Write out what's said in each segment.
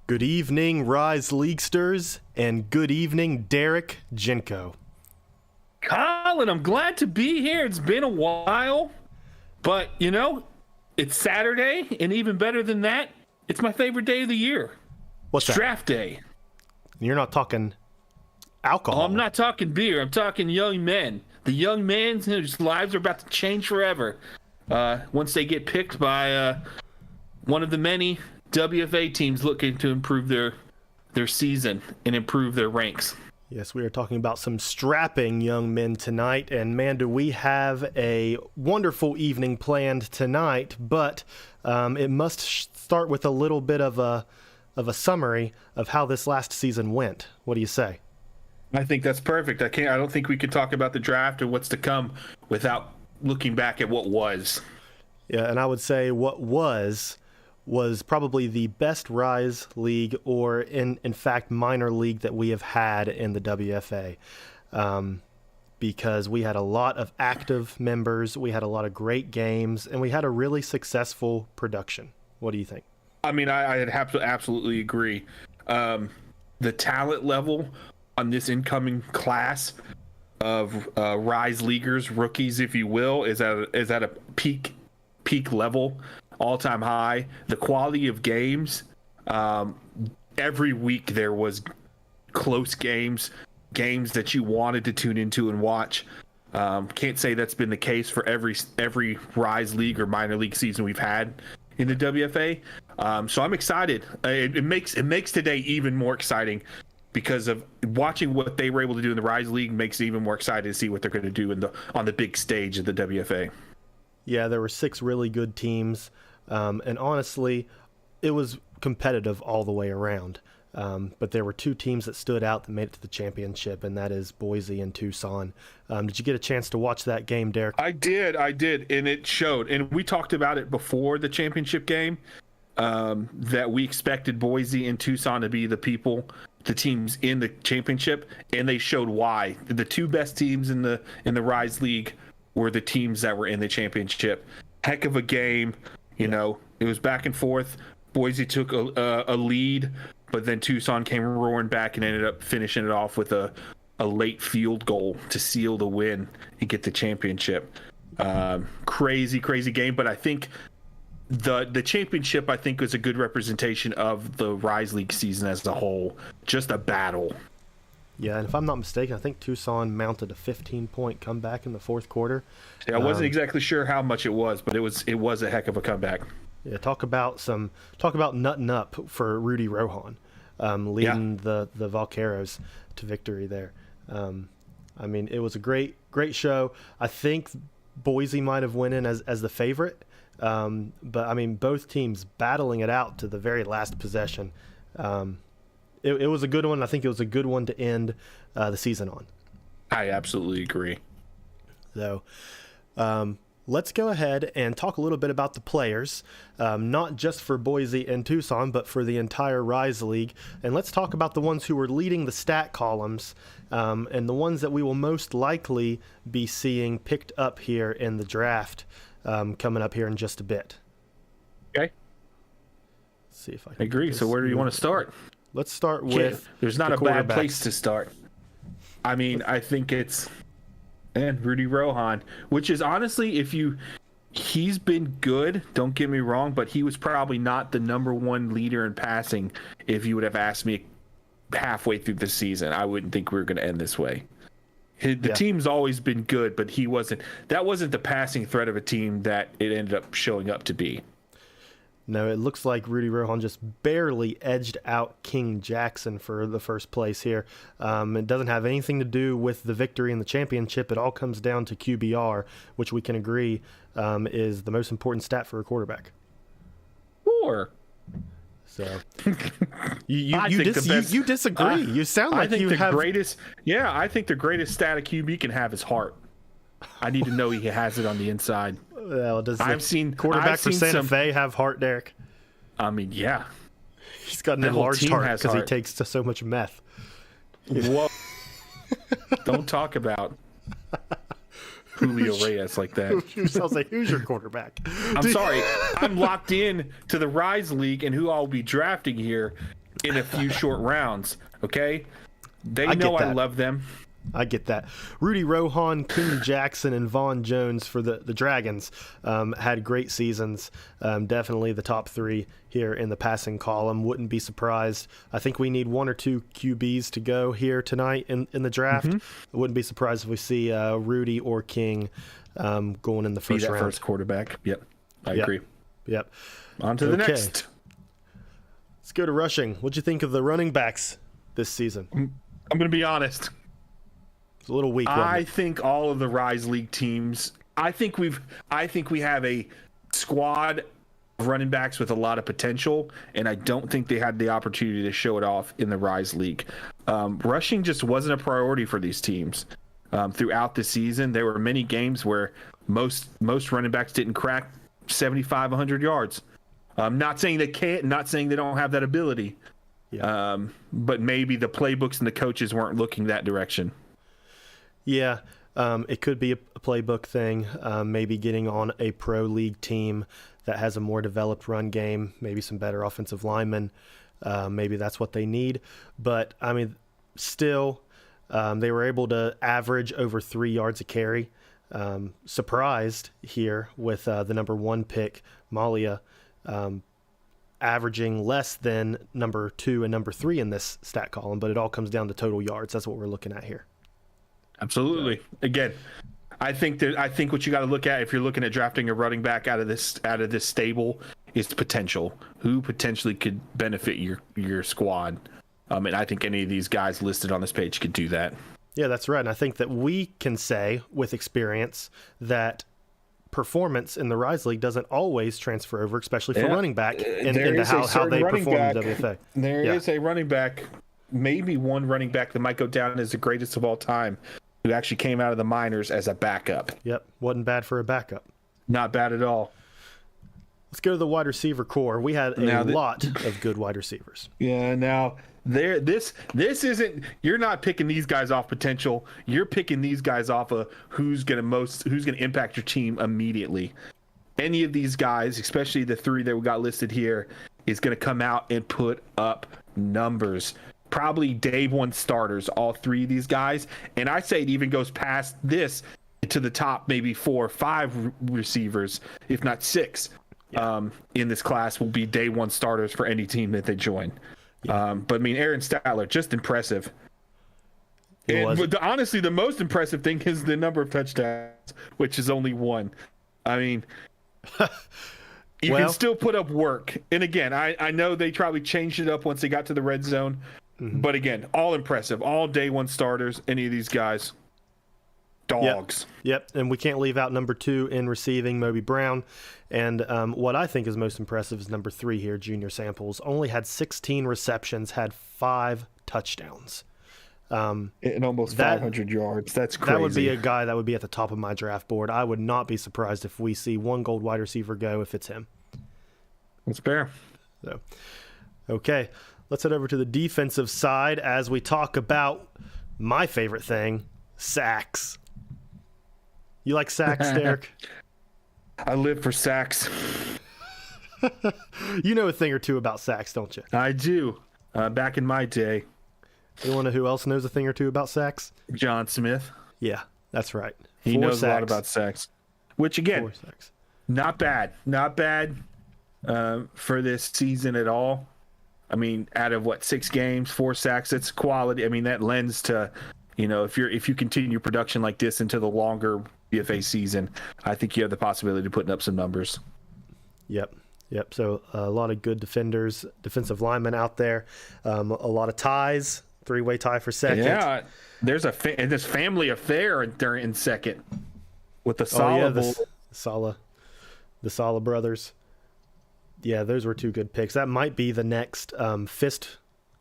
Good evening, Rise Leaguesters, and good evening, Derek Jenko. Colin, I'm glad to be here. It's been a while, but it's Saturday, and even better than that, it's my favorite day of the year. What's that? Draft day. You're not talking alcohol. Oh, I'm not talking beer. I'm talking young men. The young men whose lives are about to change forever once they get picked by one of the many WFA teams looking to improve their season and improve their ranks. Yes, we are talking about some strapping young men tonight, and man, do we have a wonderful evening planned tonight, but it must start with a little bit of a summary of how this last season went. What do you say? I think that's perfect. I don't think we could talk about the draft and what's to come without looking back at what was. Yeah, and I would say what was probably the best Rise League, or in fact minor league, that we have had in the WFA, because we had a lot of active members, we had a lot of great games, and we had a really successful production. What do you think? I mean, I absolutely agree. The talent level on this incoming class of Rise Leaguers, rookies, if you will, is at a peak level. All-time high. The quality of games, every week there was close games that you wanted to tune into and watch. Can't say that's been the case for every Rise League or minor league season we've had in the WFA. So I'm excited. It makes today even more exciting because of watching what they were able to do in the Rise League. Makes it even more excited to see what they're going to do on the big stage of the WFA. Yeah, there were 6 really good teams, and honestly, it was competitive all the way around. But there were 2 teams that stood out that made it to the championship, and that is Boise and Tucson. Did you get a chance to watch that game, Derek? I did, and it showed. And we talked about it before the championship game, that we expected Boise and Tucson to be the teams in the championship, and they showed why. The 2 best teams in the Rise League were the teams that were in the championship. Heck of a game. It was back and forth. Boise took a lead, but then Tucson came roaring back and ended up finishing it off with a late field goal to seal the win and get the championship. Crazy game, but I think the championship, I think, was a good representation of the Rise League season as a whole. Just a battle. Yeah, and if I'm not mistaken, I think Tucson mounted a 15-point comeback in the fourth quarter. Yeah, I wasn't exactly sure how much it was, but it was a heck of a comeback. Yeah, talk about nutting up for Rudy Rohan, leading the Vaqueros to victory there. I mean, it was a great show. I think Boise might have went in as the favorite, but I mean, both teams battling it out to the very last possession. It was a good one. I think it was a good one to end the season on. I absolutely agree. So let's go ahead and talk a little bit about the players, not just for Boise and Tucson, but for the entire Rise League. And let's talk about the ones who were leading the stat columns, and the ones that we will most likely be seeing picked up here in the draft coming up here in just a bit. Okay. Let's see if I agree. So where do you want to start? Let's start with there's not a bad place to start. I mean, I think it's Rudy Rohan, which is honestly, he's been good, don't get me wrong, but he was probably not the number 1 leader in passing. If you would have asked me halfway through the season, I wouldn't think we were going to end this way. The team's always been good, but that wasn't the passing threat of a team that it ended up showing up to be. No, it looks like Rudy Rohan just barely edged out King Jackson for the first place here. It doesn't have anything to do with the victory in the championship. It all comes down to QBR, which we can agree is the most important stat for a quarterback. Sure. So you disagree. You sound like you have greatest. Yeah, I think the greatest stat a QB can have is heart. I need to know he has it on the inside. Well, does quarterback for Santa Fe have heart, Derek? I mean, yeah. He's got an enlarged heart because he takes so much meth. Whoa. Don't talk about Julio Reyes like that. Sounds like, who's your quarterback? I'm sorry. I'm locked in to the Rise League and who I'll be drafting here. in a few short rounds. Okay, they I know get I that. love them. I get that. Rudy Rohan, King Jackson, and Vaughn Jones for the Dragons had great seasons. Definitely the top three here in the passing column. Wouldn't be surprised. I think we need one or two QBs to go here tonight in the draft. I wouldn't be surprised if we see Rudy or King going in the first round. First quarterback. Yep, I agree. Yep. On to the next. Let's go to rushing. What'd you think of the running backs this season? I'm going to be honest. It's a little weak. I think all of the Rise League teams. I think we have a squad of running backs with a lot of potential, and I don't think they had the opportunity to show it off in the Rise League. Rushing just wasn't a priority for these teams throughout the season. There were many games where most running backs didn't crack 75, 100 yards. I'm not saying they can't, not saying they don't have that ability, but maybe the playbooks and the coaches weren't looking that direction. Yeah, it could be a playbook thing, maybe getting on a pro league team that has a more developed run game, maybe some better offensive linemen. Maybe that's what they need. But, I mean, still, they were able to average over 3 yards a carry. Surprised here with the number 1 pick, Malia, averaging less than number 2 and number 3 in this stat column, but it all comes down to total yards. That's what we're looking at here. Absolutely. Again, I think what you got to look at if you're looking at drafting a running back out of this stable is potential. Who potentially could benefit your squad? And I think any of these guys listed on this page could do that. Yeah, that's right. And I think that we can say with experience that performance in the Rise League doesn't always transfer over, especially for running back, into how they perform in WFA. There is a running back, maybe one running back that might go down as the greatest of all time, who actually came out of the minors as a backup. Yep, wasn't bad for a backup. Not bad at all. Let's go to the wide receiver core. We had a lot of good wide receivers. Yeah, now this isn't, you're not picking these guys off potential. You're picking these guys off of who's gonna impact your team immediately. Any of these guys, especially the 3 that we got listed here, is gonna come out and put up numbers. Probably day 1 starters, all 3 of these guys. And I say it even goes past this to the top, maybe 4 or 5 receivers, if not 6, in this class will be day 1 starters for any team that they join. But I mean, Aaron Statler, just impressive. But honestly, the most impressive thing is the number of touchdowns, which is only 1. I mean, you can still put up work. And again, I know they probably changed it up once they got to the red zone. But again, all impressive. All day 1 starters, any of these guys. Dogs. Yep. And we can't leave out number 2 in receiving, Moby Brown. And what I think is most impressive is number 3 here, Junior Samples. Only had 16 receptions, had 5 touchdowns. And almost 500 yards. That's crazy. That would be a guy that would be at the top of my draft board. I would not be surprised if we see 1 gold wide receiver go if it's him. That's fair. So, okay. Let's head over to the defensive side as we talk about my favorite thing, sacks. You like sacks, Derek? I live for sacks. You know a thing or two about sacks, don't you? I do. Back in my day. You want to know who else knows a thing or two about sacks? John Smith. Yeah, that's right. He knows a lot about sacks. Which, again, 4 sacks. Not bad. Not bad for this season at all. I mean, out of 6 games, 4 sacks, it's quality. I mean, that lends to, if you continue production like this into the longer WFA season, I think you have the possibility of putting up some numbers. Yep. So a lot of good defenders, defensive linemen out there. A lot of ties, 3-way tie for second. Yeah, there's this family affair in second with the the Sala brothers. Yeah, those were 2 good picks. That might be the next fist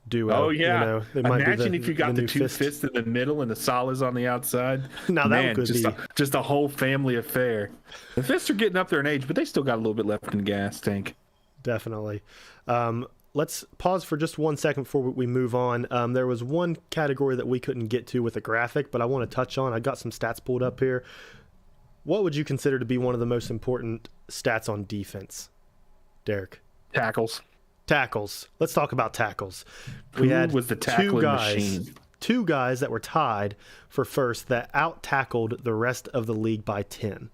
duo. Oh, yeah. Imagine if you got the 2 fists in the middle and the Salas on the outside. Now that could be just a whole family affair. The fists are getting up there in age, but they still got a little bit left in the gas tank. Definitely. Let's pause for just 1 second before we move on. There was one category that we couldn't get to with a graphic, but I want to touch on. I got some stats pulled up here. What would you consider to be one of the most important stats on defense, Derek? Tackles. Tackles. Let's talk about tackles. Who was the tackling machine? Two guys that were tied for first that out-tackled the rest of the league by 10.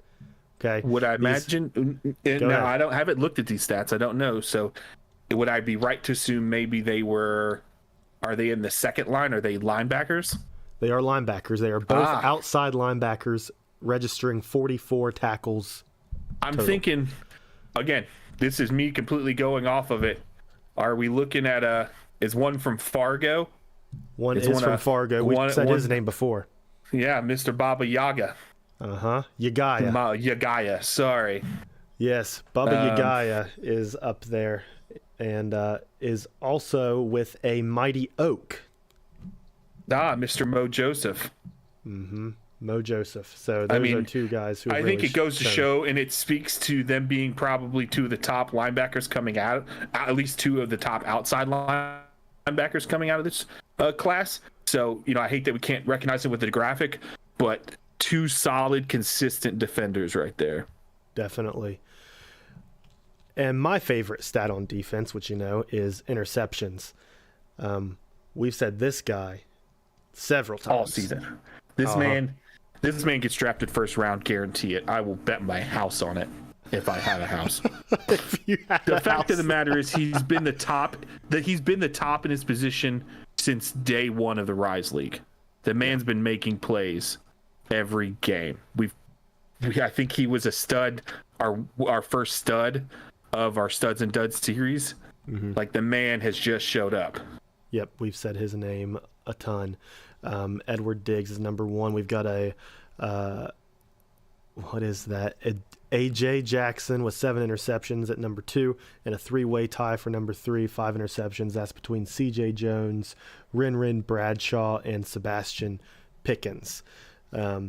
Okay. Would I imagine? Now, I haven't looked at these stats. I don't know. So would I be right to assume maybe are they in the second line? Are they linebackers? They are linebackers. They are both outside linebackers registering 44 tackles. I'm thinking, again, this is me completely going off of it. Are we looking at is one from Fargo? One is from Fargo. We've said his name before. Yeah, Mr. Baba Yaga. Yagaya. Yagaya, sorry. Yes, Baba Yagaya is up there and is also with a Mighty Oak. Mr. Mo Joseph. Mm-hmm. Mo Joseph. So those are two guys who I think it goes to show, and it speaks to them being probably two of the top linebackers coming out, at least two of the top outside linebackers coming out of this class. So, I hate that we can't recognize it with the graphic, but two solid, consistent defenders right there. Definitely. And my favorite stat on defense, which is interceptions. We've said this guy several times all season. This man gets drafted first round, guarantee it. I will bet my house on it if I had a house. The fact of the matter is he's been the top in his position since day one of the Rise League. The man's been making plays every game. I think he was a stud, our first stud of our Studs and Duds series. Mm-hmm. Like, the man has just showed up. Yep, we've said his name a ton. Edward Diggs is number one. We've got what is that? A.J. Jackson with 7 interceptions at number 2, and a 3-way tie for number 3, 5 interceptions. That's between C.J. Jones, Rin Bradshaw, and Sebastian Pickens.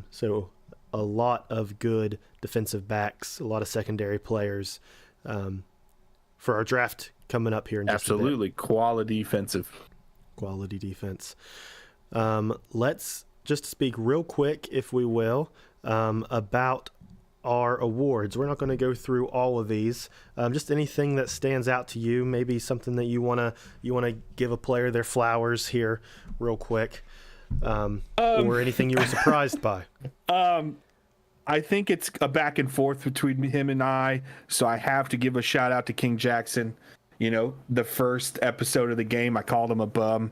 So a lot of good defensive backs, a lot of secondary players for our draft coming up here in just absolutely a bit. Quality defense. Let's just speak real quick, if we will, about our awards. We're not going to go through all of these. Just anything that stands out to you, maybe something that you wanna give a player their flowers here, real quick, or anything you were surprised by. I think it's a back and forth between him and I, so I have to give a shout out to King Jackson. The first episode of the game, I called him a bum.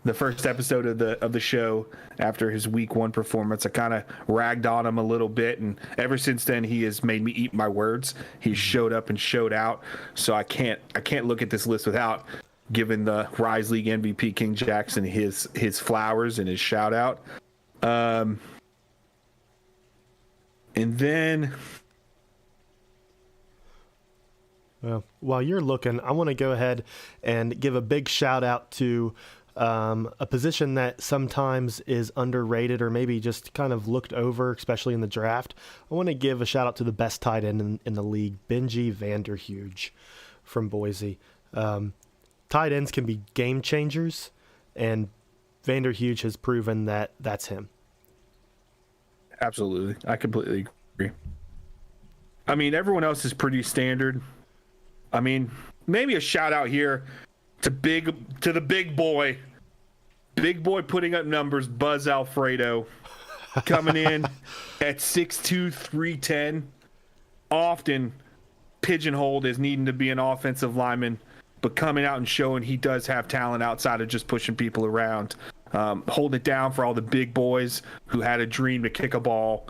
The first episode of the show after his week 1 performance, I kind of ragged on him a little bit, and ever since then he has made me eat my words. He showed up and showed out, so I can't look at this list without giving the Rise League MVP King Jackson his flowers and his shout out. And then, well, while you're looking, I want to go ahead and give a big shout out to a position that sometimes is underrated or maybe just kind of looked over, especially in the draft. I want to give a shout out to the best tight end in the league, Benji Vanderhuge from Boise. Tight ends can be game changers, and Vanderhuge has proven that that's him. Absolutely. I completely agree. I mean, everyone else is pretty standard. I mean, maybe a shout out here to the big boy putting up numbers, Buzz Alfredo, coming in at 6'2", 310, often pigeonholed as needing to be an offensive lineman, but coming out and showing he does have talent outside of just pushing people around. Hold it down for all the big boys who had a dream to kick a ball.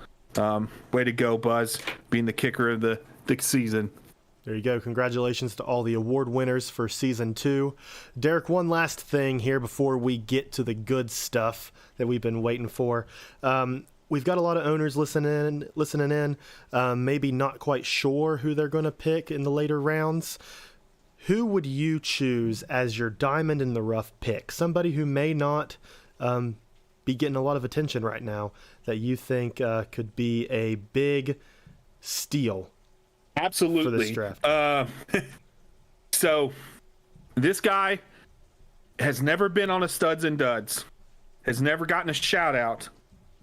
Way to go, Buzz, being the kicker of the season. There you go. Congratulations to all the award winners for Season 2. Derek, one last thing here before we get to the good stuff that we've been waiting for. We've got a lot of owners listening in, maybe not quite sure who they're going to pick in the later rounds. Who would you choose as your diamond in the rough pick? Somebody who may not be getting a lot of attention right now that you think could be a big steal. Absolutely. For this draft. So this guy has never been on a Studs and Duds, has never gotten a shout out,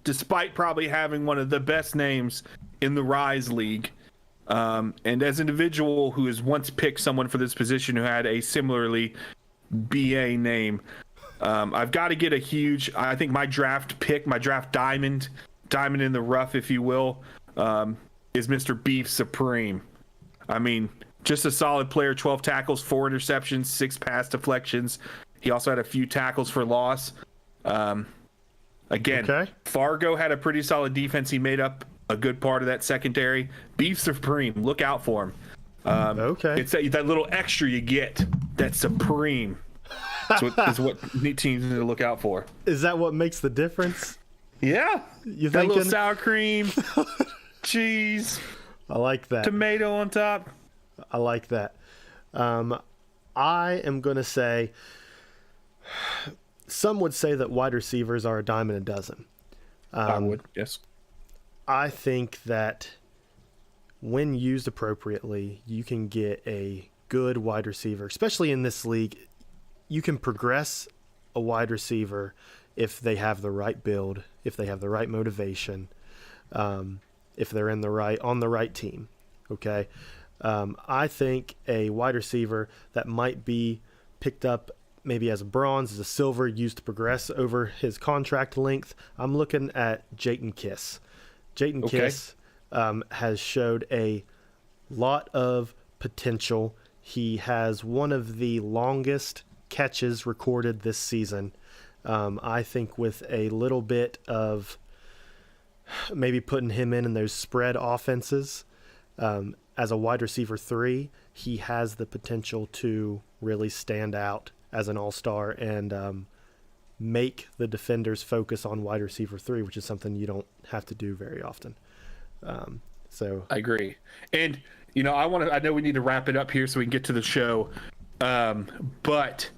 despite probably having one of the best names in the Rise League. And as an individual who has once picked someone for this position who had a similarly BA name, I've got to get I think my draft pick, my draft diamond in the rough, if you will, is Mr. Beef Supreme. I mean, just a solid player, 12 tackles, 4 interceptions, 6 pass deflections. He also had a few tackles for loss. Again, Fargo had a pretty solid defense. He made up a good part of that secondary. Beef Supreme, look out for him. It's that little extra you get, that Supreme. Is what teams need to look out for. Is that what makes the difference? Yeah. You that little sour cream, cheese. I like that. Tomato on top. I like that. I am going to say, some would say that wide receivers are a dime a dozen. I would, yes. I think that when used appropriately, you can get a good wide receiver, especially in this league. You can progress a wide receiver if they have the right build, if they have the right motivation, if they're on the right team. Okay. I think a wide receiver that might be picked up maybe as a bronze, as a silver, used to progress over his contract length. I'm looking at Jayton Kiss. Jayton Kiss has showed a lot of potential. He has one of the longest catches recorded this season. I think with a little bit of maybe putting him in those spread offenses, as a wide receiver 3, he has the potential to really stand out as an all-star and make the defenders focus on wide receiver 3, which is something you don't have to do very often. So I agree. And, I know we need to wrap it up here so we can get to the show. But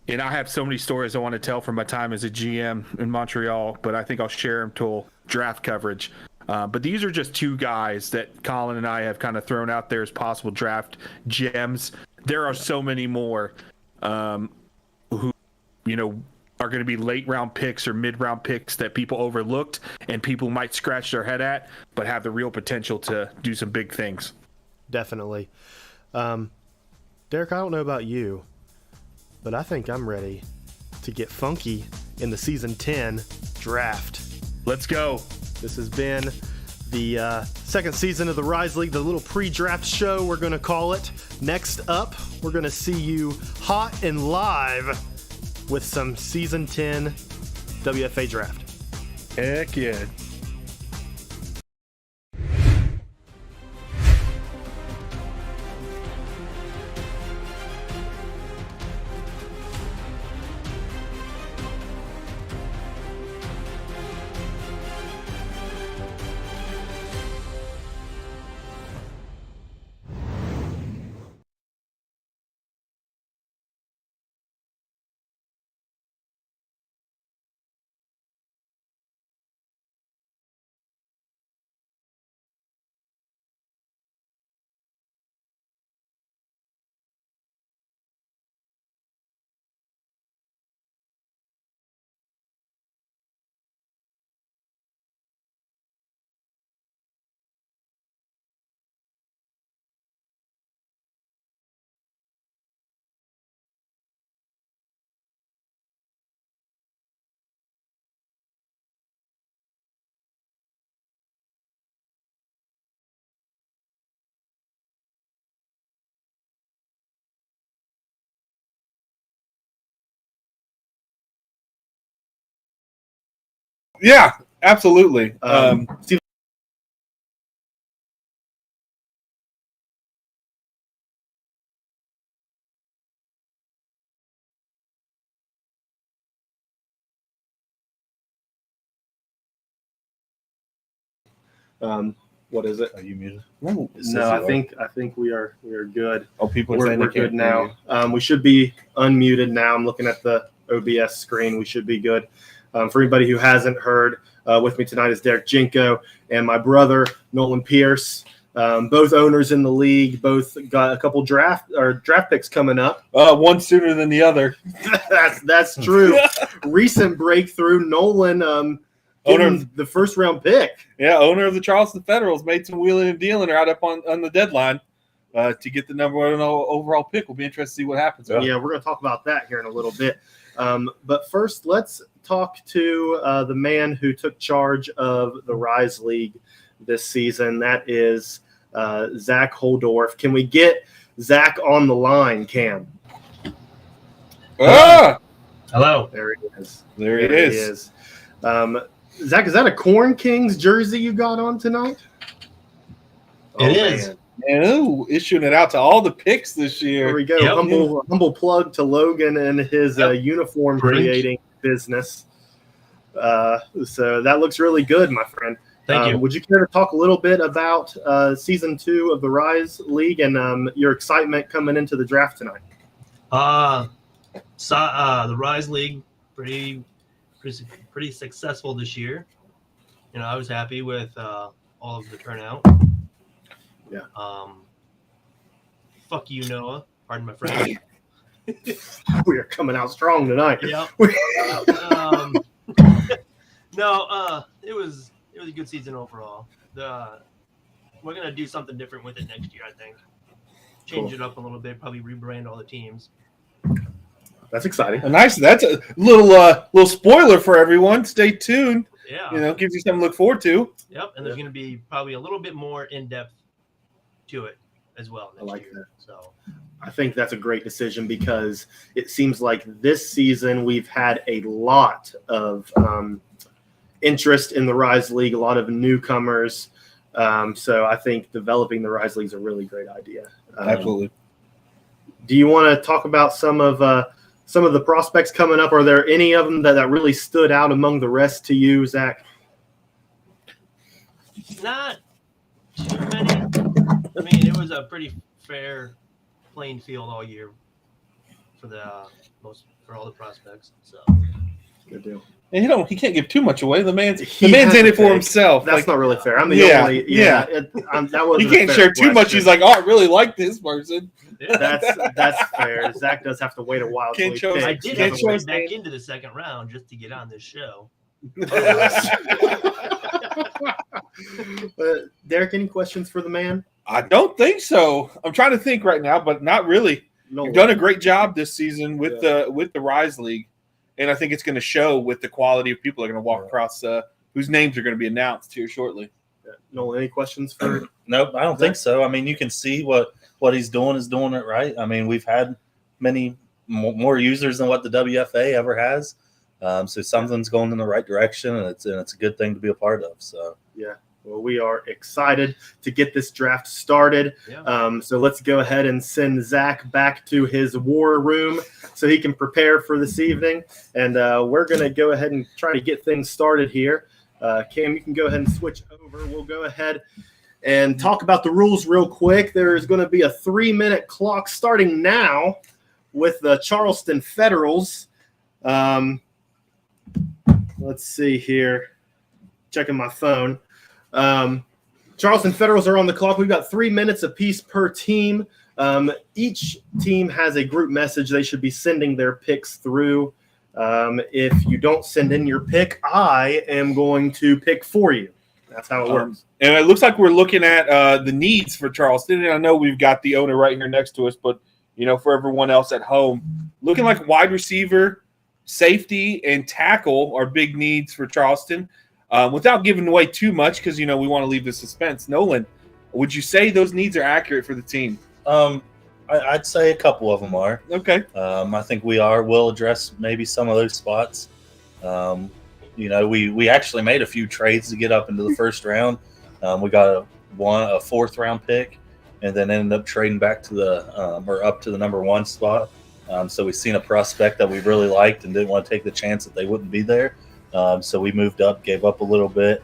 I have so many stories I want to tell from my time as a GM in Montreal, but I think I'll share them till draft coverage. But these are just 2 guys that Colin and I have kind of thrown out there as possible draft gems. There are so many more who, are going to be late round picks or mid round picks that people overlooked and people might scratch their head at, but have the real potential to do some big things. Definitely. Derek, I don't know about you, but I think I'm ready to get funky in the season 10 draft. Let's go. This has been the second season of the Rise League, the little pre-draft show, we're going to call it. Next up, we're going to see you hot and live with some season 10 WFA Draft. Heck yeah. Yeah, absolutely. Steve. What is it? Are you muted? No, I think we are good. Oh, people are We're saying they good can't now. We should be unmuted now. I'm looking at the OBS screen. We should be good. For anybody who hasn't heard, with me tonight is Derek Jinko and my brother Nolan Pierce. Both owners in the league. Both got a couple draft picks coming up. One sooner than the other. That's true. Recent breakthrough. Nolan getting the first round pick. Yeah, owner of the Charleston Federals made some wheeling and dealing right up on the deadline to get the number 1 overall pick. We'll be interested to see what happens. Yeah, we're going to talk about that here in a little bit. But first, let's talk to the man who took charge of the Rise League this season. That is Zach Holdorf. Can we get Zach on the line, Cam? Hello. There he is. There he is. Zach, is that a Corn Kings jersey you got on tonight? It is. And issuing it out to all the picks this year. Here we go. Yep. Humble plug to Logan and his uniform creating business. So that looks really good, my friend. Thank you. Would you care to talk a little bit about season 2 of the Rise League and your excitement coming into the draft tonight? The Rise League pretty successful this year. I was happy with all of the turnout. Yeah. Fuck you, Noah. Pardon my French. We are coming out strong tonight. Yep. No, it was a good season overall. We're gonna do something different with it next year, I think. Change it up a little bit, probably rebrand all the teams. That's exciting. Nice. That's a little spoiler for everyone. Stay tuned. Yeah. Gives you something to look forward to. Yep, and there's gonna be probably a little bit more in depth to it as well next year. That. So I think that's a great decision because it seems like this season we've had a lot of interest in the Rise League, a lot of newcomers. So I think developing the Rise League is a really great idea. Absolutely. Do you want to talk about some of the prospects coming up? Are there any of them that really stood out among the rest to you, Zach? not too many. I mean, it was a pretty fair playing field all year for all the prospects. So good deal. And he can't give too much away. The man's in it for himself. That's not really fair. I'm the only. Yeah. That wasn't he can't share too much. He's like, I really like this person. That's fair. Zach does have to wait a while. I did have to wait back into the second round just to get on this show. Derek, any questions for the man? I don't think so. I'm trying to think right now, but not really. You've done a great job this season with the Rise League, and I think it's going to show with the quality of people that are going to walk across whose names are going to be announced here shortly. Noel, any questions for? Nope, I don't think so. I mean, you can see what he's doing is doing it right. I mean, we've had many more users than what the WFA ever has. So something's going in the right direction, and it's a good thing to be a part of. So yeah. Well, we are excited to get this draft started. Yeah. So let's go ahead and send Zach back to his war room so he can prepare for this evening. And we're going to go ahead and try to get things started here. Cam, you can go ahead and switch over. We'll go ahead and talk about the rules real quick. There's going to be a 3-minute clock starting now with the Charleston Federals. Let's see here. Checking my phone. Charleston Federals are on the clock. We've got 3 minutes apiece per team. Each team has a group message they should be sending their picks through. If you don't send in your pick, I am going to pick for you. That's how it works. And it looks like we're looking at the needs for Charleston. And I know we've got the owner right here next to us, but for everyone else at home, looking like wide receiver, safety, and tackle are big needs for Charleston. Without giving away too much, because we want to leave the suspense. Nolan, would you say those needs are accurate for the team? I'd say a couple of them are. Okay. I think we'll address maybe some of those spots. We actually made a few trades to get up into the first round. We got a fourth round pick, and then ended up trading back to up to the number 1 spot. So we've seen a prospect that we really liked and didn't want to take the chance that they wouldn't be there. So we moved up, gave up a little bit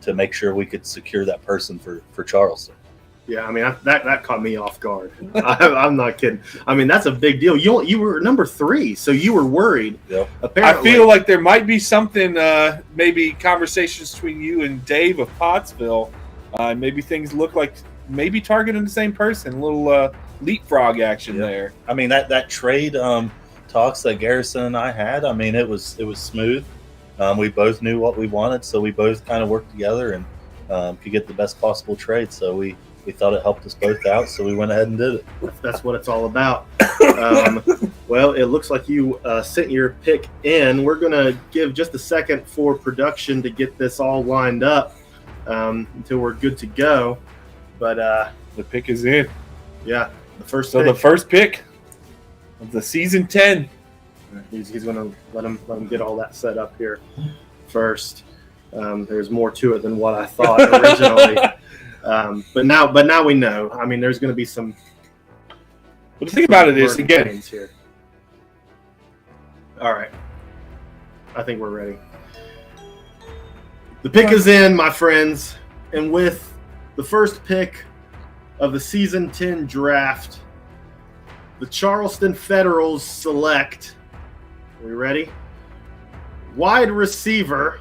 to make sure we could secure that person for Charleston. Yeah, I mean, that caught me off guard. I'm not kidding. I mean, that's a big deal. You were number 3, so you were worried. Yep. Apparently. I feel like there might be something, maybe conversations between you and Dave of Pottsville. Maybe things look like maybe targeting the same person. A little leapfrog action there. I mean, that trade talks that Garrison and I had, I mean, it was smooth. We both knew what we wanted, so we both kind of worked together and could get the best possible trade. So we thought it helped us both out, so we went ahead and did it. That's what it's all about. Well, it looks like you sent your pick in. We're going to give just a second for production to get this all lined up until we're good to go. But the pick is in. Yeah, the first pick. The first pick of the season 10. He's going to let him get all that set up here first. There's more to it than what I thought originally. But now we know. I mean, there's going to be some. But the thing about it is, again, here. All right, I think we're ready. The pick is in, my friends, and with the first pick of the season 10 draft, the Charleston Federals select. Are we ready? Wide receiver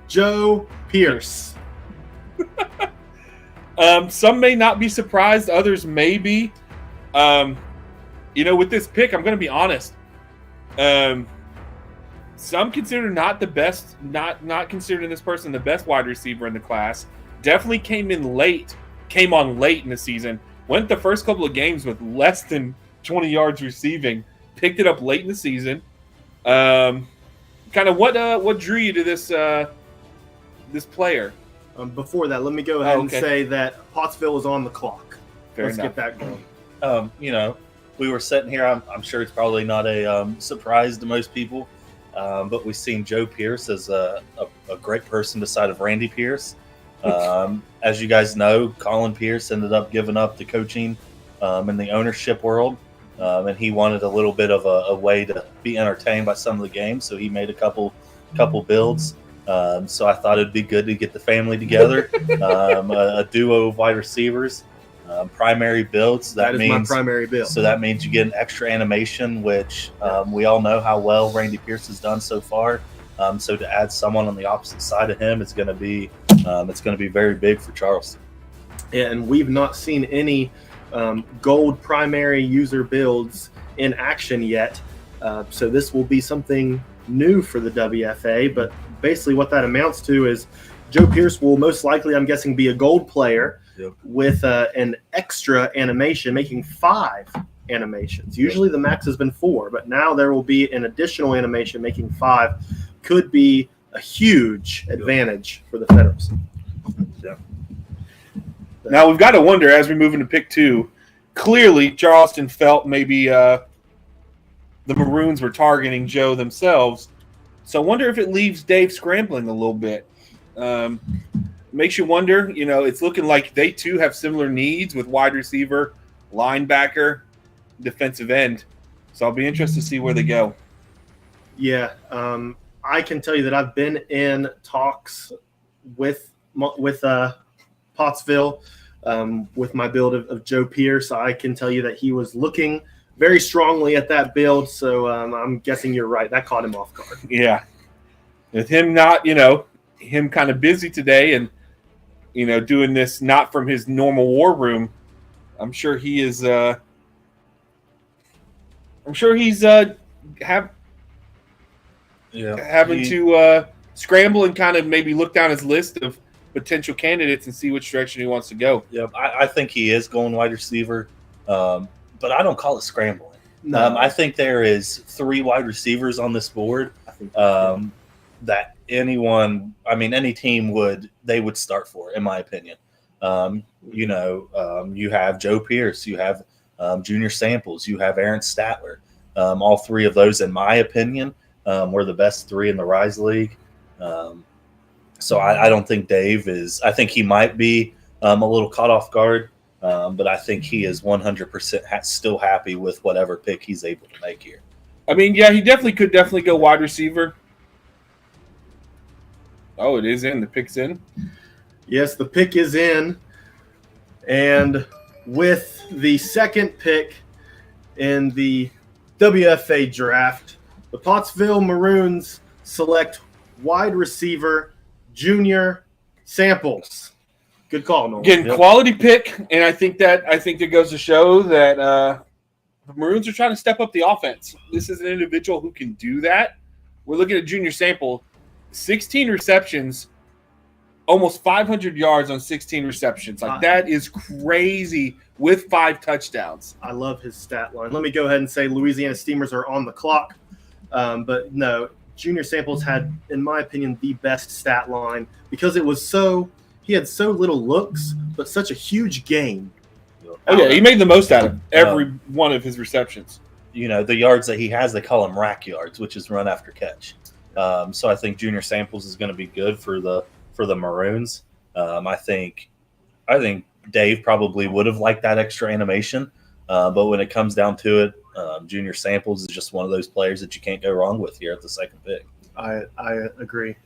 Joe Pierce. Some may not be surprised, others may be. With this pick, I'm going to be honest. Some consider not the best, not considering this person the best wide receiver in the class. Definitely came on late in the season. Went the first couple of games with less than 20 yards receiving. Picked it up late in the season. Kind of what drew you to this player? Before that, let me go ahead and say that Pottsville is on the clock. Let's get that going. We were sitting here. I'm sure it's probably not a surprise to most people, but we've seen Joe Pierce as a great person beside of Randy Pierce. As you guys know, Colin Pierce ended up giving up the coaching in the ownership world, and he wanted a little bit of a way to be entertained by some of the games, so he made a couple builds. So I thought it'd be good to get the family together, a duo of wide receivers. Primary builds. That means my primary build. So that means you get an extra animation, which we all know how well Randy Pierce has done so far. So to add someone on the opposite side of him is going to be very big for Charleston. Yeah, and we've not seen any gold primary user builds in action yet. So this will be something new for the WFA. But basically, what that amounts to is Joe Pierce will most likely, I'm guessing, be a gold player. Yep. With an extra animation, making 5 animations. Usually the max has been 4, but now there will be an additional animation making 5. Could be a huge advantage for the Federals. Yeah. Now we've got to wonder as we move into pick 2. Clearly, Charleston felt maybe the Maroons were targeting Joe themselves. So I wonder if it leaves Dave scrambling a little bit. Makes you wonder, it's looking like they too have similar needs with wide receiver, linebacker, defensive end. So I'll be interested to see where they go. Yeah, I can tell you that I've been in talks with Pottsville with my build of Joe Pierce. I can tell you that he was looking very strongly at that build. So I'm guessing you're right. That caught him off guard. Yeah. With him not, him kind of busy today and, doing this not from his normal war room, I'm sure he is. I'm sure he's having to scramble and kind of maybe look down his list of potential candidates and see which direction he wants to go. Yeah, I think he is going wide receiver, but I don't call it scrambling. No. I think there is 3 wide receivers on this board that any team would start for, in my opinion. You have Joe Pierce, you have Junior Samples, you have Aaron Statler. All 3 of those, in my opinion, were the best 3 in the Rise League. So I don't think Dave is. I think he might be a little caught off guard, but I think he is 100% still happy with whatever pick he's able to make here. I mean, yeah, he could definitely go wide receiver. Oh, it is in. The pick's in. Yes, the pick is in. And with the second pick in the WFA draft, the Pottsville Maroons select wide receiver Junior Samples. Good call, Nolan. Again, quality pick, and I think that goes to show that the Maroons are trying to step up the offense. This is an individual who can do that. We're looking at Junior Sample. 16 receptions, almost 500 yards on 16 receptions. Like, that is crazy with 5 touchdowns. I love his stat line. Let me go ahead and say Louisiana Steamers are on the clock. But no, Junior Samples had, in my opinion, the best stat line because it was he had so little looks, but such a huge gain. Oh, yeah, he made the most out of every one of his receptions. You know, the yards that he has, they call them rack yards, which is run after catch. So I think Junior Samples is going to be good for the Maroons. I think Dave probably would have liked that extra animation, but when it comes down to it, Junior Samples is just one of those players that you can't go wrong with here at the second pick. I agree.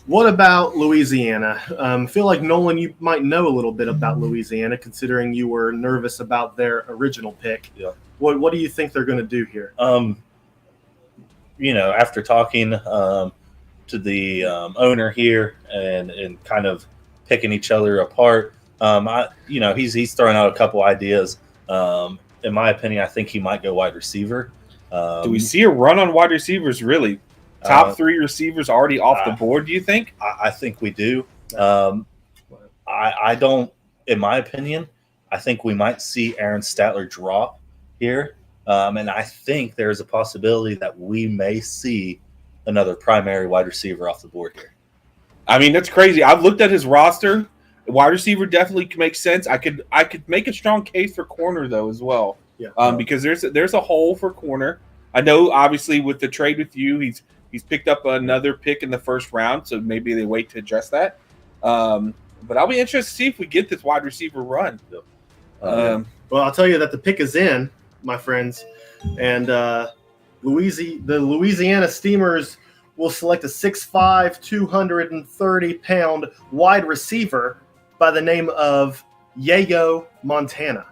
What about Louisiana? I feel like, Nolan, you might know a little bit about Louisiana, considering you were nervous about their original pick. Yeah. What do you think they're going to do here? You know, after talking to the owner here and kind of picking each other apart, he's throwing out a couple ideas. In my opinion, I think he might go wide receiver. Do we see a run on wide receivers, really? Top 3 receivers already off the board, do you think? I think we do. I don't, in my opinion, I think we might see Aaron Statler drop here. And I think there's a possibility that we may see another primary wide receiver off the board here. I mean, that's crazy. I've looked at his roster. Wide receiver definitely makes sense. I could make a strong case for corner, though, as well. Yeah. Because there's a hole for corner. I know, obviously, with the trade with you, he's picked up another pick in the first round, so maybe they wait to address that. But I'll be interested to see if we get this wide receiver run. Well, I'll tell you that the pick is in, my friends, and the Louisiana Steamers will select a 6'5", 230-pound wide receiver by the name of Yayo Montana.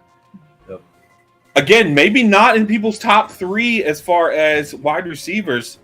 Again, maybe not in people's top 3 as far as wide receivers,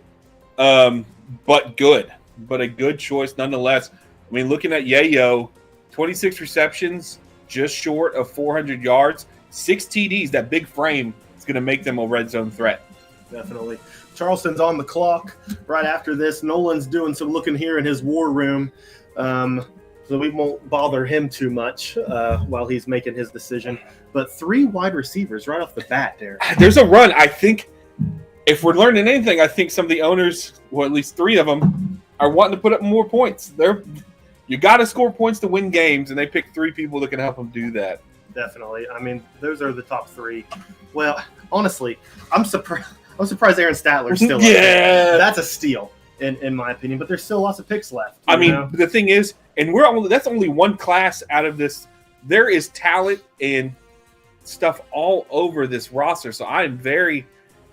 but good. But a good choice nonetheless. I mean, looking at Yayo, 26 receptions, just short of 400 yards, 6 TDs. That big frame is going to make them a red zone threat. Definitely. Charleston's on the clock right after this. Nolan's doing some looking here in his war room, so we won't bother him too much while he's making his decision. But 3 wide receivers right off the bat there. There's a run. I think if we're learning anything, I think some of the owners, well, at least 3 of them, are wanting to put up more points. You got to score points to win games, and they pick 3 people that can help them do that. Definitely. I mean, those are the top 3. Well, honestly, I'm surprised Aaron Statler's still up there. That's a steal, in my opinion. But there's still lots of picks left. I mean, the thing is, and that's only one class out of this. There is talent and stuff all over this roster. So I am very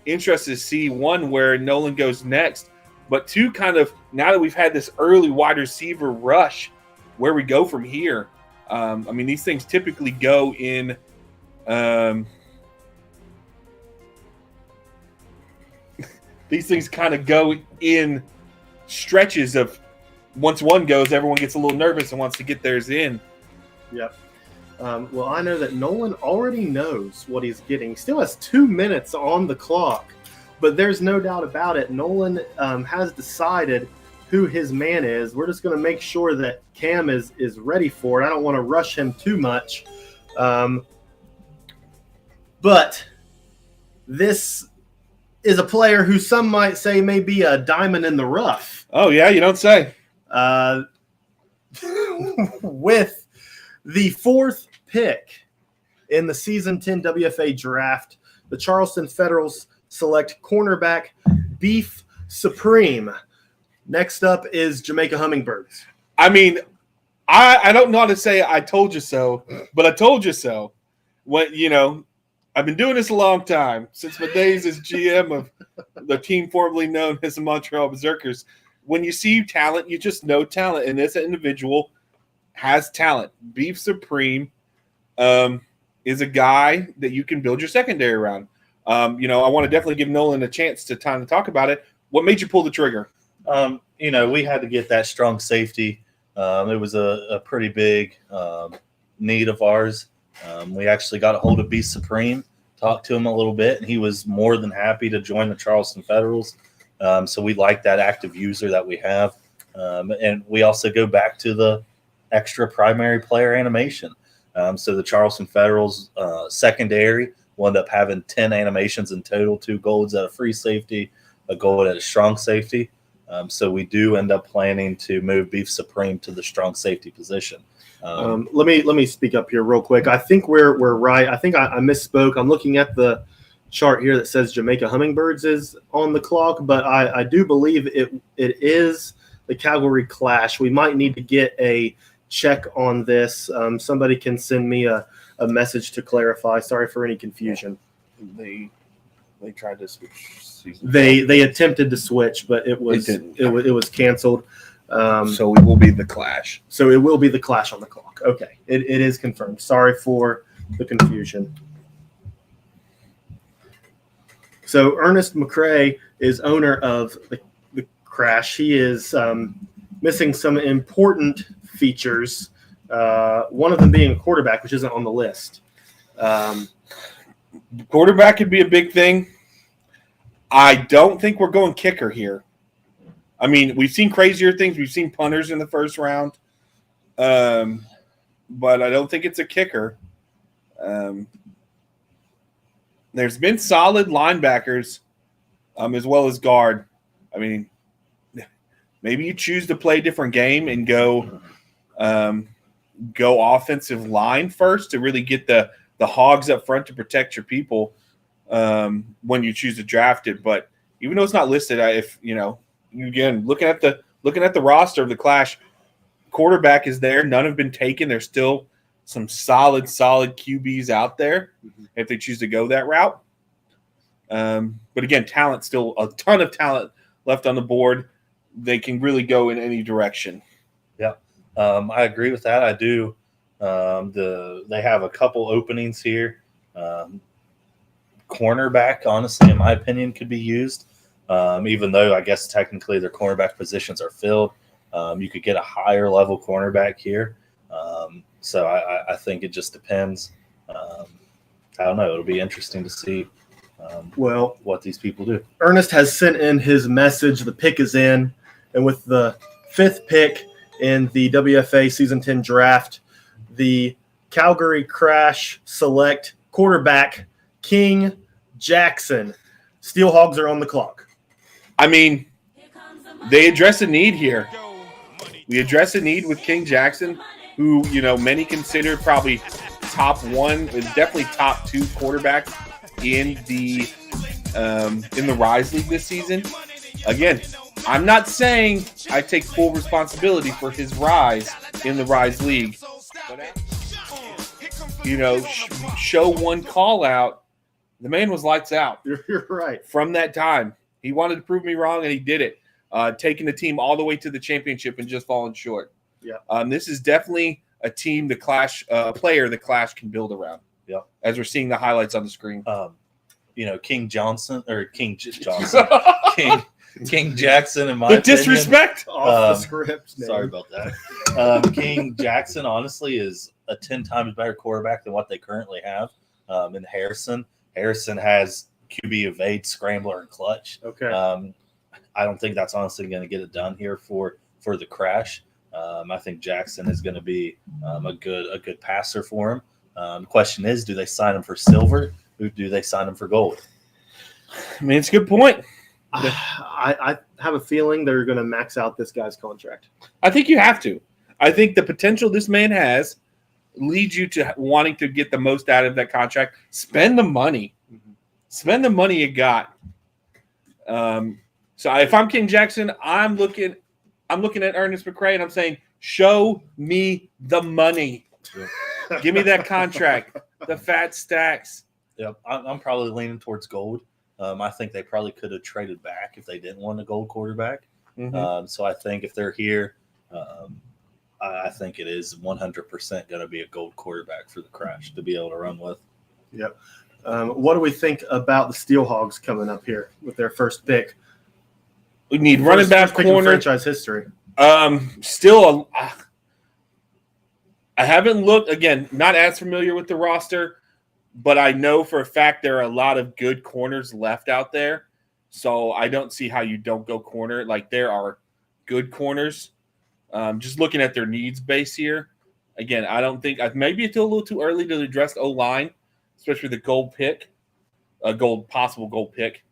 interested to see, 1, where Nolan goes next, but 2, kind of now that we've had this early wide receiver rush, where we go from here. I mean, these things typically go in these things kind of go in stretches of, once one goes, everyone gets a little nervous and wants to get theirs in. Yep. Well, I know that Nolan already knows what he's getting. He still has 2 minutes on the clock, but there's no doubt about it. Nolan has decided who his man is. We're just going to make sure that Cam is ready for it. I don't want to rush him too much. But this is a player who some might say may be a diamond in the rough. Oh, yeah? You don't say. With the 4th pick in the Season 10 WFA Draft, the Charleston Federals select cornerback Beef Supreme. Next up is Jamaica Hummingbirds. I mean, I don't know how to say I told you so, but I told you so. I've been doing this a long time, since my days as GM of the team formerly known as the Montreal Berserkers. When you see talent, you just know talent, and this individual has talent. Beef Supreme is a guy that you can build your secondary around. I want to definitely give Nolan a chance to time to talk about it. What made you pull the trigger? We had to get that strong safety. It was a pretty big need of ours. We actually got a hold of Beef Supreme, talked to him a little bit, and he was more than happy to join the Charleston Federals. So we like that active user that we have. And we also go back to the extra primary player animation. So the Charleston Federals secondary will end up having 10 animations in total, 2 golds at a free safety, a gold at a strong safety. So we do end up planning to move Beef Supreme to the strong safety position. Let me speak up here real quick. I think we're right. I think I misspoke. I'm looking at the chart here that says Jamaica Hummingbirds is on the clock, but I do believe it is the Calgary Clash. We might need to get a check on this. Somebody can send me a message to clarify. Sorry for any confusion. They tried to switch season. They attempted to switch, but it was canceled. So it will be the Clash. So it will be the Clash on the clock. Okay, it is confirmed. Sorry for the confusion. So Ernest McCrae is owner of the Crash. He is missing some important features. One of them being a quarterback, which isn't on the list. Quarterback could be a big thing. I don't think we're going kicker here. I mean, we've seen crazier things. We've seen punters in the first round. But I don't think it's a kicker. There's been solid linebackers as well as guard. I mean, maybe you choose to play a different game and go offensive line first to really get the hogs up front to protect your people when you choose to draft it. But even though it's not listed, again, looking at the roster of the Clash, quarterback is there. None have been taken. There's still some solid QBs out there if they choose to go that route. But again, talent, still a ton of talent left on the board. They can really go in any direction. Yeah, I agree with that. I do. They have a couple openings here. Cornerback, honestly, in my opinion, could be used. Even though I guess technically their cornerback positions are filled, you could get a higher level cornerback here. So I think it just depends. I don't know. It'll be interesting to see what these people do. Ernest has sent in his message. The pick is in. And with the 5th pick in the WFA Season 10 draft, the Calgary Crash select quarterback King Jackson. Steelhogs are on the clock. I mean, they address a need here. We address a need with King Jackson, who, many consider probably top 1, definitely top 2 quarterback in the Rise League this season. Again, I'm not saying I take full responsibility for his rise in the Rise League. But, show one call out, the man was lights out. You're right. From that time. He wanted to prove me wrong, and he did it, taking the team all the way to the championship and just falling short. Yeah. This is definitely a team the Clash player the Clash can build around. Yeah. As we're seeing the highlights on the screen. King Jackson, King Jackson, in my the opinion, disrespect off the script. Man. Sorry about that. King Jackson honestly is a 10 times better quarterback than what they currently have. In Harrison has QB evade, scrambler, and clutch. Okay. I don't think that's honestly going to get it done here for the Crash. I think Jackson is going to be a good passer for him. The question is, do they sign him for silver? Or do they sign him for gold? I mean, it's a good point. I have a feeling they're going to max out this guy's contract. I think you have to. I think the potential this man has leads you to wanting to get the most out of that contract. Spend the money. Mm-hmm. Spend the money you got. So if I'm King Jackson, I'm looking at Ernest McCrae and I'm saying, show me the money. Yeah. Give me that contract, the fat stacks. Yep, I'm probably leaning towards gold. I think they probably could have traded back if they didn't want a gold quarterback. Mm-hmm. So I think if they're here, I think it is 100% going to be a gold quarterback for the Crash to be able to run with. Yep. What do we think about the Steelhogs coming up here with their first pick? We need running back corner. In franchise history. Still, I haven't looked, again, not as familiar with the roster, but I know for a fact there are a lot of good corners left out there. So I don't see how you don't go corner. Like, there are good corners. Just looking at their needs base here, again, I don't think maybe it's still a little too early to address O-line, especially the gold pick, possible gold pick.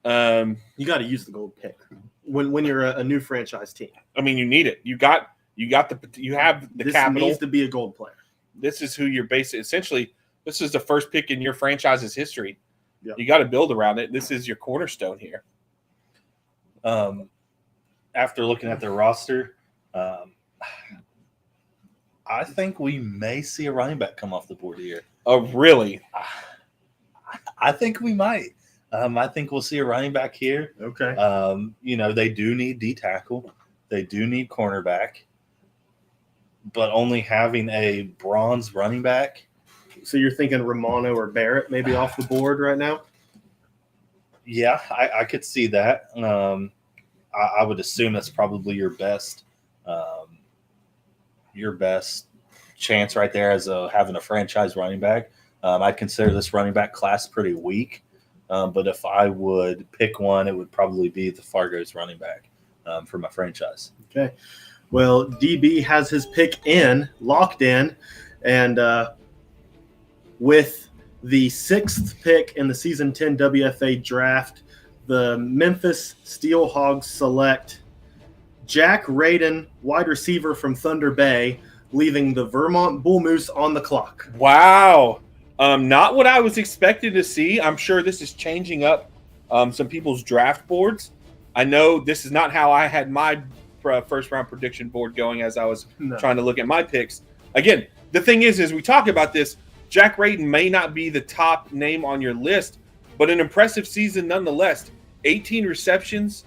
You got to use the gold pick when you're a new franchise team. I mean, you need it. You have the this capital. Needs to be a gold player. This is who you're basing. Essentially, this is the first pick in your franchise's history. Yep. You got to build around it. This is your cornerstone here. After looking at their roster, I think we may see a running back come off the board here. Oh, really? I think we might. I think we'll see a running back here. Okay. They do need D tackle. They do need cornerback. But only having a bronze running back. So you're thinking Romano or Barrett maybe off the board right now? Yeah, I could see that. I would assume that's probably your best chance right there as having a franchise running back. I'd consider this running back class pretty weak. But if I would pick one, it would probably be the Fargo's running back for my franchise. Okay. Well, DB has his pick locked in, and with the 6th pick in the Season 10 WFA Draft, the Memphis Steelhogs select Jack Radin, wide receiver from Thunder Bay, leaving the Vermont Bull Moose on the clock. Wow. Not what I was expecting to see. I'm sure this is changing up some people's draft boards. I know this is not how I had my first round prediction board going as I was trying to look at my picks. Again, the thing is we talk about this, Jack Radin may not be the top name on your list, but an impressive season nonetheless. 18 receptions,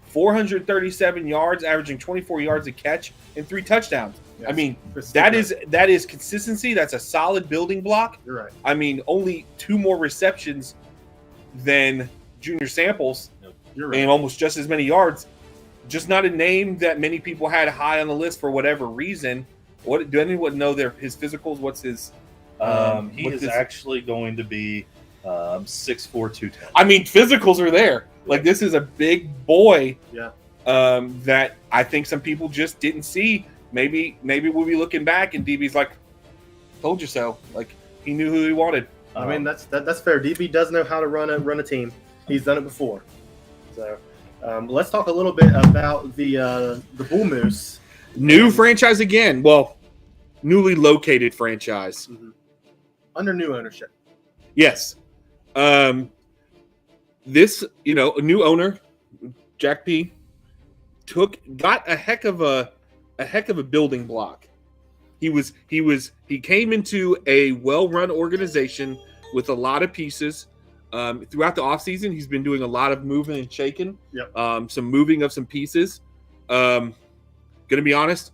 437 yards, averaging 24 yards a catch, and 3 touchdowns. Yes. I mean, that is consistency. That's a solid building block. You're right. I mean, only 2 more receptions than Junior Samples. You're right. And almost just as many yards. Just not a name that many people had high on the list for whatever reason. What do anyone know his physicals? What's his? He is actually going to be 6'4", 210. I mean, physicals are there. Like, this is a big boy. Yeah. That I think some people just didn't see. Maybe we'll be looking back and DB's like, told you so. Like, he knew who he wanted. I mean, that's fair. DB does know how to run a team. He's done it before. So let's talk a little bit about the Bull Moose. New franchise again. Well, newly located franchise. Mm-hmm. Under new ownership. Yes. This, a new owner, Jack P, got a heck of a building block. He came into a well-run organization with a lot of pieces. Throughout the offseason, he's been doing a lot of moving and shaking. Yep. Some moving of some pieces. Gonna be honest,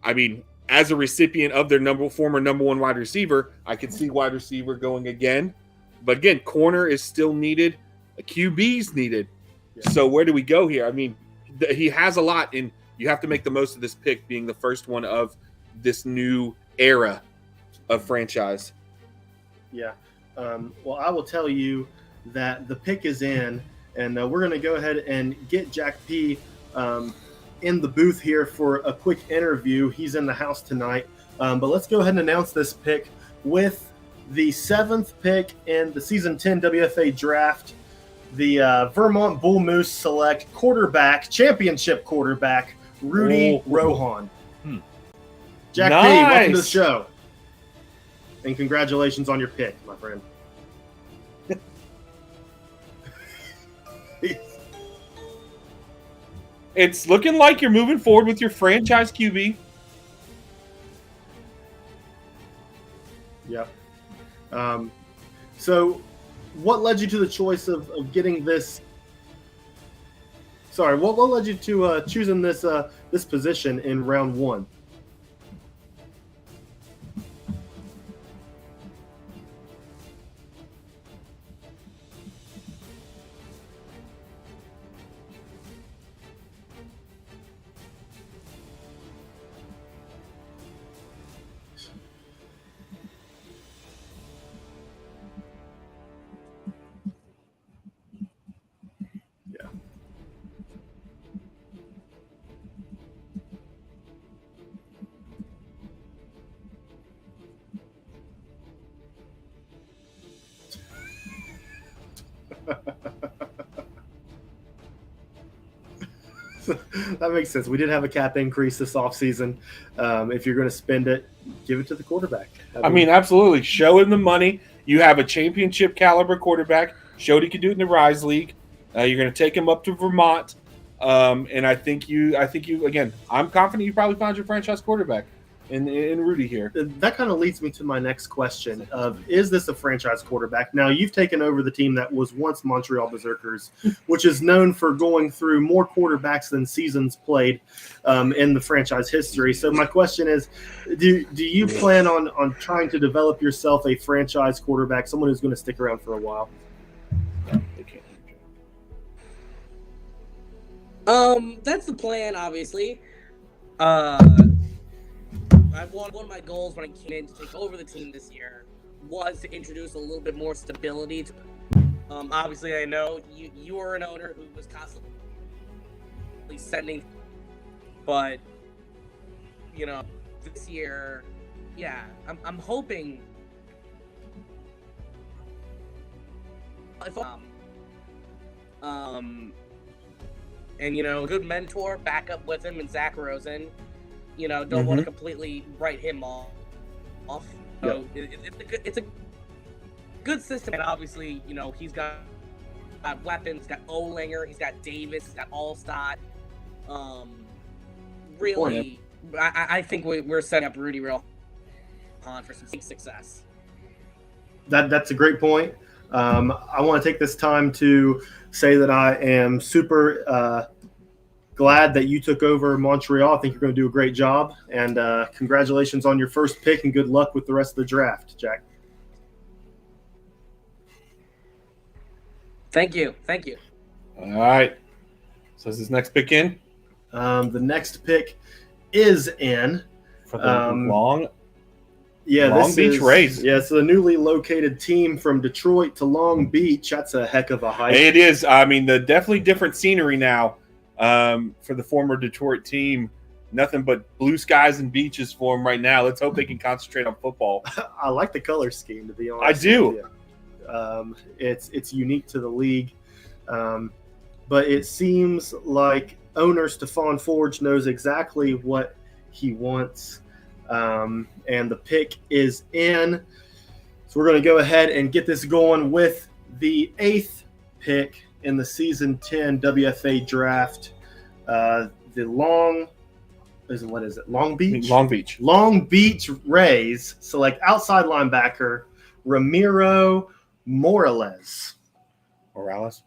I mean, as a recipient of their former number 1 wide receiver, I could see wide receiver going again. But again, corner is still needed. A QB's needed. Yeah. So where do we go here? I mean, he has a lot, and you have to make the most of this pick being the first one of this new era of franchise. Yeah. Well, I will tell you that the pick is in, and we're going to go ahead and get Jack P in the booth here for a quick interview. He's in the house tonight. But let's go ahead and announce this pick with the 7th pick in the Season 10 WFA Draft. The Vermont Bull Moose select championship quarterback, Rudy Rohan. Jack P, welcome to the show. And congratulations on your pick, my friend. It's looking like you're moving forward with your franchise QB. Yep. So what led you to the choice of getting this? Sorry, what led you to choosing this position in round 1? That makes sense. We did have a cap increase this offseason. If you're going to spend it, give it to the quarterback. I mean, absolutely. Show him the money. You have a championship caliber quarterback. Showed he could do it in the Rise League. You're going to take him up to Vermont. And I think you, again, I'm confident you probably found your franchise quarterback in Rudy here. That kind of leads me to my next question of, is this a franchise quarterback? Now, you've taken over the team that was once Montreal Berserkers, which is known for going through more quarterbacks than seasons played in the franchise history. So my question is, do you plan on trying to develop yourself a franchise quarterback, someone who's going to stick around for a while? That's the plan, obviously. One of my goals when I came in to take over the team this year was to introduce a little bit more stability to obviously I know you are an owner who was constantly sending, but you know, this year, yeah, I'm hoping if and you know, a good mentor back up with him and Zach Rosen. You know, don't want to completely write him off. So it's a good system, and obviously, you know, he's got weapons. He's got Olinger, he's got Davis, he's got Allstott. Really, I think we're setting up Rudy real on for some success. That's a great point. I want to take this time to say that I am super glad that you took over Montreal. I think you're going to do a great job, and congratulations on your first pick, and good luck with the rest of the draft, Jack. Thank you. All right. So is this next pick in? The next pick is in For the Long this Beach is, Rays. Yeah, so the newly located team from Detroit to Long Beach. That's a heck of a hike. It is. I mean, the definitely different scenery now. For the former Detroit team, nothing but blue skies and beaches for them right now. Let's hope they can concentrate on football. I like the color scheme, to be honest. I do. It's unique to the league, but it seems like owner Stephon Forge knows exactly what he wants, and the pick is in. So we're going to go ahead and get this going with the 8th pick in the season 10 WFA draft. The Long Beach? Long Beach Rays select outside linebacker Ramiro Morales. That's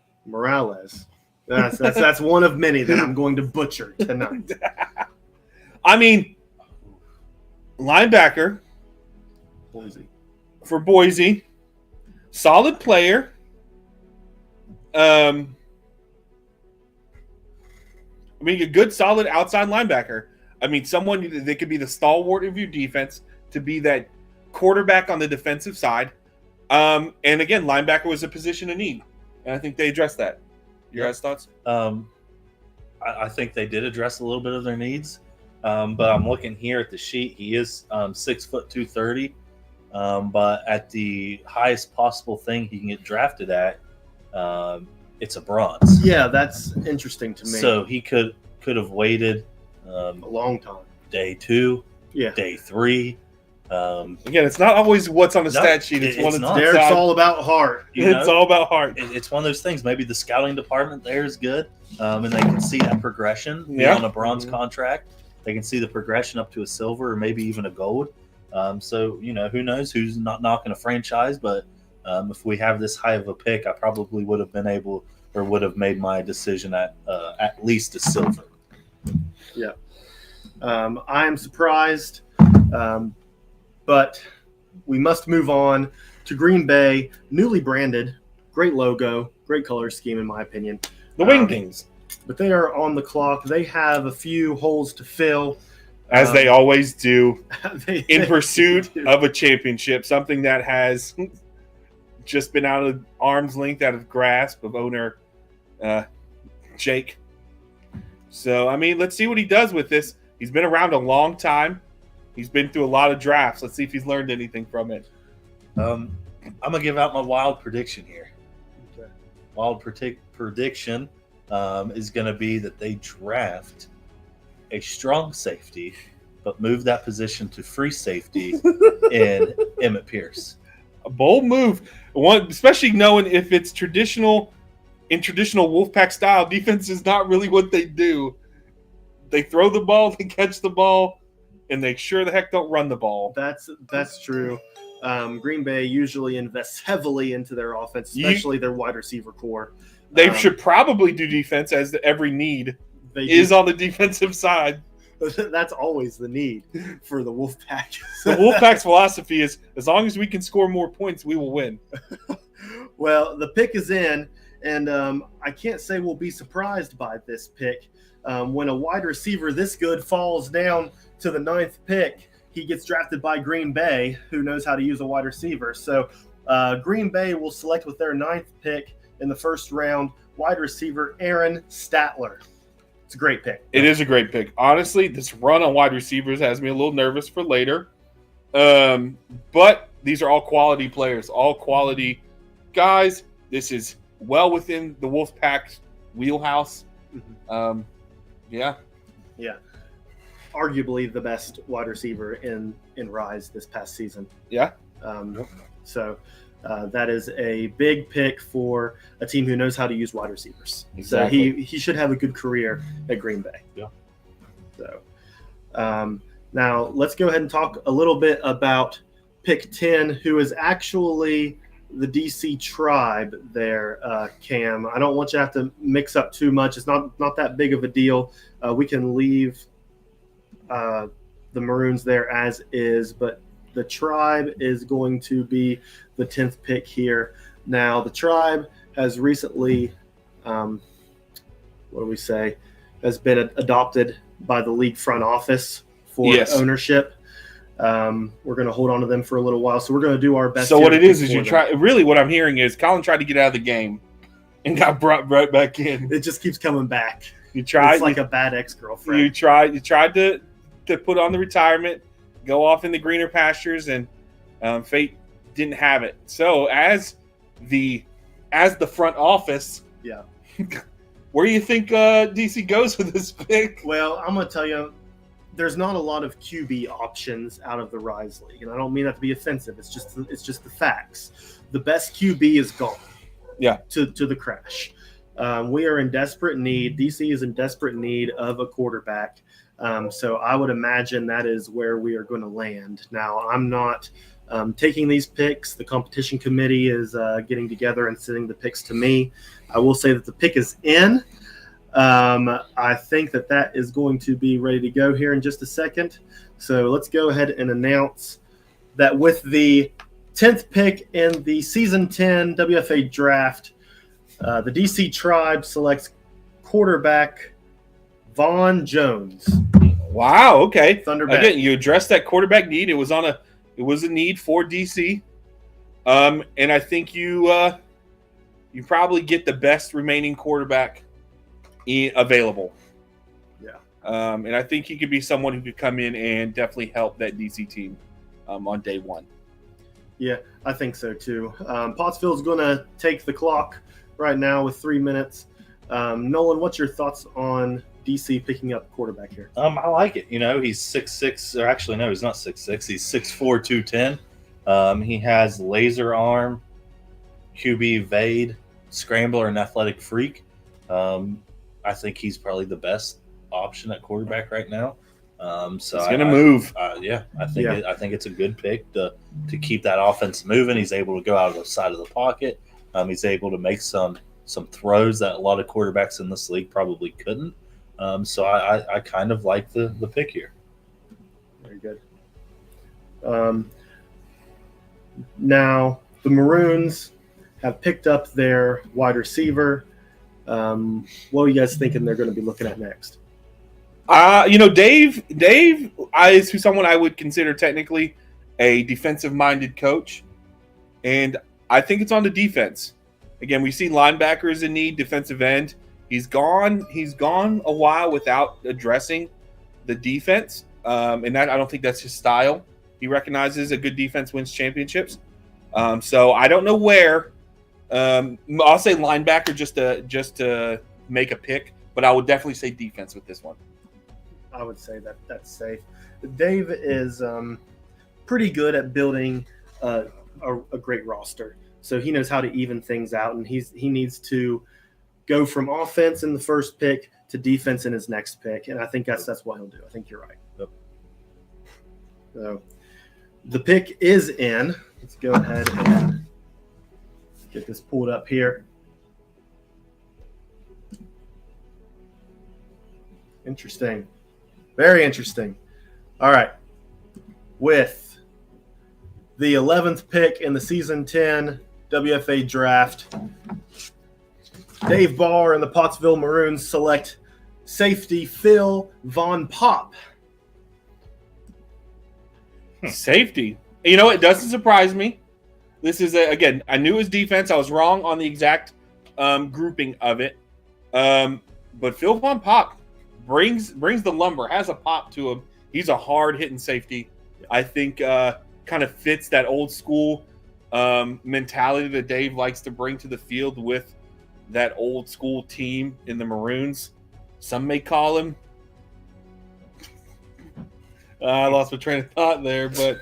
one of many that I'm going to butcher tonight. I mean, linebacker for Boise, solid player. I mean, a good, solid outside linebacker. I mean, someone that could be the stalwart of your defense, to be that quarterback on the defensive side. And again, linebacker was a position of need, and I think they addressed that. Your guys' thoughts? I think they did address a little bit of their needs, but I'm looking here at the sheet. He is 6 foot 230, but at the highest possible thing he can get drafted at, it's a bronze. Yeah, that's interesting to me. So he could have waited a long time. Day 2, day 3. Again, it's not always what's on the stat sheet. It's one of the It's all about heart. It's all about heart. It's one of those things. Maybe the scouting department there is good, and they can see that progression on a bronze contract. They can see the progression up to a silver or maybe even a gold. So, you know, who knows who's not knocking a franchise, but if we have this high of a pick, I probably would have been able or would have made my decision at least a silver. Yeah. I am surprised, but we must move on to Green Bay, newly branded, great logo, great color scheme in my opinion. The Wingdings. But they are on the clock. They have a few holes to fill. As they always do, in pursuit of a championship, something that has just been out of arm's length, out of grasp of owner Jake. So, I mean, let's see what he does with this. He's been around a long time. He's been through a lot of drafts. Let's see if he's learned anything from it. I'm going to give out my wild prediction here. Okay. prediction is going to be that they draft a strong safety, but move that position to free safety in Emmett Pierce. A bold move, one especially knowing if it's traditional Wolfpack style defense is not really what they do. They throw the ball, they catch the ball, and they sure the heck don't run the ball. That's true. Green Bay usually invests heavily into their offense, especially their wide receiver core. They should probably do defense as every need is on the defensive side. That's always the need for the Wolfpack. The Wolfpack's philosophy is as long as we can score more points, we will win. Well, the pick is in, and I can't say we'll be surprised by this pick. When a wide receiver this good falls down to the 9th pick, he gets drafted by Green Bay, who knows how to use a wide receiver. So Green Bay will select with their 9th pick in the first round, wide receiver Aaron Statler. It's a great pick. It is a great pick. Honestly, this run on wide receivers has me a little nervous for later. But these are all quality players, all quality guys. This is well within the Wolfpack's wheelhouse. Yeah. Arguably the best wide receiver in Rise this past season. Yeah. So that is a big pick for a team who knows how to use wide receivers. Exactly. So he should have a good career at Green Bay. Yeah. So now let's go ahead and talk a little bit about pick 10, who is actually the DC Tribe there, Cam. I don't want you to have to mix up too much. It's not that big of a deal. We can leave the Maroons there as is, but the Tribe is going to be the 10th pick here. Now, the Tribe has recently, has been adopted by the league front office for ownership. We're going to hold on to them for a little while, so we're going to do our best. So what it is you try. Really, what I'm hearing is Colin tried to get out of the game and got brought right back in. It just keeps coming back. You tried. It's like a bad ex-girlfriend. You tried to put on the retirement, go off in the greener pastures, and fate didn't have it. So as the front office, where do you think DC goes with this pick? Well, I'm going to tell you, there's not a lot of QB options out of the Rise League, and I don't mean that to be offensive. It's just the facts. The best QB is gone. Yeah. To the crash. We are in desperate need. DC is in desperate need of a quarterback. So I would imagine that is where we are going to land. Now, I'm not taking these picks. The competition committee is getting together and sending the picks to me. I will say that the pick is in. I think that is going to be ready to go here in just a second. So let's go ahead and announce that with the 10th pick in the Season 10 WFA Draft, the DC Tribe selects quarterback Vaughn Jones. Wow. Okay. Thunderback. Again, you addressed that quarterback need. It was a need for DC, and I think you probably get the best remaining quarterback available. Yeah. And I think he could be someone who could come in and definitely help that DC team on day one. Yeah, I think so too. Pottsville's going to take the clock right now with 3 minutes. Nolan, what's your thoughts on DC picking up quarterback here? I like it. He's 6'6", or actually no, he's not 6'6". He's 6'4", 210. He has laser arm, QB evade, scrambler, and athletic freak. I think he's probably the best option at quarterback right now. So he's going to move. I think it's a good pick to keep that offense moving. He's able to go out of the side of the pocket. He's able to make some throws that a lot of quarterbacks in this league probably couldn't. So I kind of like the pick here. Very good. Now the Maroons have picked up their wide receiver. What are you guys thinking they're going to be looking at next? Dave is someone I would consider technically a defensive-minded coach, and I think it's on the defense. Again, we see linebackers in need, defensive end. He's gone a while without addressing the defense, and that I don't think that's his style. He recognizes a good defense wins championships. So I don't know where I'll say linebacker just to make a pick, but I would definitely say defense with this one. I would say that's safe. Dave is pretty good at building a great roster, so he knows how to even things out, and he needs to go from offense in the first pick to defense in his next pick, and I think that's what he'll do. I think you're right. Yep. So the pick is in. Let's go ahead and get this pulled up here. Interesting. Very interesting. All right. With the 11th pick in the season 10 WFA draft, Dave Barr and the Pottsville Maroons select safety Phil Von Pop. Safety. You know, it doesn't surprise me. This is, again, I knew it was defense. I was wrong on the exact grouping of it. But Phil Von Pop brings the lumber, has a pop to him. He's a hard-hitting safety. I think kind of fits that old school mentality that Dave likes to bring to the field with that old school team in the Maroons. Some may call him. I lost my train of thought there, but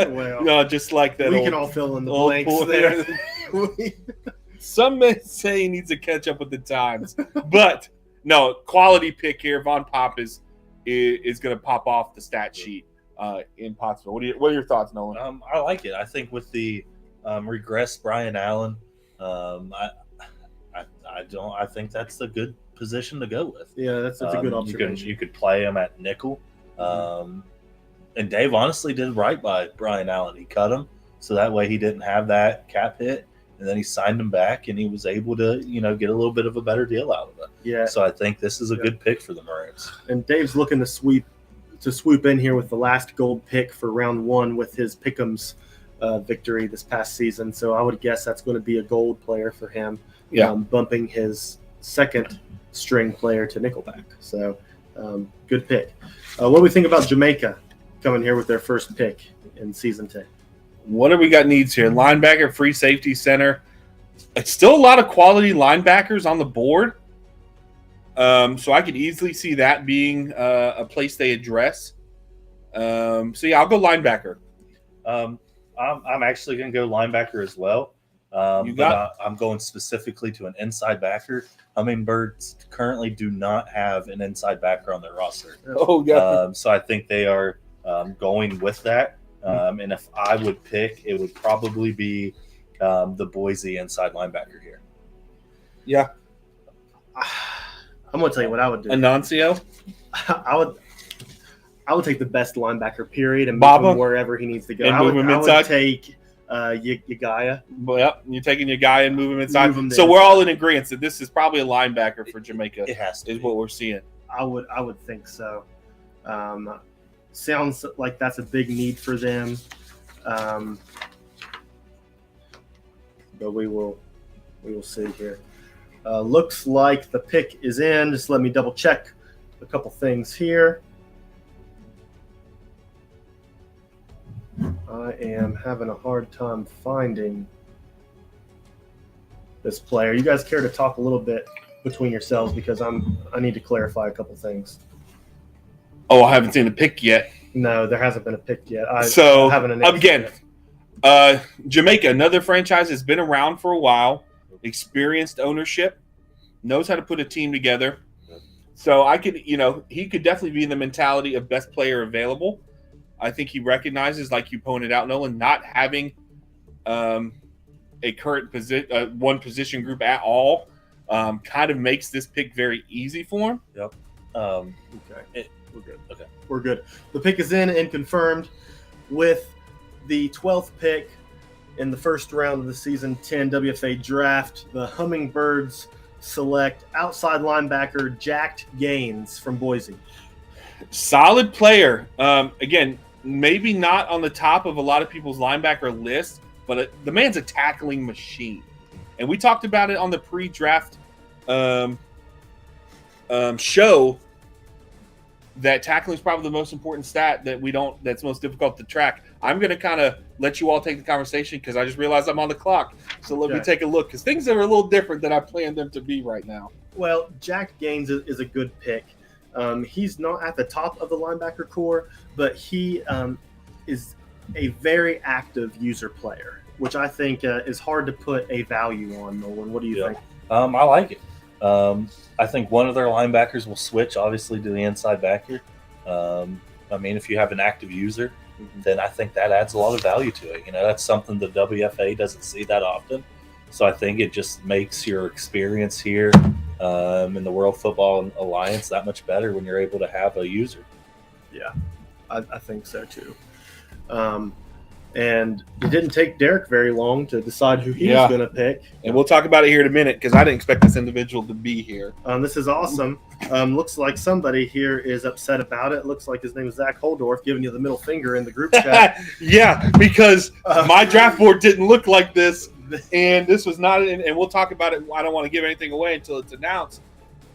well, just like that. We can all fill in the blanks there. Some may say he needs to catch up with the times, but no, quality pick here. Von Pop is going to pop off the stat sheet in Pottsville. What are your thoughts, Nolan? I like it. I think with the regressed Brian Allen, I think that's a good position to go with. Yeah, that's a good observation. You could play him at nickel. And Dave honestly did right by Brian Allen. He cut him so that way he didn't have that cap hit, and then he signed him back, and he was able to, get a little bit of a better deal out of it. Yeah. So I think this is a good pick for the Maroons. And Dave's looking to swoop in here with the last gold pick for round one with his Pick'em's victory this past season. So I would guess that's going to be a gold player for him. Yeah. Bumping his second string player to nickelback. So good pick. What do we think about Jamaica coming here with their first pick in season 10? What do we got needs here? Linebacker, free safety, center. It's still a lot of quality linebackers on the board. So I could easily see that being a place they address. So yeah, I'll go linebacker. I'm actually going to go linebacker as well. I'm going specifically to an inside backer. Hummingbirds currently do not have an inside backer on their roster. Oh, yeah. So I think they are going with that. And if I would pick, it would probably be the Boise inside linebacker here. Yeah. I'm going to tell you what I would do. Anuncio? I would take the best linebacker, period, and move Baba? him wherever he needs to go. And I would inside? take Yagaya. Yep, you're taking your guy and move him inside. Move him So there. we're all in agreement that this is probably a linebacker for Jamaica. It has to is be. what we're seeing. I would think so. Sounds like that's a big need for them. But we will see here. Looks like the pick is in. Just let me double check a couple things here. I am having a hard time finding this player. You guys care to talk a little bit between yourselves because I need to clarify a couple things. Oh, I haven't seen the pick yet. No, there hasn't been a pick yet. I haven't announced again, it yet. Jamaica, another franchise that's been around for a while, experienced ownership, knows how to put a team together. So he could definitely be in the mentality of best player available. I think he recognizes, like you pointed out, Nolan, not having a current one position group at all kind of makes this pick very easy for him. Yep. Okay. We're good. Okay. We're good. The pick is in and confirmed with the 12th pick in the first round of the season 10 WFA draft. The Hummingbirds select outside linebacker Jacked Gaines from Boise. Solid player. Again, maybe not on the top of a lot of people's linebacker list, but the man's a tackling machine. And we talked about it on the pre-draft show. that tackling is probably the most important stat that's most difficult to track. I'm going to kind of let you all take the conversation because I just realized I'm on the clock. So let me take a look because things are a little different than I planned them to be right now. Well, Jack Gaines is a good pick. He's not at the top of the linebacker core, but he is a very active user player, which I think is hard to put a value on. Nolan, what do you think? I like it. I think one of their linebackers will switch, obviously, to the inside backer. I mean, if you have an active user, then I think that adds a lot of value to it. That's something the WFA doesn't see that often. So I think it just makes your experience here in the World Football Alliance that much better when you're able to have a user. Yeah, I think so too. And it didn't take Derek very long to decide who he's going to pick. And we'll talk about it here in a minute because I didn't expect this individual to be here. This is awesome. Looks like somebody here is upset about it. Looks like his name is Zach Holdorf giving you the middle finger in the group chat. Yeah, because my draft board didn't look like this. And this was not, and we'll talk about it. I don't want to give anything away until it's announced.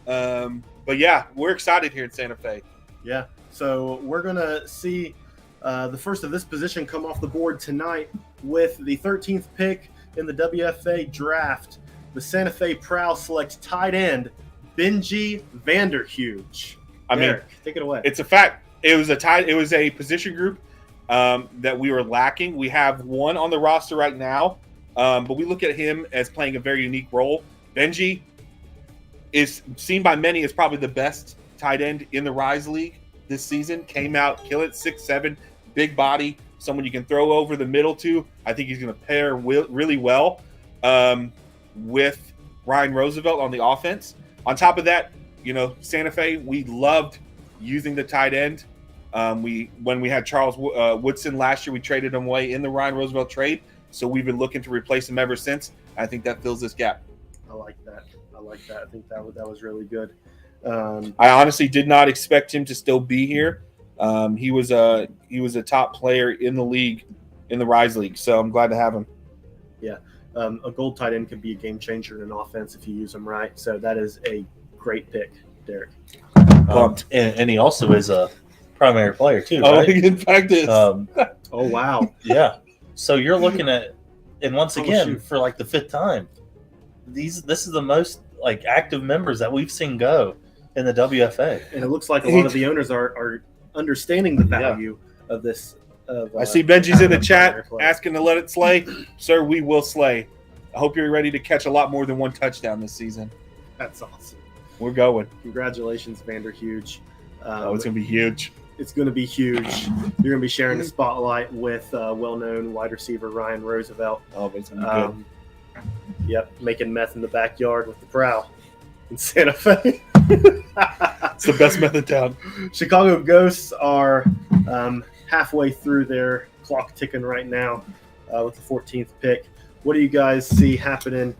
But yeah, we're excited here in Santa Fe. Yeah, so we're going to see the first of this position come off the board tonight with the 13th pick in the WFA Draft. The Santa Fe Prowl selects tight end Benji Vanderhuge. Derek, take it away. It's a fact. It was a position group that we were lacking. We have one on the roster right now, but we look at him as playing a very unique role. Benji is seen by many as probably the best tight end in the Rise League this season. Came out, kill it, 6'7", big body, someone you can throw over the middle to. I think he's going to pair really well with Ryan Roosevelt on the offense. On top of that, Santa Fe, we loved using the tight end. When we had Charles Woodson last year, we traded him away in the Ryan Roosevelt trade. So we've been looking to replace him ever since. I think that fills this gap. I like that. I think that was really good. I honestly did not expect him to still be here. He was a top player in the league, in the Rise League. So I'm glad to have him. Yeah. A gold tight end can be a game changer in an offense if you use them right. So that is a great pick, Derek. And he also is a primary player too, right? In fact, is. Oh, wow. Yeah. So you're looking at, and once again, for like the fifth time, this is the most like active members that we've seen go in the WFA. And it looks like a lot of the owners are understanding the value of this. I see Benji's in the chat asking to let it slay. Sir, we will slay. I hope you're ready to catch a lot more than one touchdown this season. That's awesome. We're going. Congratulations, Vanderhuge. It's going to be huge. It's going to be huge. You're going to be sharing the spotlight with well-known wide receiver Ryan Roosevelt. Oh, but it's going to be good. Yep, making meth in the backyard with the Prowl in Santa Fe. It's the best meth in town. Chicago Ghosts are halfway through their clock ticking right now with the 14th pick. What do you guys see happening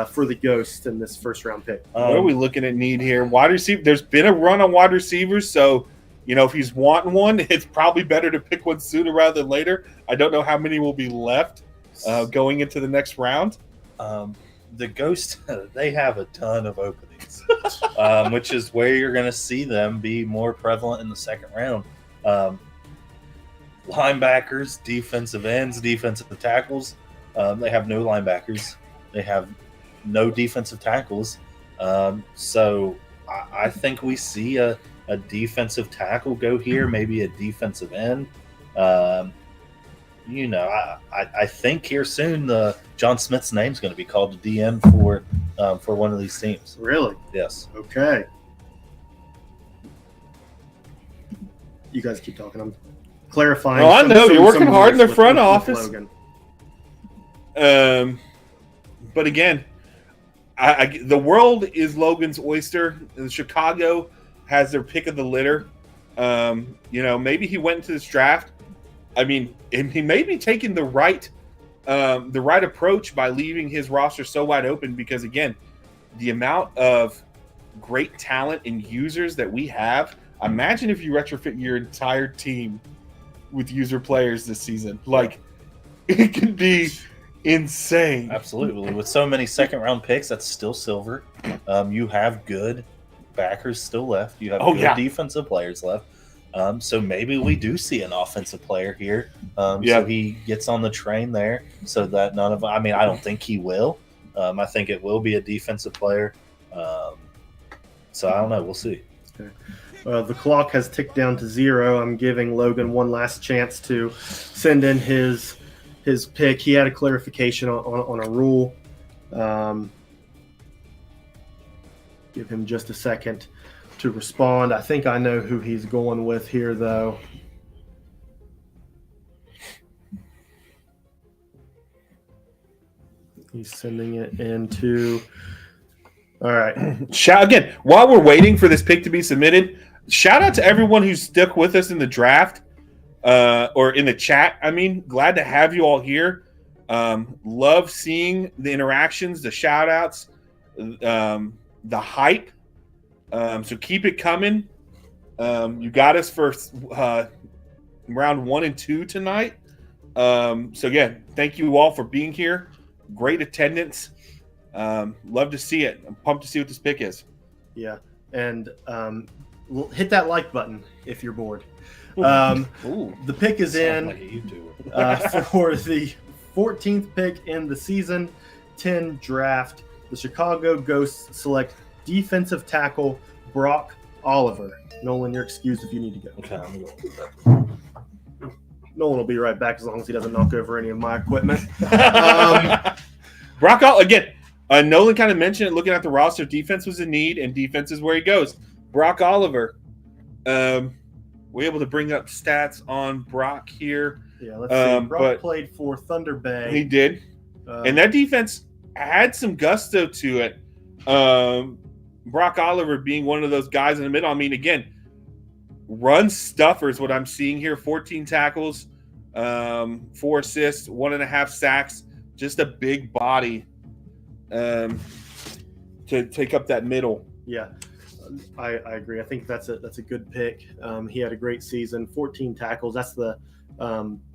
for the Ghosts in this first-round pick? What are we looking at need here? Wide receiver. There's been a run on wide receivers, so if he's wanting one, it's probably better to pick one sooner rather than later. I don't know how many will be left going into the next round. The Ghosts, they have a ton of openings, which is where you're going to see them be more prevalent in the second round. Linebackers, defensive ends, defensive tackles. They have no linebackers. They have no defensive tackles. So I think we see a defensive tackle go here, maybe a defensive end. I think here soon John Smith's name's going to be called to DM for one of these teams. Really? Yes. Okay. You guys keep talking. I'm clarifying. Oh, I know. You're working hard in the front office. But again, the world is Logan's oyster. Chicago has their pick of the litter. Maybe he went into this draft. I mean, he may be taking the right approach by leaving his roster so wide open because, again, the amount of great talent and users that we have. Imagine if you retrofit your entire team with user players this season. Like, it could be insane. Absolutely. With so many second-round picks, that's still silver. You have good backers still left. You have Oh, good yeah. defensive players left. So maybe we do see an offensive player here. Yeah. So he gets on the train there so that none of – I mean, I don't think he will. I think it will be a defensive player. So I don't know. We'll see. The clock has ticked down to 0. I'm giving Logan one last chance to send in his pick. He had a clarification on a rule. Give him just a second to respond. I think I know who he's going with here, though. He's sending it into. All right. Again, while we're waiting for this pick to be submitted, shout out to everyone who's stuck with us in the draft or in the chat. I mean, glad to have you all here. Love seeing the interactions, the shout outs, the hype. So keep it coming. You got us for round 1 and 2 tonight. So again, thank you all for being here. Great attendance. Love to see it. I'm pumped to see what this pick is. Yeah, and hit that like button if you're bored. Ooh. The pick is in Like a YouTuber. for the 14th pick in the season 10 draft. The Chicago Ghosts select defensive tackle Brock Oliver. Nolan, you're excused if you need to go. Okay, I'm going to do that. Nolan will be right back as long as he doesn't knock over any of my equipment. Brock Oliver, again, Nolan kind of mentioned it, looking at the roster, defense was a need, and defense is where he goes. Brock Oliver. We're able to bring up stats on Brock here. Yeah, let's see. Brock but played for Thunder Bay. He did. And that defense had some gusto to it. Brock Oliver being one of those guys in the middle. I mean, again, run stuffer is what I'm seeing here. 14 tackles, 4 assists, 1.5 sacks. Just a big body to take up that middle. Yeah, I agree. I think that's a good pick. He had a great season. 14 tackles. That's the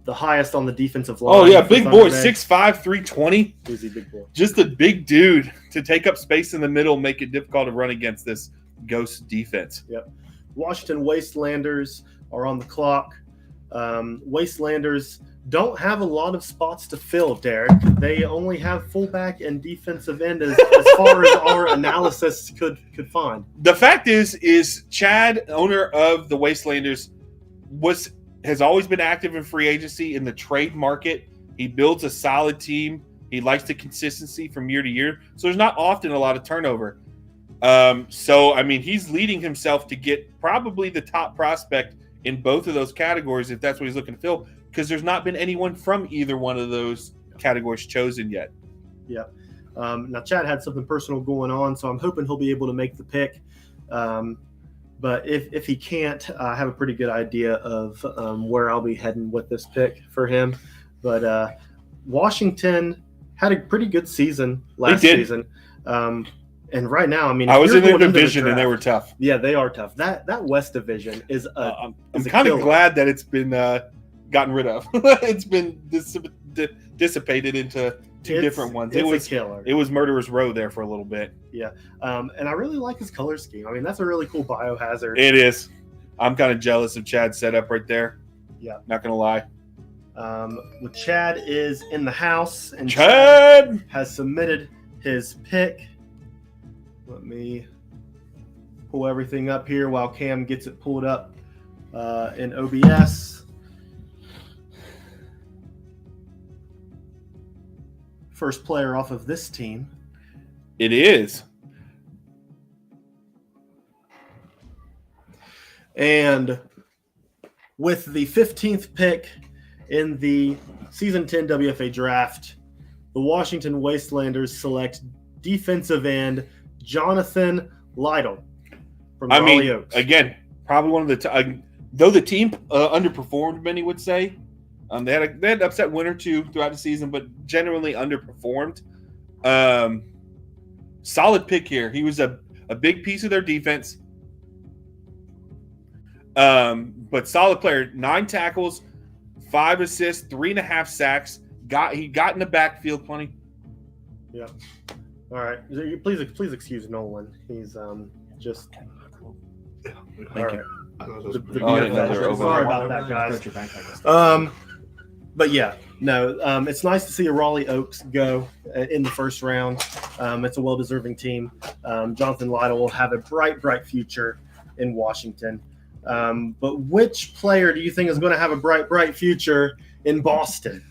highest on the defensive line. Oh, yeah, for big Thunder boy, Bay. 6'5", 320. Who's he, big boy? Just a big dude to take up space in the middle, make it difficult to run against this Ghost defense. Yep. Washington Wastelanders are on the clock. Wastelanders don't have a lot of spots to fill, Derek. They only have fullback and defensive end as far as our analysis could find. The fact is Chad, owner of the Wastelanders, has always been active in free agency in the trade market. He builds a solid team. He likes the consistency from year to year. So there's not often a lot of turnover. So, I mean, he's leading himself to get probably the top prospect in both of those categories if that's what he's looking to fill, because there's not been anyone from either one of those categories chosen yet. Yeah. Now, Chad had something personal going on, so I'm hoping he'll be able to make the pick. But if he can't, I have a pretty good idea of where I'll be heading with this pick for him. But Washington had a pretty good season last season. And right now, I mean, I was in their division and they were tough. Yeah, they are tough. That West division is I'm kind of glad that it's been gotten rid of. It's been dissipated into two different ones. It was a killer. It was Murderer's Row there for a little bit. Yeah, and I really like his color scheme. I mean, that's a really cool biohazard. It is. I'm kind of jealous of Chad's setup right there. Yeah, not gonna lie. With Chad is in the house, and Chad has submitted his pick. Let me pull everything up here while Cam gets it pulled up in OBS. First player off of this team. It is. And with the 15th pick in the Season 10 WFA Draft, the Washington Wastelanders select defensive end Jonathan Lytle from Raleigh Oaks. Again, probably one of the though the team underperformed, many would say. They had an upset win or two throughout the season, but generally underperformed. Solid pick here. He was a big piece of their defense. But solid player. 9 tackles, 5 assists, 3.5 sacks. He got in the backfield plenty. Yeah. All right. Please excuse Nolan. He's just Thank you. The Oh, I didn't know BFA. they were over Sorry there. about that, guys. But yeah, no, it's nice to see a Raleigh Oaks go in the first round. It's a well-deserving team. Jonathan Lytle will have a bright, bright future in Washington. But which player do you think is going to have a bright, bright future in Boston?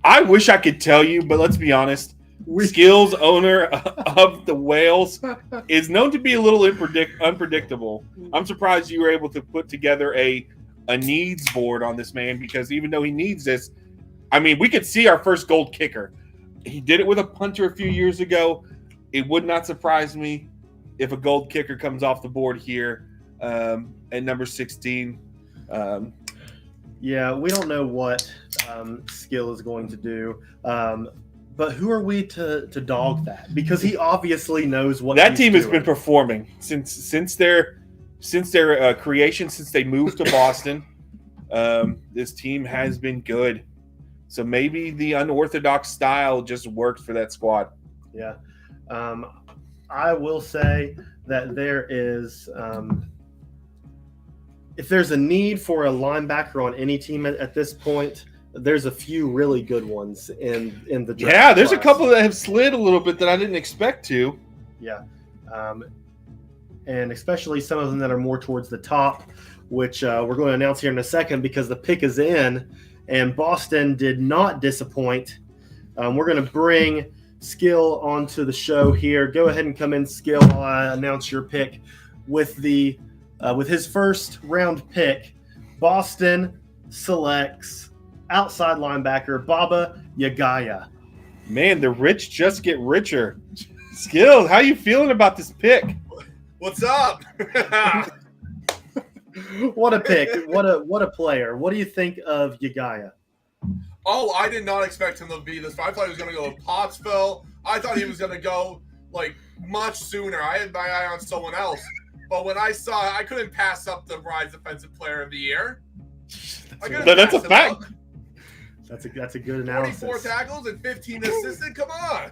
I wish I could tell you, but let's be honest. Skills, owner of the Whales, is known to be a little unpredictable. I'm surprised you were able to put together a needs board on this man, because even though he needs this, I mean, we could see our first gold kicker. He did it with a punter a few years ago. It would not surprise me if a gold kicker comes off the board here at number 16. Yeah, we don't know what Skill is going to do. But who are we to dog that? Because he obviously knows what that team has doing. been performing since their creation, since they moved to Boston. This team has been good. So maybe the unorthodox style just worked for that squad. Yeah. I will say that there is if there's a need for a linebacker on any team at this point, there's a few really good ones in the draft. Yeah, there's class. a couple that have slid a little bit that I didn't expect to. Yeah. And especially some of them that are more towards the top, which we're going to announce here in a second because the pick is in, and Boston did not disappoint. We're going to bring Skill onto the show here. Go ahead and come in, Skill, while I announce your pick. With his first round pick, Boston selects outside linebacker Baba Yagaya. Man, the rich just get richer. Skill, how you feeling about this pick? What's up? What a pick. What a player. What do you think of Yagaya? Oh, I did not expect him to be this. I thought he was going to go to Pottsville. I thought he was going to go like much sooner. I had my eye on someone else. But when I saw it, I couldn't pass up the Rise Defensive Player of the Year. That's a fact. That's a good analysis. 24 tackles and 15 assisted. Come on.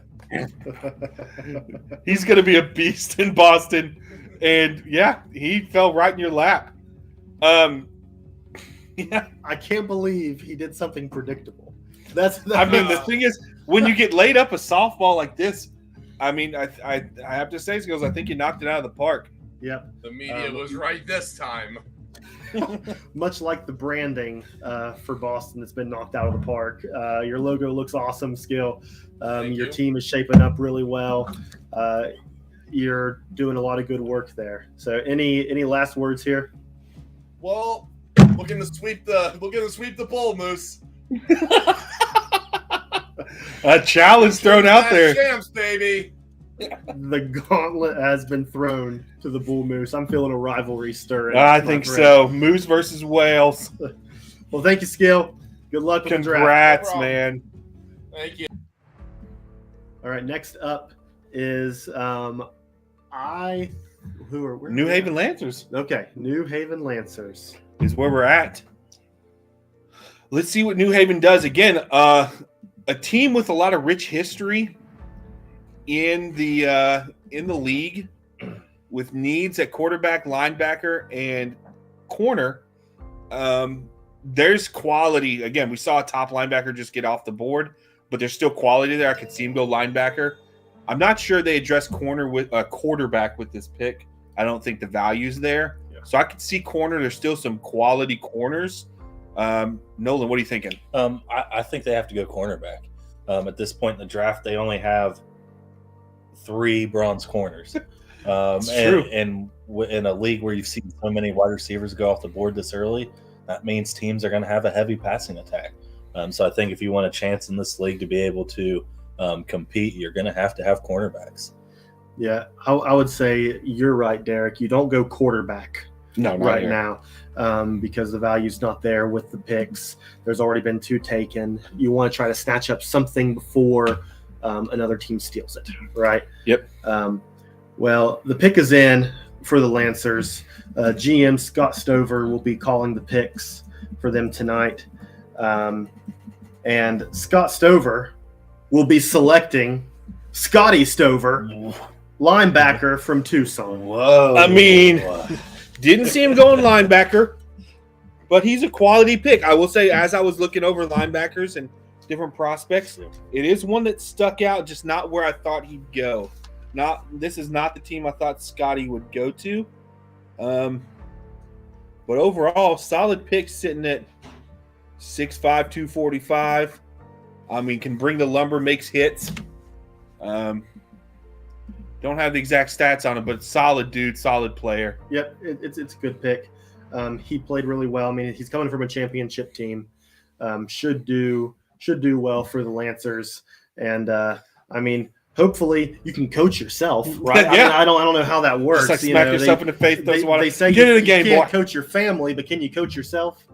He's going to be a beast in Boston. And, yeah, he fell right in your lap. Yeah. I can't believe he did something predictable. I mean, the thing is, when you get laid up a softball like this, I mean, I have to say, Skills, I think you knocked it out of the park. Yep. The media was right this time. Much like the branding for Boston that's been knocked out of the park. Your logo looks awesome, Skill. Your team is shaping up really well. You're doing a lot of good work there. So any last words here? Well, looking to sweep the bowl, Moose. A challenge thrown out there. Champs, baby. The gauntlet has been thrown to the Bull Moose. I'm feeling a rivalry stirring. I think so. Moose versus Wales. Well, thank you, Skill. Good luck with the draft. Congrats, No man. Thank you. All right, next up is New Haven Lancers Okay, New Haven Lancers. is where we're at. Let's see what New Haven does. Again, a team with a lot of rich history in the league, with needs at quarterback, linebacker, and corner. There's quality. Again, we saw a top linebacker just get off the board, but there's still quality there. I could see him go linebacker. I'm not sure they address quarterback with this pick. I don't think the value's there. Yeah. So I could see corner. There's still some quality corners. Nolan, what are you thinking? I think they have to go cornerback. At this point in the draft, they only have 3 bronze corners. True. And in a league where you've seen so many wide receivers go off the board this early, that means teams are going to have a heavy passing attack. So I think if you want a chance in this league to be able to compete, you're going to have cornerbacks. Yeah, I would say you're right, Derek. You don't go quarterback right now because the value's not there with the picks. There's already been 2 taken. You want to try to snatch up something before another team steals it, right? Yep. Well, the pick is in for the Lancers. GM Scott Stover will be calling the picks for them tonight. And Scott Stover will be selecting Scotty Stover, linebacker from Tucson. Whoa! I mean, Didn't see him going linebacker, but he's a quality pick. I will say, as I was looking over linebackers and different prospects, it is one that stuck out, just not where I thought he'd go. This is not the team I thought Scotty would go to. But overall, solid pick sitting at 6'5", 245. I mean, can bring the lumber, makes hits. Don't have the exact stats on him, but solid dude, solid player. Yep, it's a good pick. He played really well. I mean, he's coming from a championship team. Should do well for the Lancers. And I mean, hopefully you can coach yourself, right? Yeah. I mean, I don't know how that works. Just like smack yourself in the face. They say get in the you game, can't boy. coach your family, but can you coach yourself?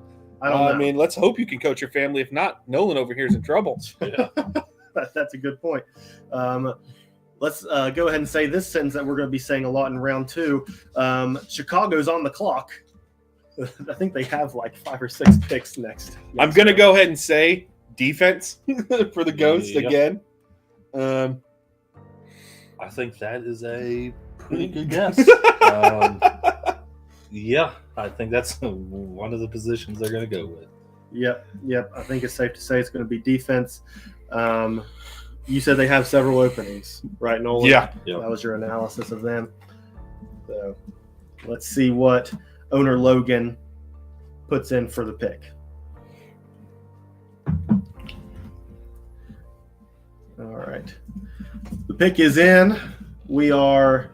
I don't know. I mean, let's hope you can coach your family. If not, Nolan over here is in trouble. Yeah. That's a good point. Let's go ahead and say this sentence that we're going to be saying a lot in round 2. Chicago's on the clock. I think they have like 5 or 6 picks next. I'm going to go ahead and say defense for the Ghost Yep. again. I think that is a pretty good guess. Yeah, I think that's one of the positions they're going to go with. Yep. I think it's safe to say it's going to be defense. You said they have several openings, right, Nolan? Yeah. Yep. That was your analysis of them. So let's see what owner Logan puts in for the pick. All right. The pick is in. We are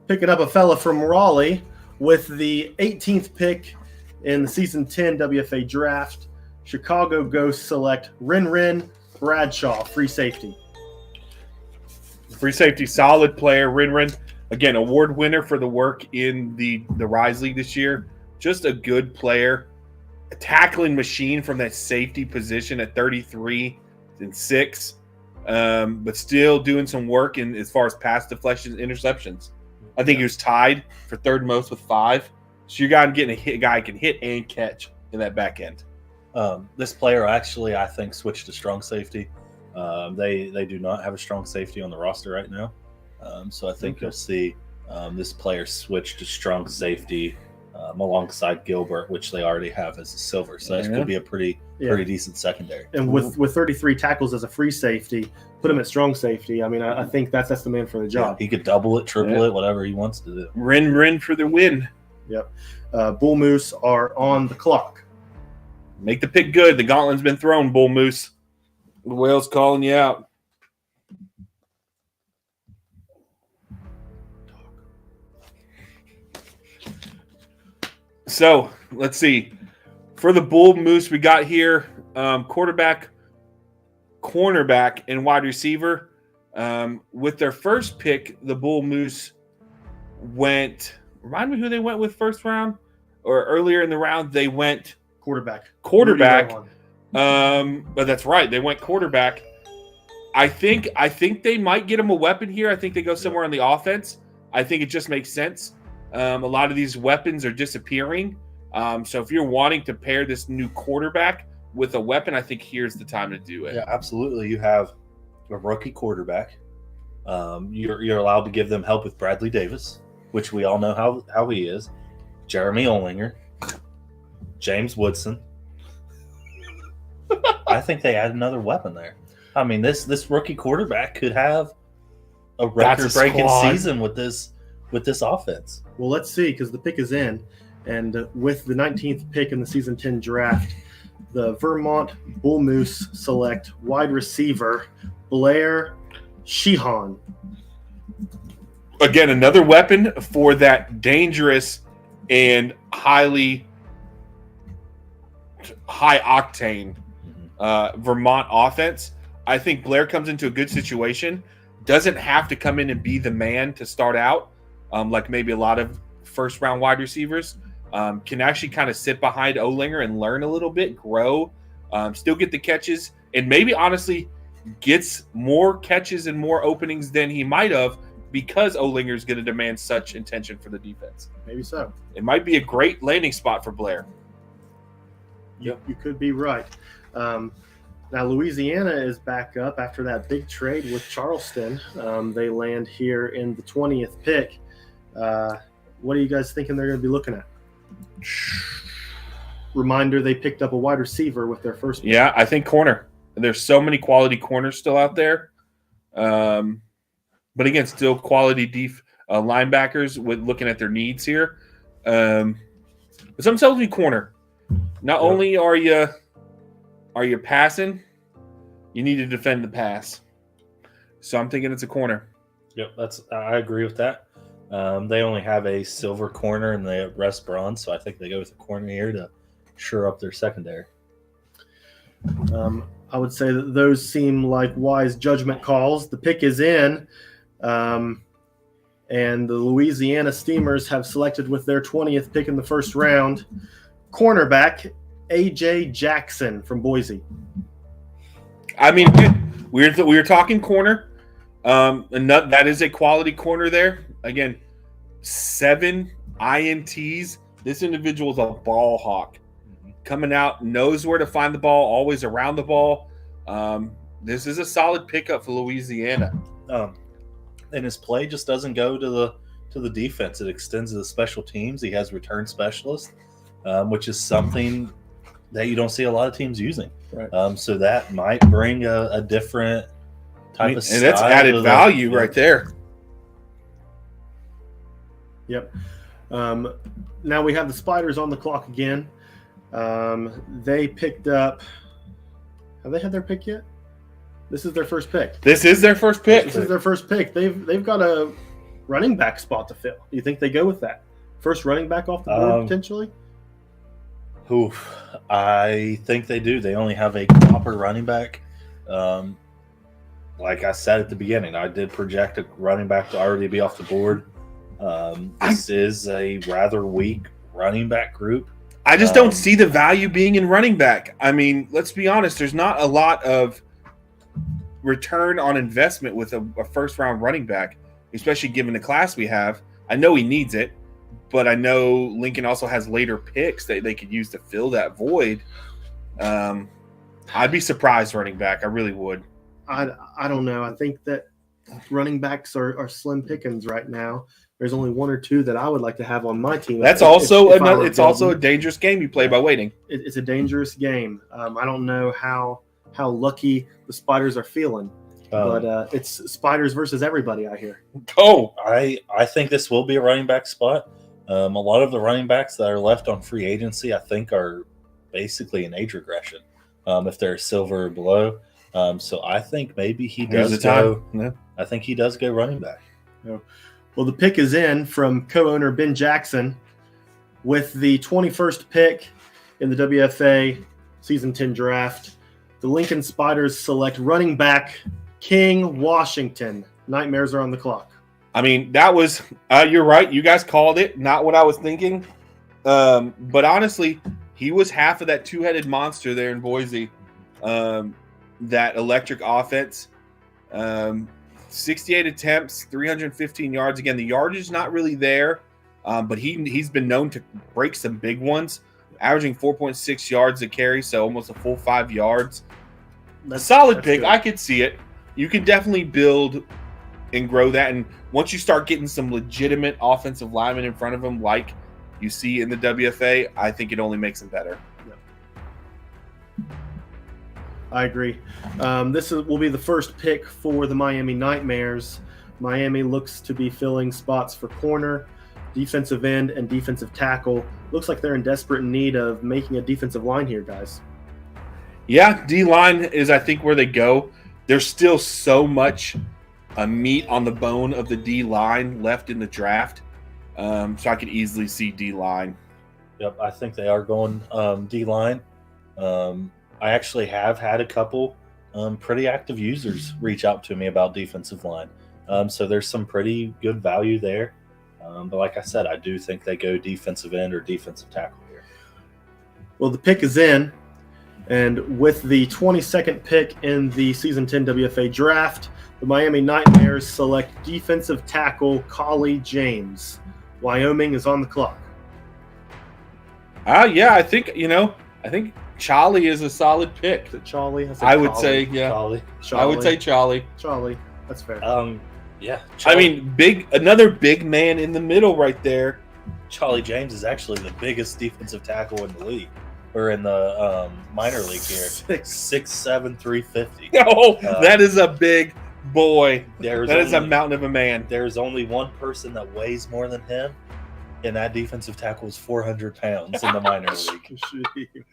picking up a fella from Raleigh with the 18th pick in the season 10 WFA Draft. Chicago Ghosts select Rin Bradshaw, free safety. Free safety, solid player. Rin, again, award winner for the work in the Rise League this year. Just a good player. A tackling machine from that safety position at 33 and 6. But still doing some work in as far as pass deflections, interceptions. I think he was tied for third most with 5. So you're getting a guy can hit and catch in that back end. This player actually, I think, switched to strong safety. They do not have a strong safety on the roster right now. So I think you'll see this player switch to strong safety alongside Gilbert, which they already have as a silver. So that could be a pretty decent secondary. And with 33 tackles as a free safety, put him at strong safety. I mean, I think that's the man for the job. Yeah, he could double it, triple it, whatever he wants to do. Rin for the win. Yep. Bull Moose are on the clock. Make the pick good. The gauntlet's been thrown, Bull Moose. The whale's calling you out. So, let's see. For the Bull Moose, we got here quarterback, cornerback, and wide receiver. With their first pick, the Bull Moose went – remind me who they went with first round? Or earlier in the round, they went – Quarterback. But that's right. They went quarterback. I think they might get him a weapon here. I think they go somewhere on the offense. I think it just makes sense. A lot of these weapons are disappearing. So if you're wanting to pair this new quarterback with a weapon, I think here's the time to do it. Yeah, absolutely. You have a rookie quarterback. You're allowed to give them help with Bradley Davis, which we all know how he is. Jeremy Olinger. James Woodson. I think they add another weapon there. I mean, this rookie quarterback could have a record-breaking season with this offense. Well, let's see, because the pick is in, and with the 19th pick in the season 10 draft, the Vermont Bull Moose select wide receiver Blair Sheehan. Again, another weapon for that dangerous and high octane Vermont offense. I think Blair comes into a good situation, doesn't have to come in and be the man to start out, like maybe a lot of first round wide receivers. Can actually kind of sit behind Olinger and learn a little bit, grow, still get the catches, and maybe honestly gets more catches and more openings than he might have because Olinger is going to demand such intention for the defense. Maybe so. It might be a great landing spot for Blair. You could be right. Now, Louisiana is back up after that big trade with Charleston. They land here in the 20th pick. What are you guys thinking they're going to be looking at? Reminder, they picked up a wide receiver with their first pick. Yeah, I think corner. There's so many quality corners still out there. But again, still quality linebackers with looking at their needs here. But some tells me corner. Not only are you passing, you need to defend the pass. So I'm thinking it's a corner. Yep, I agree with that. They only have a silver corner and they rest bronze, so I think they go with a corner here to shore up their secondary. I would say that those seem like wise judgment calls. The pick is in, and the Louisiana Steamers have selected with their 20th pick in the first round, cornerback A.J. Jackson from Boise. I mean, we were talking corner, and that is a quality corner there. Again, 7 INTs. This individual is a ball hawk. Coming out, knows where to find the ball, always around the ball. This is a solid pickup for Louisiana. And his play just doesn't go to the defense. It extends to the special teams. He has return specialists, which is something that you don't see a lot of teams using. Right. So that might bring a different type of style. And that's added value right there. Yep. Now we have the Spiders on the clock again. They picked up. Have they had their pick yet? This is their first pick. This is their first pick. This is their first pick. They've got a running back spot to fill. Do you think they go with that? First running back off the board potentially? Oof, I think they do. They only have a proper running back. Like I said at the beginning, I did project a running back to already be off the board. This is a rather weak running back group. I just don't see the value being in running back. I mean, let's be honest. There's not a lot of return on investment with a first-round running back, especially given the class we have. I know he needs it, but I know Lincoln also has later picks that they could use to fill that void. I'd be surprised running back. I really would. I don't know. I think that running backs are slim pickings right now. There's only 1 or 2 that I would like to have on my team. That's also a dangerous game you play by waiting. It's a dangerous game. I don't know how lucky the Spiders are feeling, but it's Spiders versus everybody, I hear. Oh, I think this will be a running back spot. A lot of the running backs that are left on free agency, I think, are basically an age regression if they're silver or below. So I think maybe he does go. Yeah. I think he does go running back. Yeah. Well, the pick is in from co-owner Ben Jackson with the 21st pick in the WFA Season 10 draft. The Lincoln Spiders select running back King Washington. Nightmares are on the clock. I mean, that was you're right. You guys called it. Not what I was thinking. But honestly, he was half of that two-headed monster there in Boise. That electric offense. 68 attempts, 315 yards. Again, the yardage is not really there, but he's been known to break some big ones, averaging 4.6 yards a carry, so almost a full 5 yards. That's solid pick. Good. I could see it. You can definitely build and grow that, and once you start getting some legitimate offensive linemen in front of him, like you see in the WFA, I think it only makes him better. I agree. This will be the first pick for the Miami Nightmares. Miami looks to be filling spots for corner, defensive end, and defensive tackle. Looks like they're in desperate need of making a defensive line here, guys. Yeah, D-line is, I think, where they go. There's still so much meat on the bone of the D-line left in the draft. So I could easily see D-line. Yep, I think they are going D-line. I actually have had a couple pretty active users reach out to me about defensive line. So there's some pretty good value there. But like I said, I do think they go defensive end or defensive tackle here. Well, the pick is in. And with the 22nd pick in the Season 10 WFA Draft, the Miami Nightmares select defensive tackle Collie James. Wyoming is on the clock. Yeah, I think Charlie is a solid pick. Is it Charlie? I would say, yeah. Charlie. I would say Charlie. Charlie. That's fair. Yeah. Charlie. I mean, another big man in the middle right there. Charlie James is actually the biggest defensive tackle in the league, or in the minor league here. 6'7", 350. Oh, that is a big boy. That is a mountain of a man. There's only one person that weighs more than him, and that defensive tackle is 400 pounds in the minor league.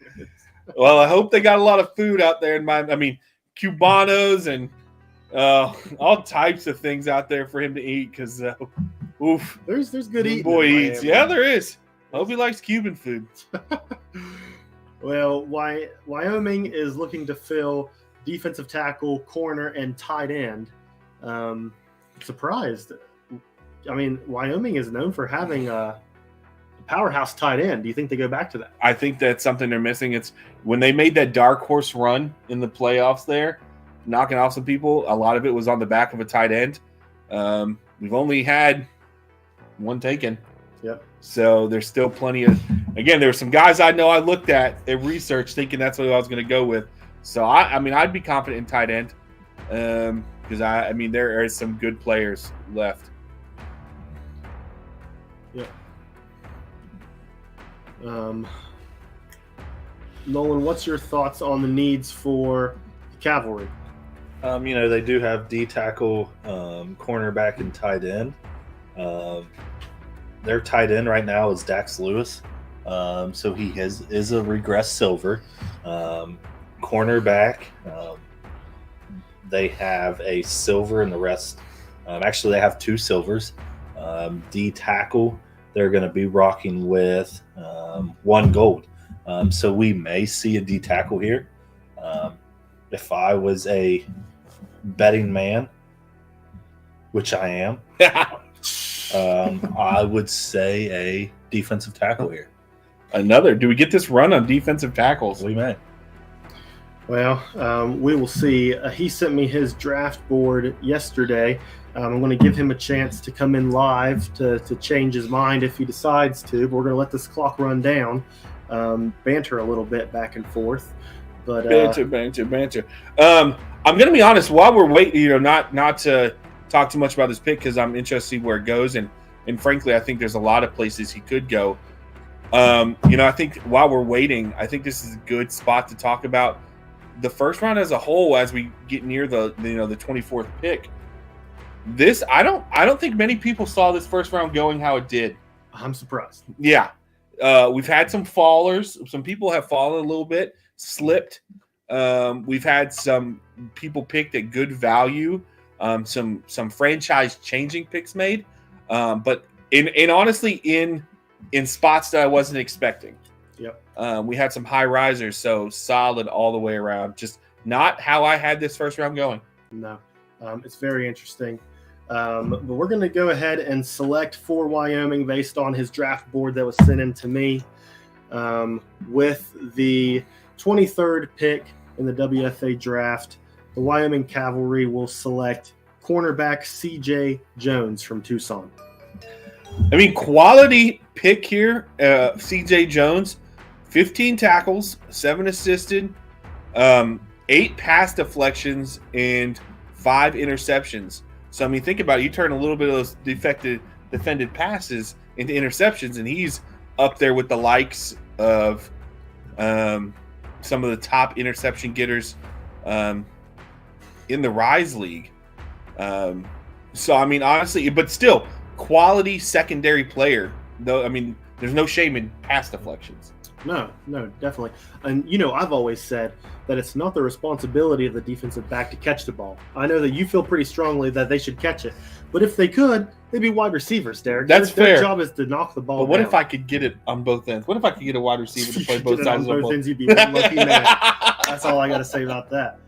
Well, I hope they got a lot of food out there Cubanos and all types of things out there for him to eat, because oof, there's good eating. Boy eats. Yeah, there is. I hope he likes Cuban food. Well, Wyoming is looking to fill defensive tackle, corner, and tight end. Surprised. I mean, Wyoming is known for having a powerhouse tight end. Do you think they go back to that? I think that's something they're missing. It's when they made that dark horse run in the playoffs there, knocking off some people, a lot of it was on the back of a tight end. We've only had one taken. Yep. So there's still plenty of – again, there were some guys I know I looked at and researched thinking that's what I was going to go with. So, I'd be confident in tight end because, there are some good players left. Yeah. Nolan, what's your thoughts on the needs for the Cavalry? They do have D tackle, cornerback, and tight end. Their tight end right now is Dax Lewis. So he is a regressed silver. Cornerback, they have a silver, and the rest, actually they have 2 silvers. D tackle, they're going to be rocking with 1 gold. So we may see a D tackle here. If I was a betting man, which I am, I would say a defensive tackle here. Do we get this run on defensive tackles? We may. Well, we will see. He sent me his draft board yesterday. I'm going to give him a chance to come in live to change his mind if he decides to. But we're going to let this clock run down, banter a little bit back and forth. But banter. I'm going to be honest. While we're waiting, not to talk too much about this pick because I'm interested to see where it goes, and frankly, I think there's a lot of places he could go. I think while we're waiting, I think this is a good spot to talk about the first round as a whole as we get near the 24th pick. This I don't think many people saw this first round going how it did. I'm surprised. Yeah. We've had some fallers. Some people have fallen a little bit, slipped. We've had some people picked at good value. Some franchise changing picks made. But honestly in spots that I wasn't expecting. Yep. We had some high risers, so solid all the way around. Just not how I had this first round going. No, it's very interesting. But we're going to go ahead and select for Wyoming based on his draft board that was sent in to me. With the 23rd pick in the WFA Draft, the Wyoming Cavalry will select cornerback CJ Jones from Tucson. Quality pick here. CJ Jones, 15 tackles, 7 assisted, 8 pass deflections, and 5 interceptions. So, think about it. You turn a little bit of those defended passes into interceptions, and he's up there with the likes of some of the top interception getters in the Rise League. Honestly, but still, quality secondary player. Though, there's no shame in pass deflections. No, definitely. And, I've always said that it's not the responsibility of the defensive back to catch the ball. I know that you feel pretty strongly that they should catch it. But if they could, they'd be wide receivers, Derek. That's fair. Their job is to knock the ball But what down. if I could get it on both ends? What if I could get a wide receiver to play both sides of the ball? Ends, you'd be one lucky man. That's all I got to say about that.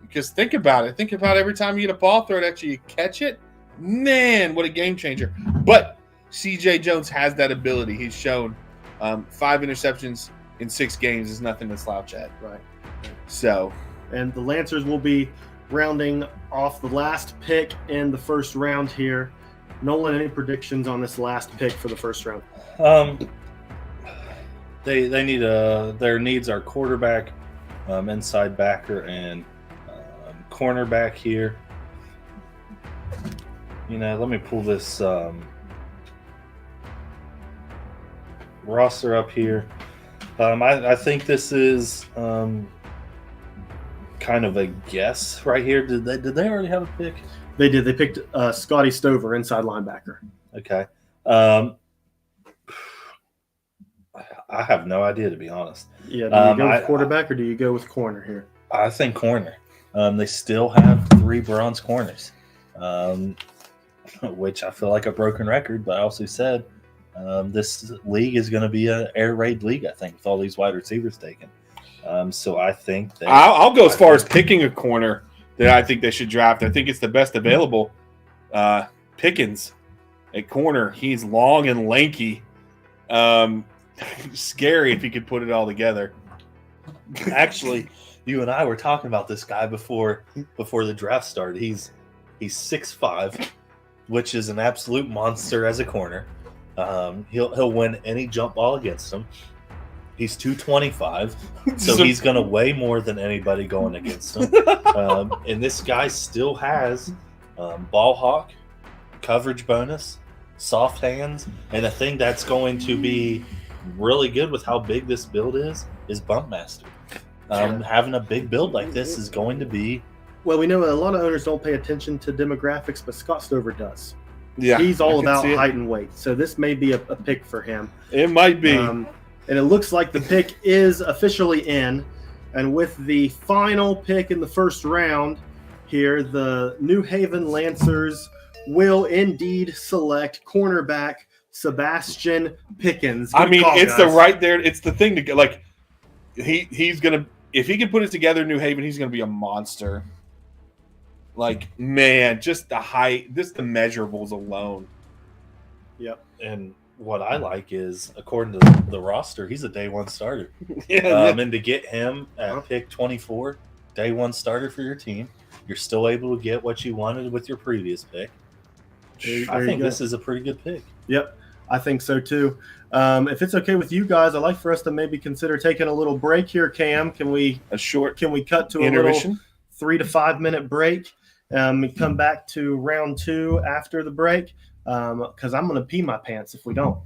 Because think about it. Think about every time you get a ball thrown at you, you catch it. Man, what a game changer. But CJ Jones has that ability. He's shown 5 interceptions in 6 games is nothing to slouch at. Right. So. And the Lancers will be rounding off the last pick in the first round here. Nolan, any predictions on this last pick for the first round? They need their needs are quarterback, inside backer, and cornerback here. Let me pull this roster up here. I think this is kind of a guess right here. Did they already have a pick? They did. They picked Scotty Stover, inside linebacker. Okay. I have no idea, to be honest. Yeah, do you go with quarterback or do you go with corner here? I think corner. They still have 3 bronze corners, which I feel like a broken record, but I also said this league is going to be an air raid league, I think, with all these wide receivers taken. So I think that I'll go as far as picking a corner that I think they should draft. I think it's the best available. Pickens at corner. He's long and lanky. Scary if he could put it all together. Actually, you and I were talking about this guy before the draft started. He's 6'5", which is an absolute monster as a corner. He'll win any jump ball against him. He's 225, so he's going to weigh more than anybody going against him. And this guy still has ball hawk, coverage bonus, soft hands, and a thing that's going to be really good with how big this build is bump master. Having a big build like this is going to be... Well, we know a lot of owners don't pay attention to demographics, but Scott Stover does. Yeah, he's all about height and weight, so this may be a pick for him. It might be. And it looks like the pick is officially in. And with the final pick in the first round here, the New Haven Lancers will indeed select cornerback Sebastian Pickens. Good call, it's guys. The right there. It's the thing to get. Like he's gonna, if he can put it together in New Haven, he's gonna be a monster. Like, man, just the height, just the measurables alone. Yep. And what I like is, according to the roster, he's a day one starter. And to get him at pick 24, day one starter for your team, you're still able to get what you wanted with your previous pick. I think this is a pretty good pick. Yep, I think so too. If it's okay with you guys, I'd like for us to maybe consider taking a little break here. Cam, can we cut to a little 3 to 5 minute break? And come back to round 2 after the break, because I'm going to pee my pants if we don't.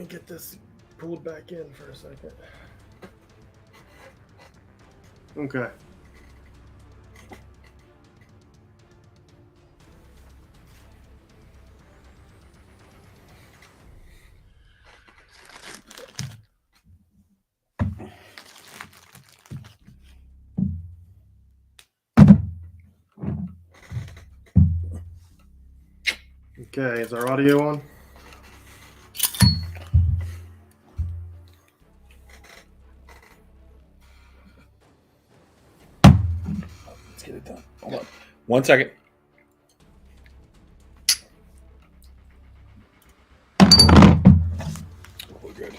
get this pulled back in for a second. Okay. Okay, is our audio on? Let's get it done. Hold on. 1 second. We're good.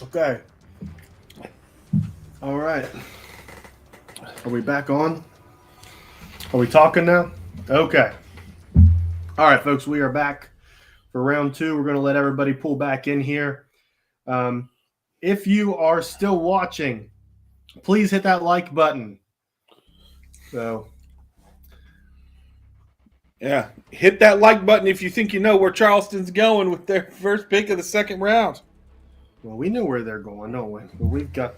Okay. All right. Are we back on? Are we talking now? Okay. All right, folks, we are back for round 2. We're going to let everybody pull back in here. If you are still watching, please hit that like button. So, Yeah, hit that like button if you think you know where Charleston's going with their first pick of the second round. well, we know where they're going, don't we? But we've got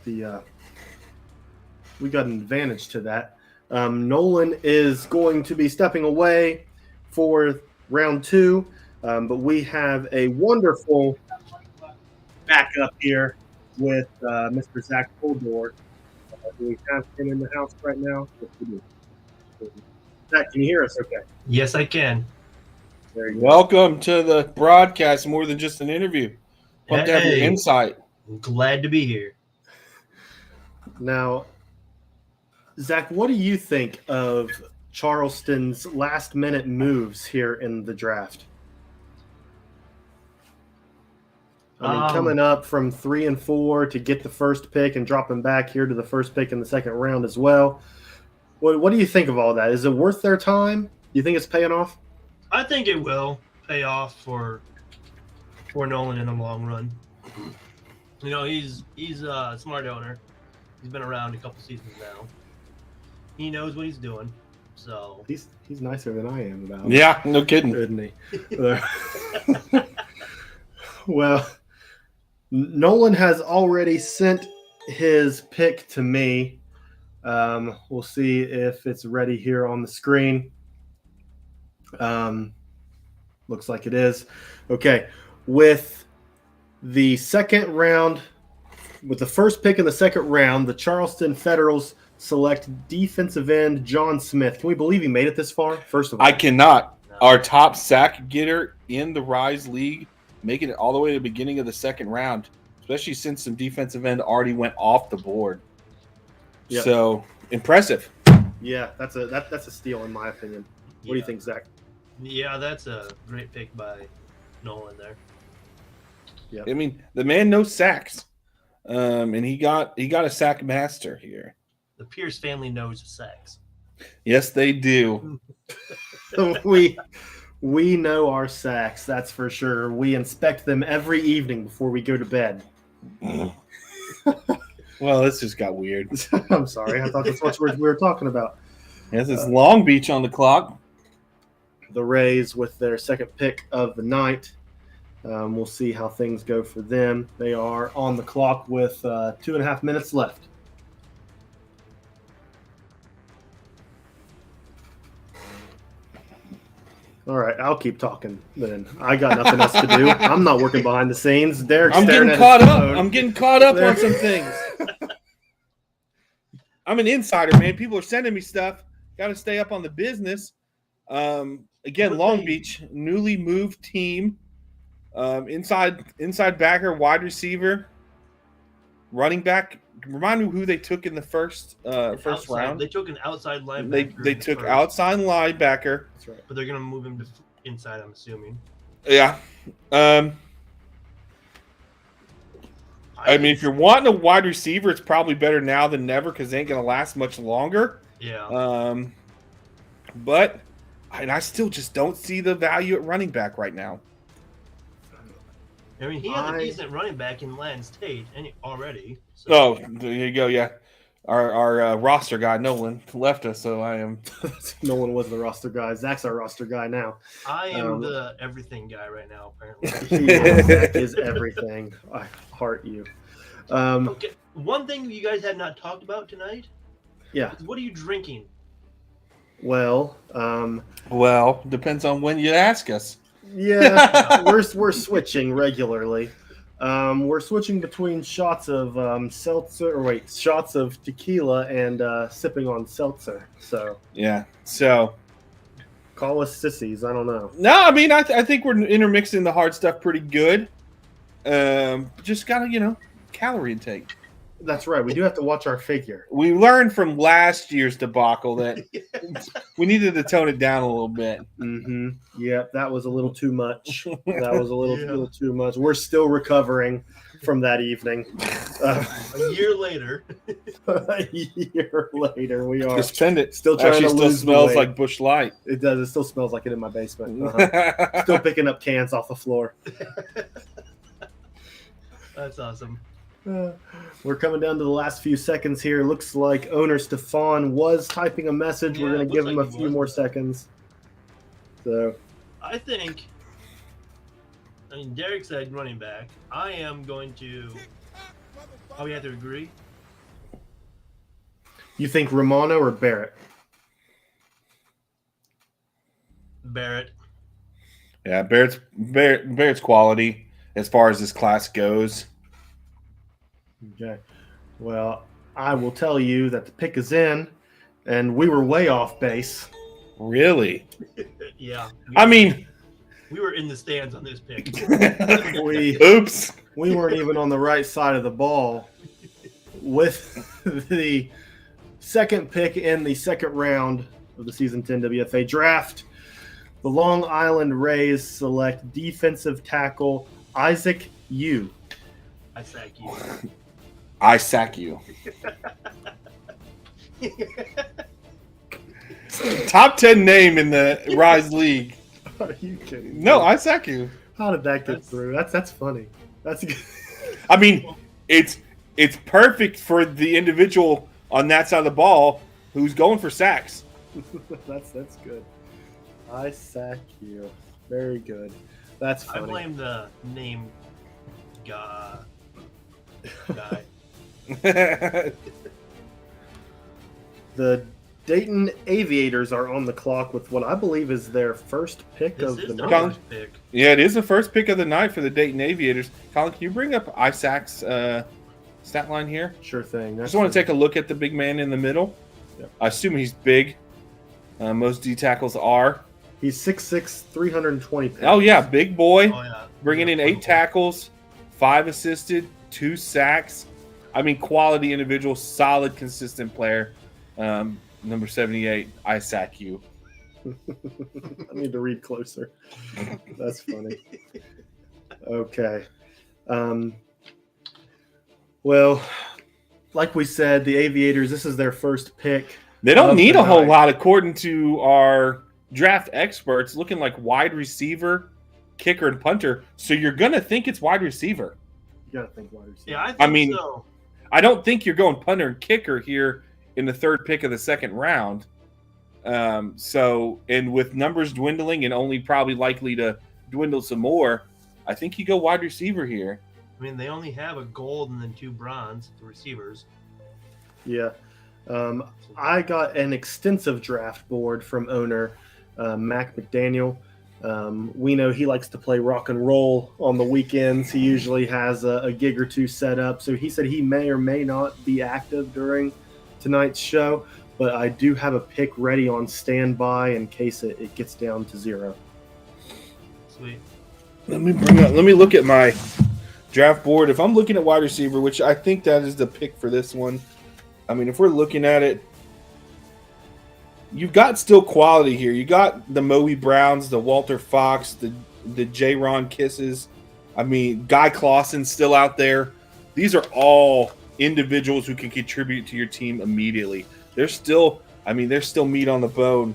an advantage to that. Nolan is going to be stepping away for round 2, but we have a wonderful backup here with Mr. Zach Puldor. Do we have him in the house right now? Yes, we do. Zach, can you hear us okay? Yes, I can. There you go. Welcome to the broadcast, more than just an interview. Pumped to have your Hey. insight. I'm glad to be here. Now, Zach, what do you think of Charleston's last-minute moves here in the draft? I mean, coming up from 3 and 4 to get the first pick and dropping back here to the first pick in the second round as well. What do you think of all that? Is it worth their time? Do you think it's paying off? I think it will pay off for Nolan in the long run. You know, he's a smart owner. He's been around a couple seasons now. He knows what he's doing. So He's nicer than I am about it. Yeah, no kidding. Isn't he? Well, Nolan has already sent his pick to me. We'll see if it's ready here on the screen. Looks like it is. Okay. With the second round, with the first pick in the second round, the Charleston Federals select defensive end John Smith. Can we believe he made it this far? First of all, I cannot. Our top sack getter in the Rise League, making it all the way to the beginning of the second round, especially since some defensive end already went off the board. Yep. So impressive. Yeah, that's a steal in my opinion. What do you think, Zach? Yeah, that's a great pick by Nolan there. Yeah. I mean, the man knows sacks, and he got a sack master here. The Pierce family knows sex. Yes, they do. we know our sacks, that's for sure. We inspect them every evening before we go to bed. Well, this just got weird. I'm sorry. I thought that's what we were talking about. Yes, it's Long Beach on the clock. The Rays with their second pick of the night. We'll see how things go for them. They are on the clock with 2.5 minutes left. All right, I'll keep talking then. I got nothing else to do. I'm not working behind the scenes. Derek's I'm staring getting at caught his up. phone. I'm getting caught up on some things. I'm an insider, man. People are sending me stuff. Got to stay up on the business. Again, Long Beach, newly moved team. Inside backer, wide receiver, running back. Remind me who they took in the first round. They took an outside linebacker. They took outside linebacker. That's right. But they're going to move him to inside, I'm assuming. Yeah. I mean, if you're wanting a wide receiver, it's probably better now than never because they ain't going to last much longer. Yeah. But I still just don't see the value at running back right now. I mean, he has a decent running back in Land State already. So. Oh, there you go. Yeah. our roster guy Nolan left us, so I am. Nolan was the roster guy. Zach's our roster guy now. I am the everything guy right now, apparently. Zach is everything. I heart you. Okay, one thing you guys had not talked about tonight. Yeah. Is what are you drinking? Well, Well, depends on when you ask us. yeah, we're switching regularly. We're switching between shots of shots of tequila and sipping on seltzer. So Yeah. So call us sissies. I don't know. no, I mean I think we're intermixing the hard stuff pretty good. Just gotta calorie intake. That's right. We do have to watch our figure. We learned from last year's debacle that we needed to tone it down a little bit. Mm-hmm. Yeah, that was a little too much. That was a little too much. We're still recovering from that evening. A year later. A year later, we are Suspend it. still trying Actually to still lose the smells weight. like Bush Light. It does. It still smells like it in my basement. Uh-huh. Still picking up cans off the floor. That's awesome. We're coming down to the last few seconds here. Looks like owner Stefan was typing a message. We're Yeah, going it to give looks him like a he few was. more seconds. So, I mean, Derek said running back. I am going to. Oh, we have to agree. you think Romano or Barrett? Barrett. Yeah, Barrett's quality as far as this class goes. Okay. Well, I will tell you that the pick is in, and we were way off base. Really? Yeah. I mean, We were in the stands on this pick. oops. We weren't even on the right side of the ball. With the second pick in the second round of the Season 10 WFA Draft, the Long Island Rays select defensive tackle Isaac Yu. I sack you. I sack you. Top 10 name in the Rise League. Are you kidding? No, I sack you. How did that get through? That's funny. That's good. I mean, it's perfect for the individual on that side of the ball who's going for sacks. that's good. I sack you. Very good. That's I funny. blame the name guy. The Dayton Aviators are on the clock with what I believe is their first pick This of is the their night. first pick. Yeah, it is the first pick of the night for the Dayton Aviators. Colin, can you bring up Isaac's stat line here? Sure thing. I just want to take a look at the big man in the middle. Yep. I assume he's big. Most D tackles are. He's 6'6", 320 pounds. Oh, yeah, big boy. Oh yeah. Bringing in 8 tackles, 5 assisted, 2 sacks. I mean, quality individual, solid, consistent player. Number 78, I sack you. I need to read closer. That's funny. Okay. Well, like we said, the Aviators, this is their first pick. They don't of need the a whole night. lot, according to our draft experts, looking like wide receiver, kicker, and punter. So you're going to think it's wide receiver. You got to think wide receiver. Yeah, I think I mean, so. I don't think you're going punter and kicker here in the third pick of the second round. And with numbers dwindling and only probably likely to dwindle some more, I think you go wide receiver here. I mean, they only have a gold and then 2 bronze, the receivers. Yeah. I got an extensive draft board from owner Mac McDaniel. We know he likes to play rock and roll on the weekends. He usually has a gig or two set up. So he said he may or may not be active during tonight's show, but I do have a pick ready on standby in case it gets down to 0. Sweet. Let me look at my draft board. If I'm looking at wide receiver, which I think that is the pick for this one, I mean, if we're looking at it, you've got still quality here. You got the Moe Browns, the Walter Fox, the J-Ron Kisses. I mean, Guy Clausen's still out there. These are all individuals who can contribute to your team immediately. There's still meat on the bone.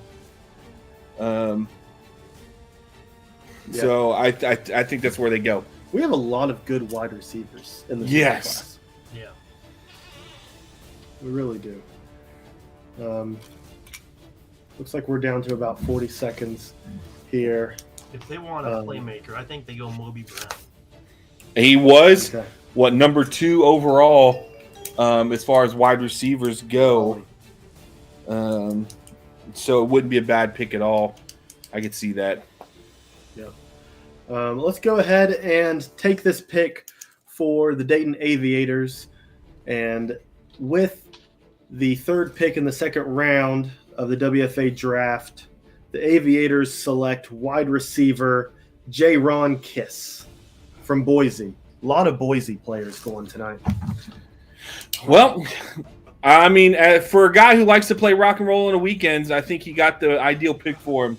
So I think that's where they go. We have a lot of good wide receivers in this Yes. class. Yeah. We really do. Looks like we're down to about 40 seconds here. If they want a playmaker, I think they go Moby Brown. He was Okay. number 2 overall as far as wide receivers go. So it wouldn't be a bad pick at all. I could see that. Yeah. Let's go ahead and take this pick for the Dayton Aviators. And with the third pick in the second round of the WFA Draft, the Aviators select wide receiver J-Ron Kiss from Boise. A lot of Boise players going tonight. Well, I mean, for a guy who likes to play rock and roll on the weekends, I think he got the ideal pick for him.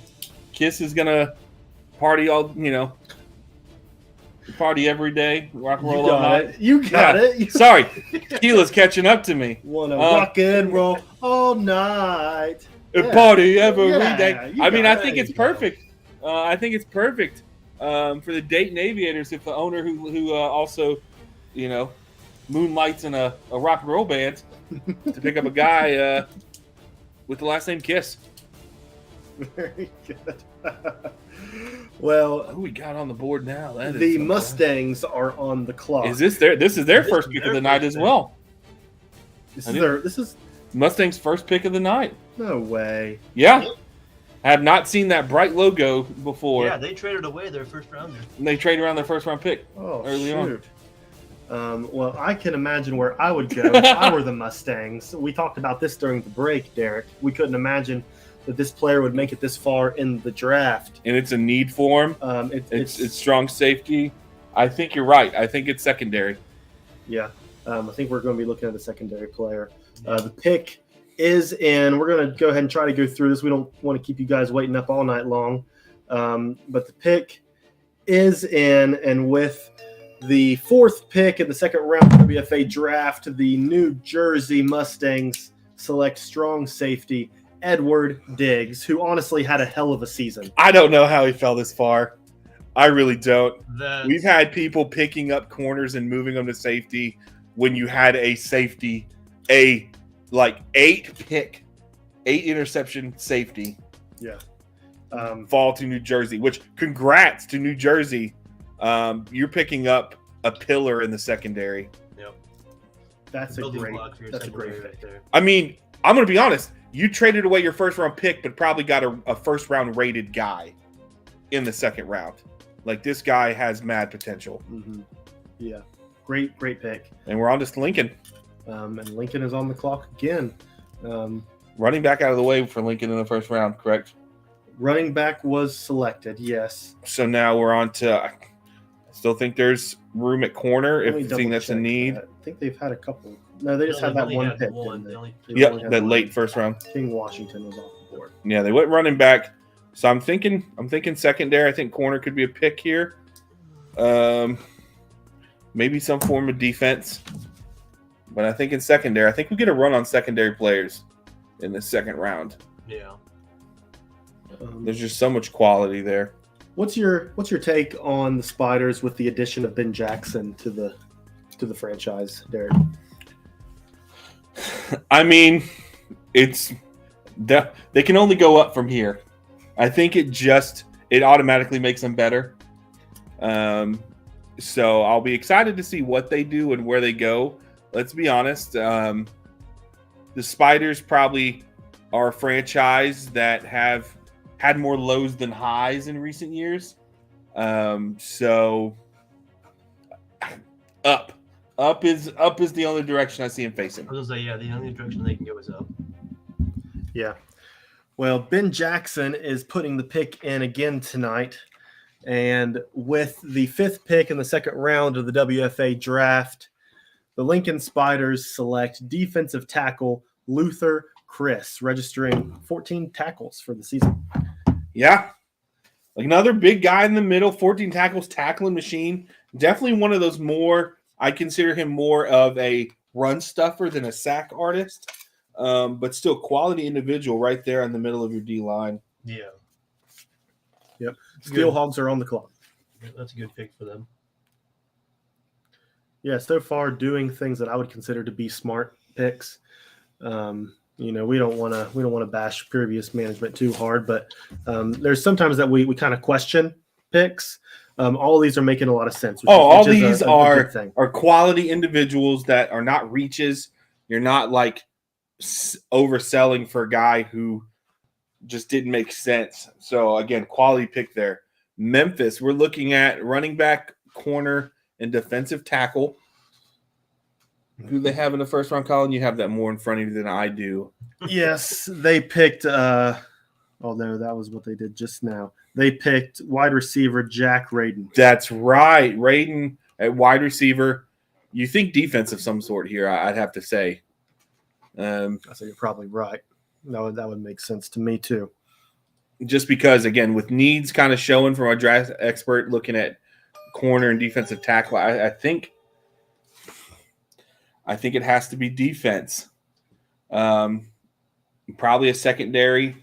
Kiss is going to party party every day, rock and roll all night. You got it. Sorry, Keela's catching up to me. Wanna rock and roll all night. Party every day. You I mean, got I it. think it's perfect. I think it's perfect for the Dayton Aviators if the owner who also, moonlights in a rock and roll band to pick up a guy with the last name Kiss. Very good. Well, Who we got on the board now? That the is Mustangs are on the clock. This is their first pick of the night as well. This is Mustang's first pick of the night. no way. Yeah. I have not seen that bright logo before. Yeah, they traded away their first rounder. And they trade around their first round pick. Oh, Early on. shoot. Well, I can imagine where I would go if I were the Mustangs. We talked about this during the break, Derek. We couldn't imagine that this player would make it this far in the draft. And it's a need for him. It's strong safety. I think you're right. I think it's secondary. Yeah. I think we're going to be looking at a secondary player. The pick is in. We're going to go ahead and try to go through this. We don't want to keep you guys waiting up all night long. But the pick is in, and with the fourth pick in the second round of the WFA Draft, the New Jersey Mustangs select strong safety Edward Diggs, who honestly had a hell of a season. I don't know how he fell this far. I really don't. That's- We've had people picking up corners and moving them to safety when you had a safety, a 8 interception safety Yeah. fall to New Jersey, which congrats to New Jersey. You're picking up a pillar in the secondary. Yep. That's a Building great block for your that's a secondary great right pick. there. I mean, I'm going to be honest. You traded away your first round pick, but probably got a first round rated guy in the second round. Like, this guy has mad potential. Mm-hmm. Yeah. Great pick. And we're on to Lincoln. And Lincoln is on the clock again. Running back out of the way for Lincoln in the first round, correct? Running back was selected, yes. So now we're on to. I still think there's room at corner Let if me you think that's a double-check need. that. I think they've had a couple. No, they just No, had they've that only one had pick. one. didn't they? They only They've Yep, only had that one. late first round. King Washington was off the board. Yeah, they went running back. So I'm thinking secondary. I think corner could be a pick here. Maybe some form of defense. But I think in secondary, I think we get a run on secondary players in the second round. Yeah. There's just so much quality there. What's your take on the Spiders with the addition of Ben Jackson to the franchise, Derek? I mean, they can only go up from here. I think it automatically makes them better. So I'll be excited to see what they do and where they go. Let's be honest. The Spiders probably are a franchise that have had more lows than highs in recent years. So up is the only direction I see him facing. I was gonna say, yeah, the only direction they can go is up. Yeah. Well, Ben Jackson is putting the pick in again tonight. And with the fifth pick in the second round of the WFA Draft, the Lincoln Spiders select defensive tackle Luther Chris, registering 14 tackles for the season. Yeah. Like another big guy in the middle, 14 tackles, tackling machine. Definitely one of those I consider him more of a run stuffer than a sack artist. But still quality individual right there in the middle of your D line. Yeah. Yep. Steel Hogs are on the clock. Yeah, that's a good pick for them. Yeah, so far doing things that I would consider to be smart picks. We don't want to bash previous management too hard, but there's sometimes that we kind of question picks. All of these are making a lot of sense. All which is these a are good thing. quality individuals that are not reaches. You're not like overselling for a guy who just didn't make sense. So again, quality pick there. Memphis, we're looking at running back, corner, and defensive tackle. Who they have in the first round, Colin? You have that more in front of you than I do. Yes, they picked. Although that was what they did just now. They picked wide receiver Jack Radin. That's right, Radin at wide receiver. You think defense of some sort here? I'd have to say. I think you're probably right. That would make sense to me too. Just because, again, with needs kind of showing from our draft expert looking at corner and defensive tackle, I think it has to be defense. Probably a secondary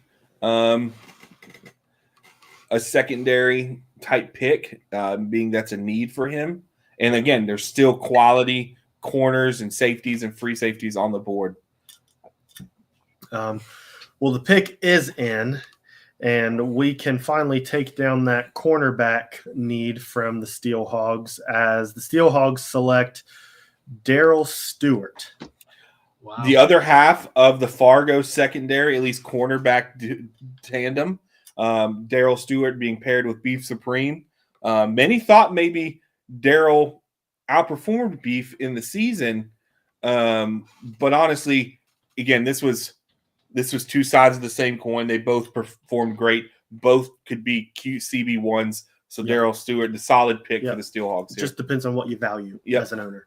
type pick, being that's a need for him. And again, there's still quality corners and safeties and free safeties on the board. Well, the pick is in, and we can finally take down that cornerback need from the Steel Hogs as the Steel Hogs select Darrell Stewart. Wow. The other half of the Fargo secondary, at least cornerback tandem, Darrell Stewart being paired with Beef Supreme. Many thought maybe Darrell outperformed Beef in the season, but honestly, again, this was two sides of the same coin. They both performed great. Both could be cute CB1s. So Darrell Stewart, the solid pick for the Steelhawks. Just depends on what you value as an owner.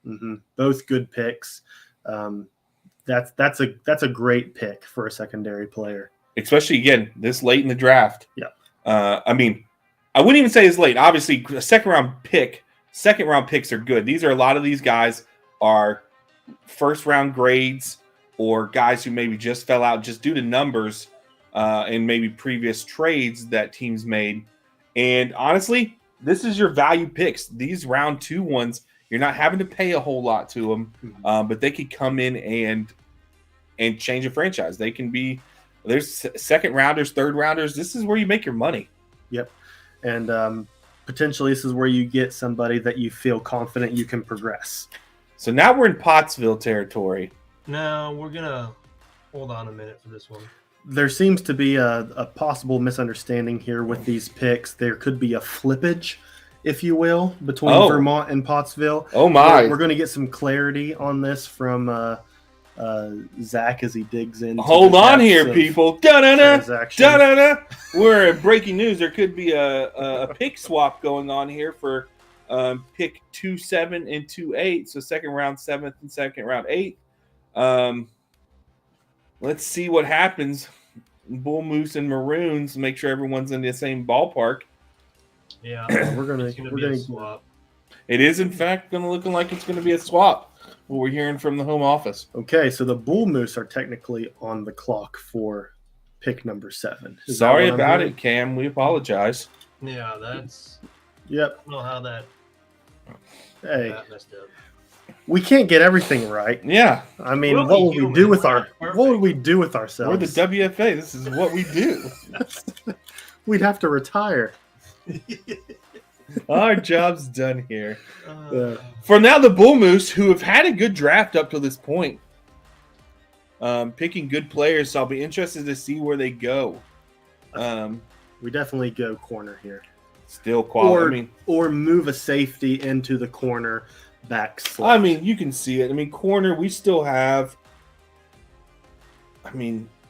Mm-hmm. Both good picks. That's a great pick for a secondary player, especially again this late in the draft. Yeah. I mean, I wouldn't even say it's late. Obviously, a second round picks are good. A lot of these guys are first round grades or guys who maybe just fell out just due to numbers and maybe previous trades that teams made. And honestly, this is your value picks. These round 2 ones, you're not having to pay a whole lot to them, but they could come in and change a franchise. They can be – there's second rounders, third rounders. This is where you make your money. Yep. And potentially this is where you get somebody that you feel confident you can progress. So now we're in Pottsville territory. No, we're going to hold on a minute for this one. There seems to be a possible misunderstanding here with these picks. There could be a flippage, if you will, between Vermont and Pottsville. Oh, my. We're going to get some clarity on this from Zach as he digs in. Hold on here, people. Da-da-da. We're in breaking news. There could be a pick swap going on here for pick 2-7 and 2-8. So second round 7th and second round 8th. Let's see what happens. Bull Moose and Maroons. Make sure everyone's in the same ballpark. Yeah, we're gonna be a swap. It is, in fact, going to look like it's going to be a swap. What we're hearing from the home office. Okay, so the Bull Moose are technically on the clock for pick number 7. Sorry about it, Cam. We apologize. Yeah, that's. Yep. I don't know how that. Hey. That messed up. We can't get everything right. Yeah. I mean, what would we do with ourselves? We're the WFA. This is what we do. We'd have to retire. Our job's done here. For now, the Bull Moose, who have had a good draft up to this point, picking good players, so I'll be interested to see where they go. We definitely go corner here. Still quality. Or move a safety into the corner back slot. I mean, you can see it. I mean, corner, we still have,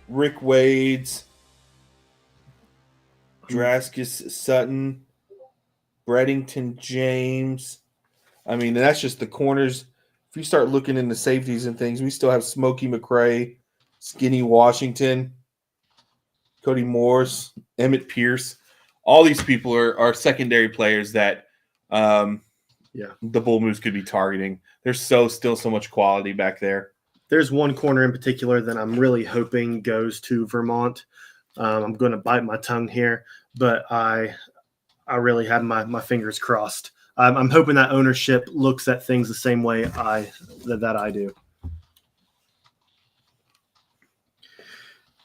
Rick Wade's, Draskus Sutton, Breddington James. I mean, that's just the corners. If you start looking into safeties and things, we still have Smokey McRae, Skinny Washington, Cody Morse, Emmett Pierce. All these people are secondary players that the Bull Moose could be targeting. There's still so much quality back there. There's one corner in particular that I'm really hoping goes to Vermont. I'm going to bite my tongue here, but I really have my fingers crossed. I'm hoping that ownership looks at things the same way that I do.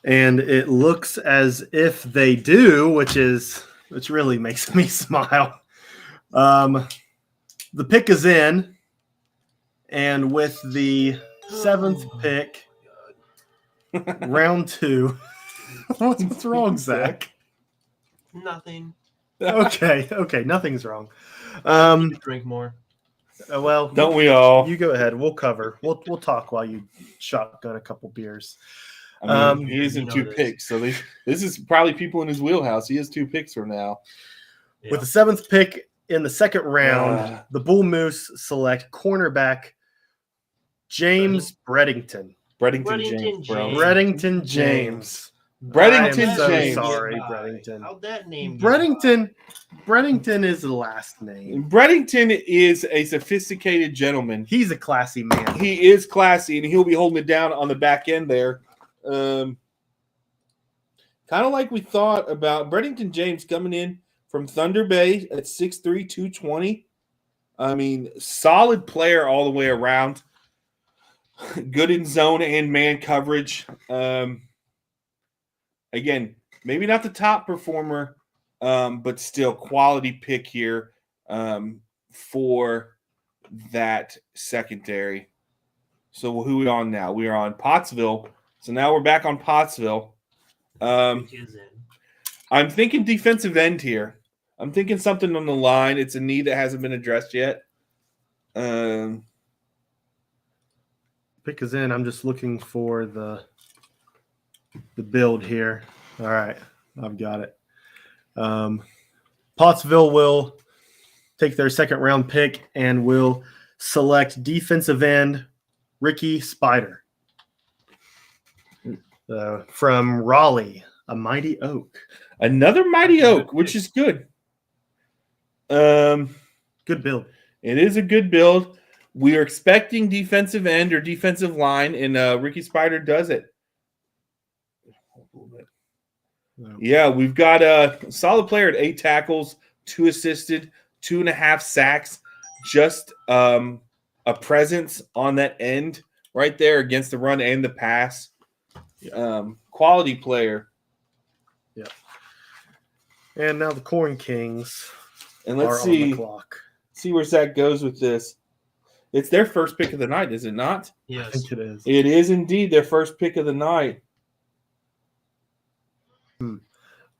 And it looks as if they do, which really makes me smile. The pick is in, and with the 7th pick, round 2. What's wrong, Zach? Nothing. Okay, nothing's wrong. Drink more. Well, Don't we all? You go ahead. We'll cover. We'll talk while you shotgun a couple beers. I mean, he you isn't know 2 this. picks, so this is probably people in his wheelhouse. He has 2 picks from now. Yeah. With the 7th pick in the second round, the Bull Moose select cornerback James Breddington. Breddington James, bro. Breddington James. Breddington I am so James. sorry, Breddington. How'd that name get Breddington is the last name. Breddington is a sophisticated gentleman. He's a classy man. He is classy, and he'll be holding it down on the back end there. Kind of like we thought about Breddington James coming in from Thunder Bay at 6'3", 220. I mean, solid player all the way around. Good in zone and man coverage. Again, maybe not the top performer, but still quality pick here for that secondary. So who are we on now? We are on Pottsville. So now we're back on Pottsville. I'm thinking defensive end here. I'm thinking something on the line. It's a need that hasn't been addressed yet. Pick is in. I'm just looking for the build here. All right, I've got it. Pottsville will take their second round pick and will select defensive end Ricky Spider from Raleigh, a Mighty Oak. Another Mighty Oak, which is good. Good build. It is a good build. We are expecting defensive end or defensive line, and Ricky Spider does it. Yeah, we've got a solid player at 8 tackles, 2 assisted, 2.5 sacks. Just a presence on that end right there against the run and the pass. Quality player. Yeah. And now the Corn Kings And let's are on the clock. see where Zach goes with this. It's their first pick of the night, is it not? I Yes. think it is. It is indeed their first pick of the night.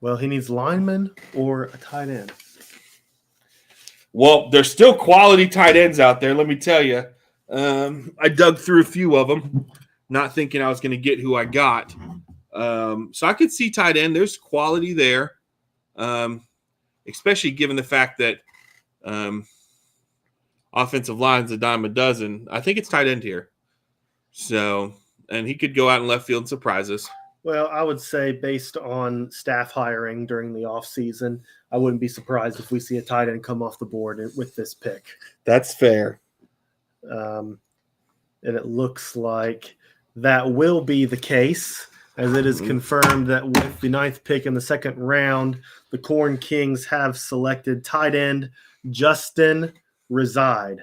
Well, he needs lineman or a tight end. Well, there's still quality tight ends out there, let me tell you. I dug through a few of them, not thinking I was going to get who I got. So I could see tight end. There's quality there, especially given the fact that offensive line's a dime a dozen. I think it's tight end here. So, and he could go out in left field and surprise us. Well, I would say based on staff hiring during the offseason, I wouldn't be surprised if we see a tight end come off the board with this pick. That's fair. And it looks like that will be the case, as it is confirmed that with the 9th pick in the second round, the Corn Kings have selected tight end Justin Reside.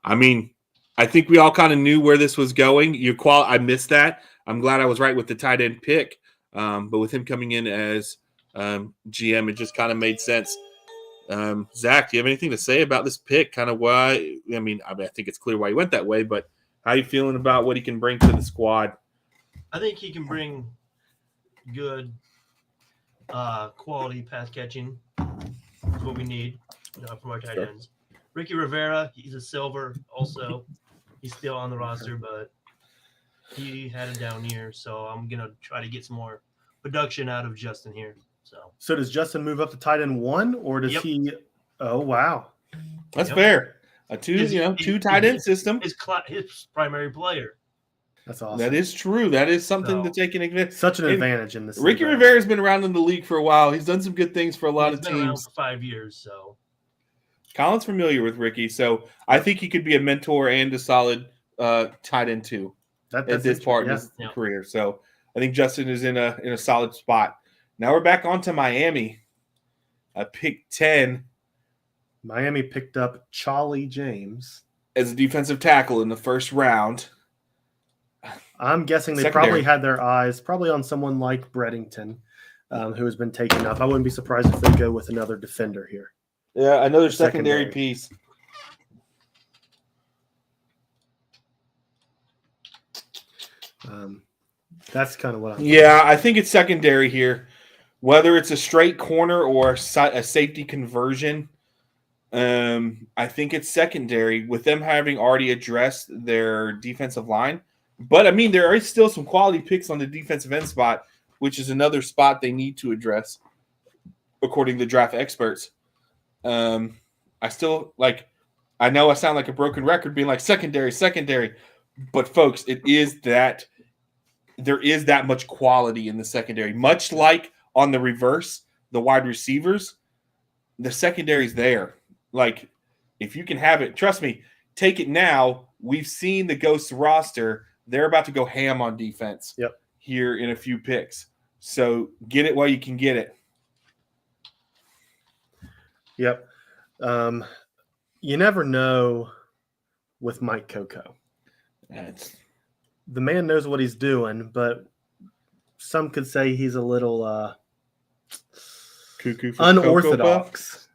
I mean, I think we all kind of knew where this was going. I missed that. I'm glad I was right with the tight end pick. But with him coming in as GM, it just kind of made sense. Zach, do you have anything to say about this pick? Kind of why? I think it's clear why he went that way, but how are you feeling about what he can bring to the squad? I think he can bring good quality pass catching. That's what we need from our tight ends. Ricky Rivera, he's a silver also. He's still on the roster, but he had a down year, so I'm going to try to get some more production out of Justin here. So does Justin move up to tight end 1, or does he – oh, wow. That's fair. A two tight end system. His primary player. That's awesome. That is true. That is something to take into advantage. Such an advantage in this. Ricky Rivera's been around in the league for a while. He's done some good things for a lot of He's been around teams. for 5 years, so. Colin's familiar with Ricky, so I think he could be a mentor and a solid tight end too at this part of his career. So I think Justin is in a solid spot. Now we're back on to Miami. Pick 10. Miami picked up Charlie James as a defensive tackle in the first round. I'm guessing they Secondary. probably had their eyes probably on someone like Breddington, who has been taken up. I wouldn't be surprised if they go with another defender here. Yeah, another Secondary. piece. That's kind of what I'm Yeah, I think it's secondary here. Whether it's a straight corner or a safety conversion, I think it's secondary with them having already addressed their defensive line. But, I mean, there are still some quality picks on the defensive end spot, which is another spot they need to address, according to draft experts. I still, like, I know I sound like a broken record being like secondary. But, folks, it is that there is that much quality in the secondary. Much like on the reverse, the wide receivers, the secondary's there. Like, if you can have it, trust me, take it now. We've seen the Ghosts roster. They're about to go ham on defense here in a few picks. So get it while you can get it. Yep. You never know with Mike Coco. The man knows what he's doing, but some could say he's a little Cuckoo for unorthodox.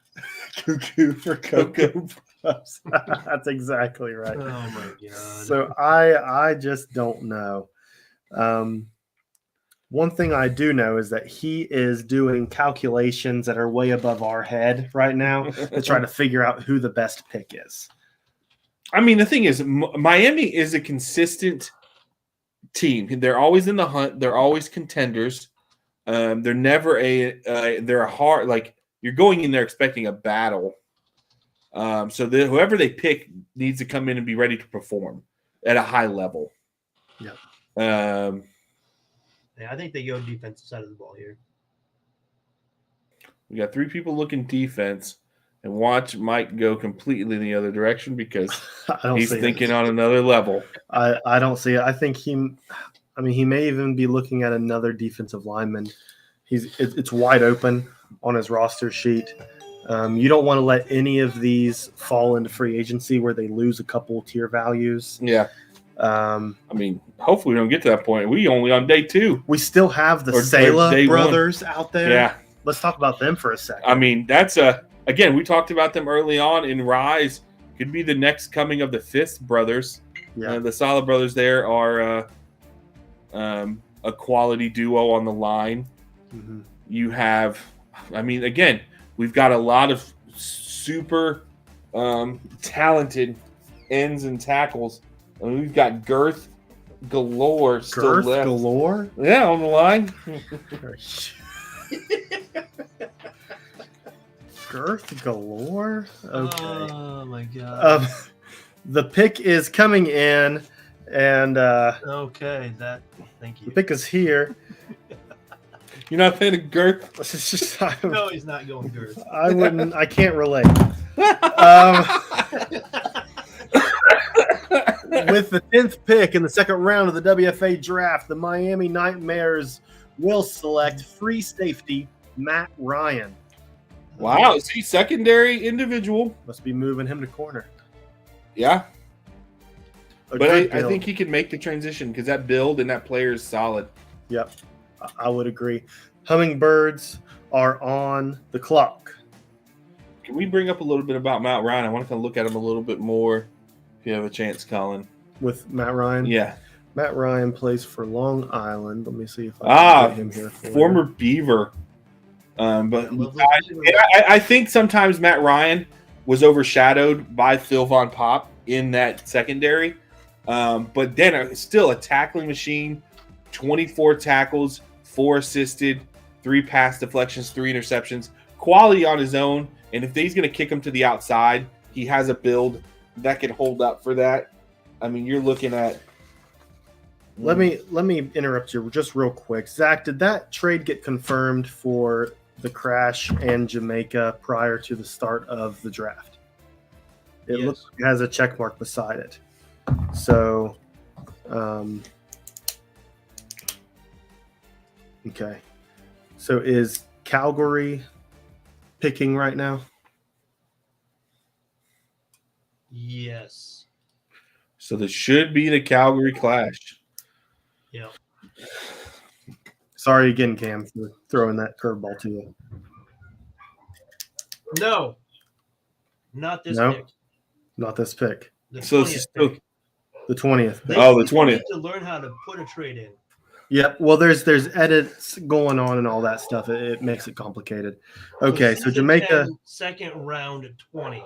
Cuckoo for Cocoa Puffs. That's exactly right. Oh my god. So I just don't know. One thing I do know is that he is doing calculations that are way above our head right now to try to figure out who the best pick is. I mean, the thing is, Miami is a consistent team. They're always in the hunt. They're always contenders. They're never they're a hard, like, you're going in there expecting a battle. So whoever they pick needs to come in and be ready to perform at a high level. Yeah. Yeah, I think they go defensive side of the ball here. We got 3 people looking defense, and watch Mike go completely in the other direction because he's thinking on another level. I don't see it. I think he may even be looking at another defensive lineman. It's wide open on his roster sheet. You don't want to let any of these fall into free agency where they lose a couple tier values. Yeah. I mean, hopefully we don't get to that point. We only on day 2. We still have the Sala brothers out there. Yeah. Let's talk about them for a second. I mean, that's again, we talked about them early on in Rise. Could be the next coming of the Fist brothers. Yeah. The Sala brothers there are a quality duo on the line. Mm-hmm. You have, I mean, again, we've got a lot of super talented ends and tackles. I mean, we've got girth galore still left. Girth galore? Yeah, on the line. Girth galore? Okay. Oh my god. The pick is coming in, and Okay, thank you. the pick is here. You're not saying a girth? It's just, No, he's not going girth. I can't relate. With the 10th pick in the second round of the WFA Draft, the Miami Nightmares will select free safety Matt Ryan. Wow, is he secondary individual? Must be moving him to corner. Yeah. A But good I build. think he can make the transition because that build and that player is solid. Yep, I would agree. Hummingbirds are on the clock. Can we bring up a little bit about Matt Ryan? I want to kind of look at him a little bit more if you have a chance, Colin. With Matt Ryan? Yeah. Matt Ryan plays for Long Island. Let me see if I can get him here. Former Beaver. But love those I think sometimes Matt Ryan was overshadowed by Phil Von Pop in that secondary. But then still a tackling machine, 24 tackles, 4 assisted, 3 pass deflections, 3 interceptions. Quality on his own. And if he's going to kick him to the outside, he has a build that can hold up for that. I mean, you're looking at. Let me interrupt you just real quick. Zach, did that trade get confirmed for the Crash and Jamaica prior to the start of the draft? It Yes. looks like it has a check mark beside it. So, okay. So is Calgary picking right now? Yes. So this should be the Calgary Clash. Yeah. Sorry again, Cam, for throwing that curveball to you. No. Not this No? pick. Not this pick. The So this 20th is still pick. The 20th. They Oh, the people 20th. need to learn how to put a trade in. Yep. Well, there's edits going on and all that stuff. It makes it complicated. Okay, so season Jamaica. 10, second round at 20.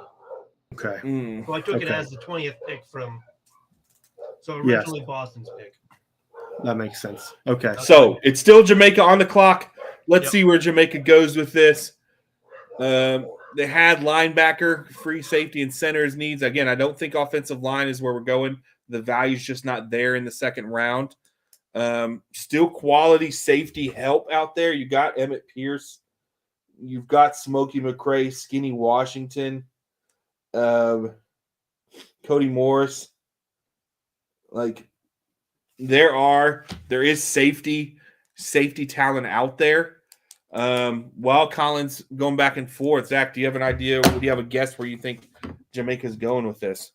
Okay. Mm. So I took it Okay. as the 20th pick from. So Yes. originally Boston's pick. That makes sense. Okay. So it's still Jamaica on the clock. Let's Yep. see where Jamaica goes with this. They had linebacker, free safety, and centers needs. Again, I don't think offensive line is where we're going. The value's just not there in the second round. Still quality safety help out there. You got Emmett Pierce. You've got Smokey McRae, Skinny Washington, Cody Morris. Like there is safety talent out there. While Collins going back and forth, Zach, do you have an idea? Do you have a guess where you think Jamaica's going with this?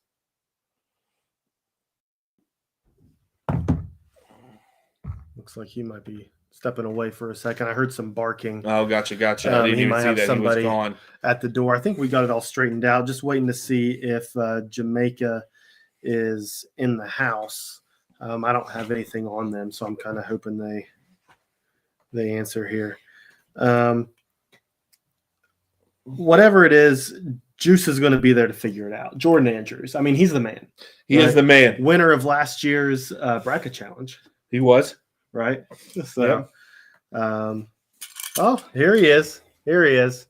Looks like he might be stepping away for a second. I heard some barking Oh, gotcha. I didn't he even might see have that. somebody- He was gone. at the door. I think we got it all straightened out. Just waiting to see if Jamaica is in the house. I don't have anything on them, so I'm kind of hoping they answer here. Whatever it is, Juice is going to be there to figure it out. Jordan Andrews. I mean, he's the man. He is the man. Winner of last year's bracket challenge, He was. right? So, oh, here he is. Here he is.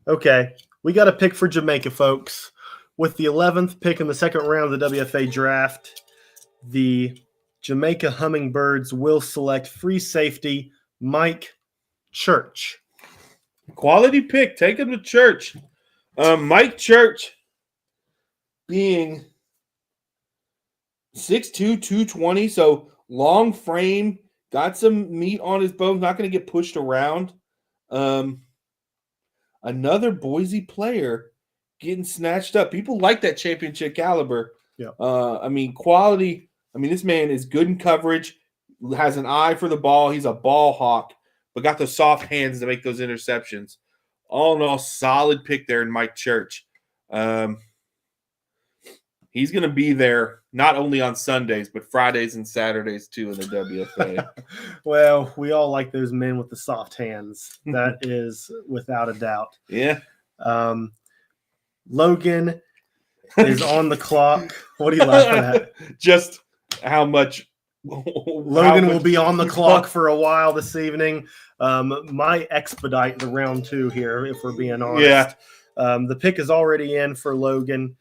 Okay, we got a pick for Jamaica, folks. With the 11th pick in the second round of the WFA Draft, the Jamaica Hummingbirds will select free safety Mike Church. Quality pick. Take him to church. Mike Church being 6'2", 220, so long frame, got some meat on his bones, not going to get pushed around. Another Boise player getting snatched up. People like that championship caliber. Yeah. I mean, quality. I mean, this man is good in coverage, has an eye for the ball. He's a ball hawk, but got the soft hands to make those interceptions. All in all, solid pick there in Mike Church. He's going to be there not only on Sundays, but Fridays and Saturdays too in the WFA. Well, we all like those men with the soft hands. That is without a doubt. Yeah. Logan is on the clock. What are you laughing at? Just how much Logan will be on the clock for a while this evening. Might expedite the round 2 here, if we're being honest. Yeah. The pick is already in for Logan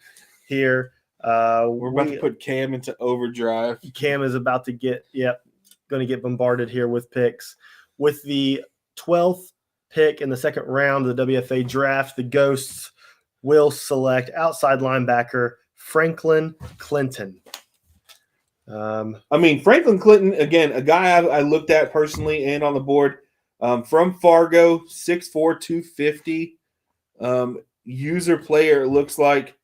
here. We're about to put Cam into overdrive. Cam is about to going to get bombarded here with picks. With the 12th pick in the second round of the WFA Draft, the Ghosts will select outside linebacker Franklin Clinton. I mean, Franklin Clinton, again, a guy I looked at personally and on the board, from Fargo, 6'4", 250. User player, it looks like.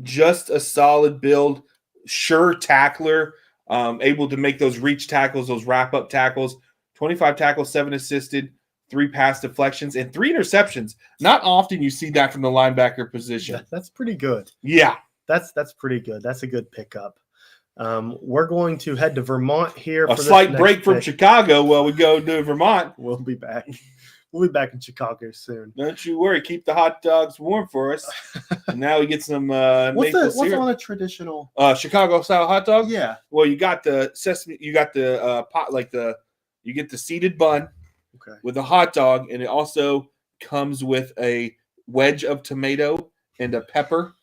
Just a solid build, sure tackler, able to make those reach tackles, those wrap-up tackles, 25 tackles, 7 assisted, 3 pass deflections, and 3 interceptions. Not often you see that from the linebacker position. That's pretty good. Yeah. That's pretty good. That's a good pickup. We're going to head to Vermont here. A slight break from Chicago while we go to Vermont. We'll be back. We'll be back in Chicago soon. Don't you worry. Keep the hot dogs warm for us. And now we get some What's on a traditional Chicago style hot dog? Yeah. Well, you got the sesame, you got the pot, you get the seeded bun with a hot dog, and it also comes with a wedge of tomato and a pepper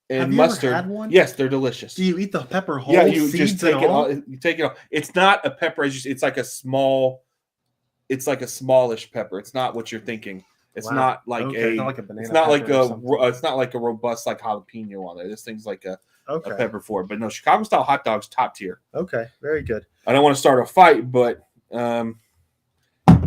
and Have you mustard. ever had one? Yes, they're delicious. Do you eat the pepper whole? Yeah, you seeds just take and it all? all. You take it all. It's not a pepper. It's like a small. It's like a smallish pepper. It's not what you're thinking. It's Wow. not like Okay, a. not like a banana It's not like pepper or a. something. It's not like a robust like jalapeno on there. This thing's like a Okay. pepper for it. But no, Chicago style hot dogs top tier. Okay. Very good. I don't want to start a fight, but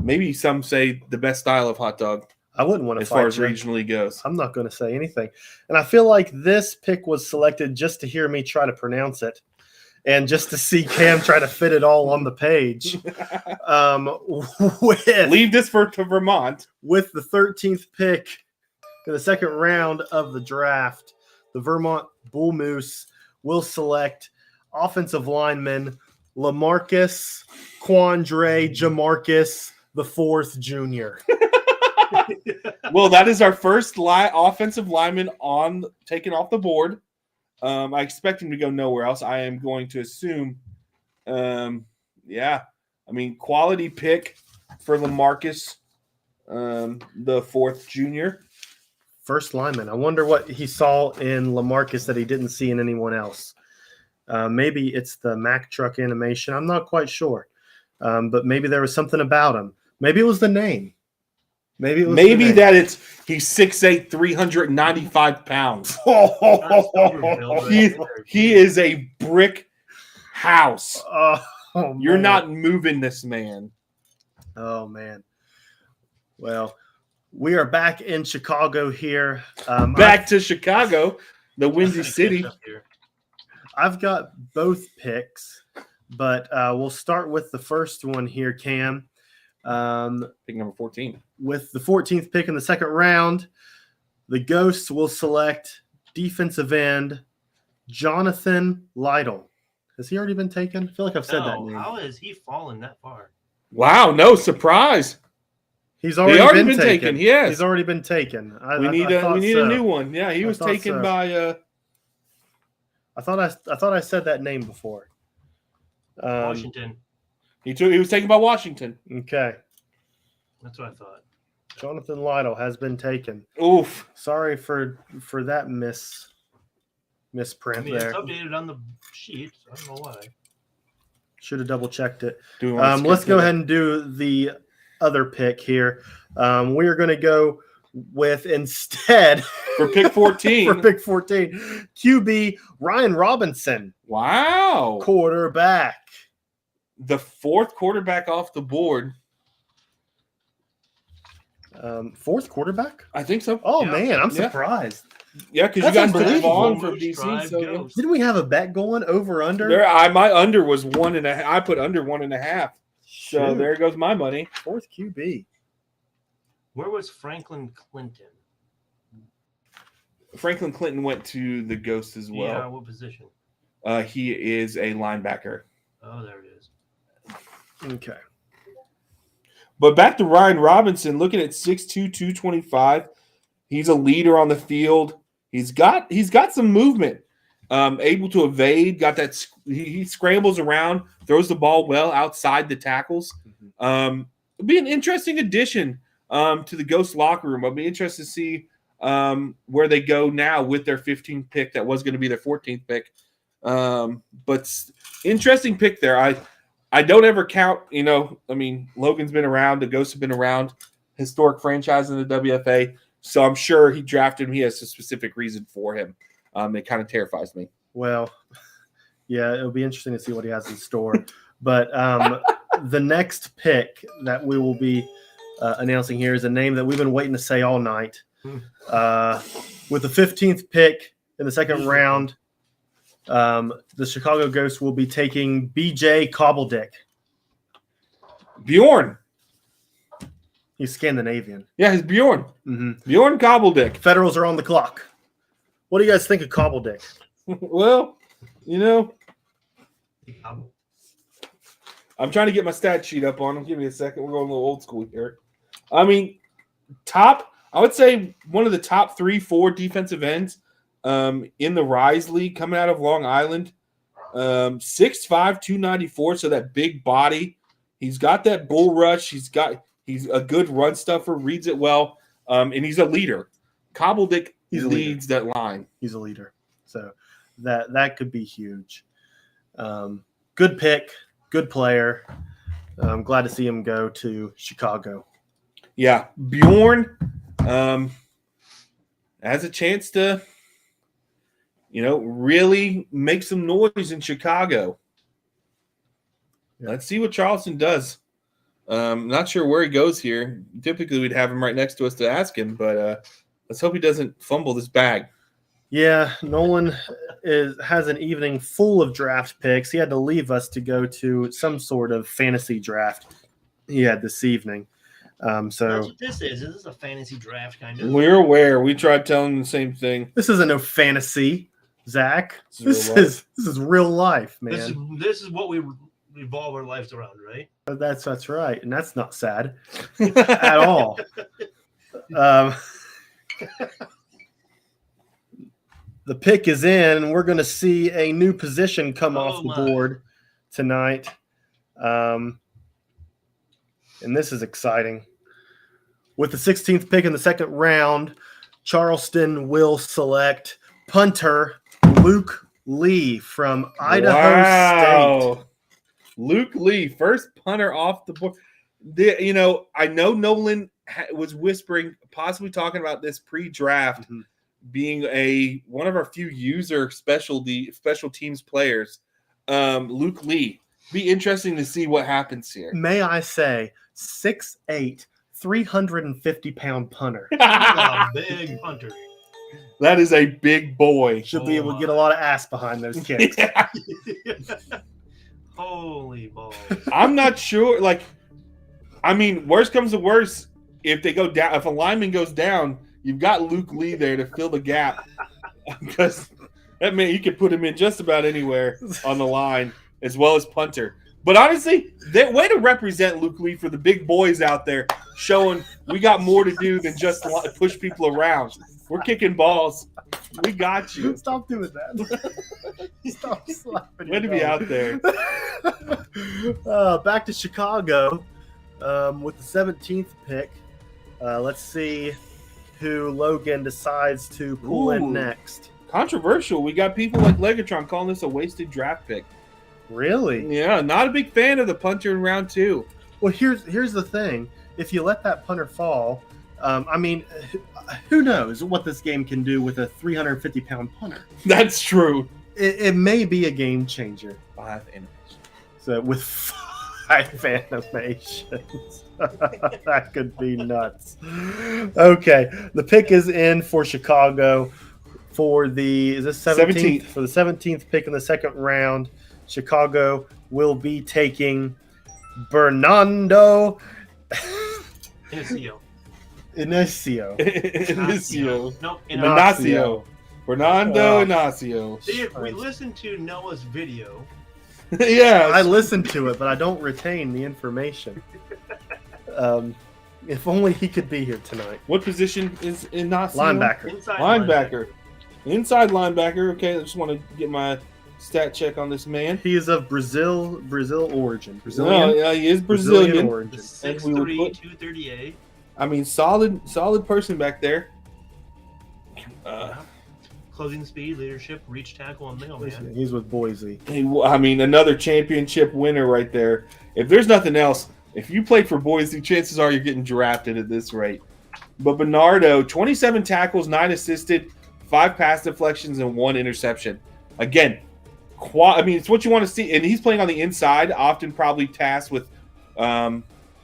maybe some say the best style of hot dog I wouldn't want to as far fight as you. regionally goes. I'm not going to say anything. And I feel like this pick was selected just to hear me try to pronounce it. And just to see Cam try to fit it all on the page, Leave this to Vermont. With the 13th pick in the second round of the draft, the Vermont Bull Moose will select offensive lineman LaMarcus Quandre Jamarcus the fourth Jr. Well, that is our first offensive lineman taken off the board. I expect him to go nowhere else. I am going to assume, quality pick for LaMarcus, the fourth junior. First lineman. I wonder what he saw in LaMarcus that he didn't see in anyone else. Maybe it's the Mack truck animation. I'm not quite sure. But maybe there was something about him. Maybe it was the name. Maybe he's 6'8", 395 pounds. He is a brick house. You're not moving this man. Oh, man. Well, we are back in Chicago here. Back to Chicago, the Windy City. I've got both picks, but we'll start with the first one here, Cam. Pick number 14. With the 14th pick in the second round, the Ghosts will select defensive end Jonathan Lytle. Has he already been taken? I feel like I've said that name. How has he fallen that far? Wow, no surprise. He's already been taken. Yes, he's already been taken. We need a new one. Yeah, he was taken by. I thought I said that name before. Washington. He was taken by Washington. Okay, that's what I thought. Jonathan Lytle has been taken. Oof. Sorry for that misprint there. It's updated on the sheet, so I don't know why. Should have double checked it. Let's go ahead and do the other pick here. We are going to go with instead for pick 14. For pick 14, QB Ryan Robinson. Wow. Quarterback. The fourth quarterback off the board. Fourth quarterback? I think so. Oh, yeah. Man, I'm surprised. Yeah, because you guys put Vaughn from DC. So didn't we have a bet going over under? My under was 1.5. I put under 1.5. So there goes my money. Fourth QB. Where was Franklin Clinton? Franklin Clinton went to the Ghosts as well. Yeah, what position? He is a linebacker. Oh, there it is. Okay. But back to Ryan Robinson, looking at 6'2", 225. He's a leader on the field. He's got some movement. Able to evade. Got that. He scrambles around, throws the ball well outside the tackles. It'll be an interesting addition to the Ghost locker room. I'll be interested to see where they go now with their 15th pick. That was going to be their 14th pick. But interesting pick there. I don't ever count. Logan's been around. The Ghosts have been around. Historic franchise in the WFA. So I'm sure he drafted him. He has a specific reason for him. It kind of terrifies me. Well, yeah, it'll be interesting to see what he has in store. But the next pick that we will be announcing here is a name that we've been waiting to say all night. With the 15th pick in the second round, the Chicago Ghosts will be taking BJ Cobbledick. Bjorn. He's Scandinavian. Yeah, he's Bjorn. Mm-hmm. Bjorn Cobbledick. Federals are on the clock. What do you guys think of Cobbledick? Well, I'm trying to get my stat sheet up on him. Give me a second. We're going a little old school here. I would say one of the top 3-4 defensive ends in the Rise League coming out of Long Island. 6'5", 294, so that big body. He's got that bull rush. He's a good run stuffer, reads it well, and he's a leader. Cobbledick leads that line. He's a leader. So that could be huge. Good pick, good player. I'm glad to see him go to Chicago. Yeah, Bjorn has a chance to, really make some noise in Chicago. Yeah. Let's see what Charleston does. Not sure where he goes here. Typically, we'd have him right next to us to ask him, but let's hope he doesn't fumble this bag. Yeah, Nolan has an evening full of draft picks. He had to leave us to go to some sort of fantasy draft he had this evening. That's So what this is. This is a fantasy draft kind of. We're aware. We tried telling them the same thing. this isn't no fantasy, Zach. It's This real life. is real life, This man. is what we revolve our lives around, right? That's right, and that's not sad at all. Um, the pick is in. We're going to see a new position come off the my. board tonight. And this is exciting. With the 16th pick in the second round, Charleston will select punter Luke Lee from Idaho State. Luke Lee, first punter off the board. I know Nolan was whispering, possibly talking about this pre-draft being one of our few user special teams players. Luke Lee. Be interesting to see what happens here. May I say, 6'8", 350-pound punter. A big punter. That is a big boy. Should be able to get a lot of ass behind those kicks. Yeah. Holy balls. I'm not sure. Worst comes to worst, if they go down, if a lineman goes down, you've got Luke Lee there to fill the gap. Because that man, you can put him in just about anywhere on the line, as well as punter. But honestly, that way to represent Luke Lee for the big boys out there, showing we got more to do than just push people around. We're kicking balls. We got you. Stop doing that. Stop slapping. Way to be out there. Back to Chicago with the 17th pick. Let's see who Logan decides to pull in next. Controversial. We got people like Legatron calling this a wasted draft pick. Really? Yeah, not a big fan of the punter in round 2. Well, here's the thing. If you let that punter fall, who knows what this game can do with a 350-pound punter? That's true. It may be a game changer. 5 animations. So with 5 animations, that could be nuts. Okay, the pick is in for Chicago for the 17th? For the 17th pick in the second round. Chicago will be taking Bernardo Inacio. Inacio. No, Inacio. Fernando Inacio. See, if we listen to Noah's video, Yeah. I listened to it, but I don't retain the information. If only he could be here tonight. What position is Inacio? Linebacker. Inside linebacker. Okay, I just want to get my stat check on this man. He is of Brazil origin. Brazilian? Yeah, he is Brazilian. origin. 6'3", 238. I mean, solid person back there. Closing speed, leadership, reach, tackle, and mailman. He's with Boise. Another championship winner right there. If there's nothing else, if you played for Boise, chances are you're getting drafted at this rate. But Bernardo, 27 tackles, 9 assisted, 5 pass deflections, and 1 interception. Again, it's what you want to see. And he's playing on the inside, often probably tasked with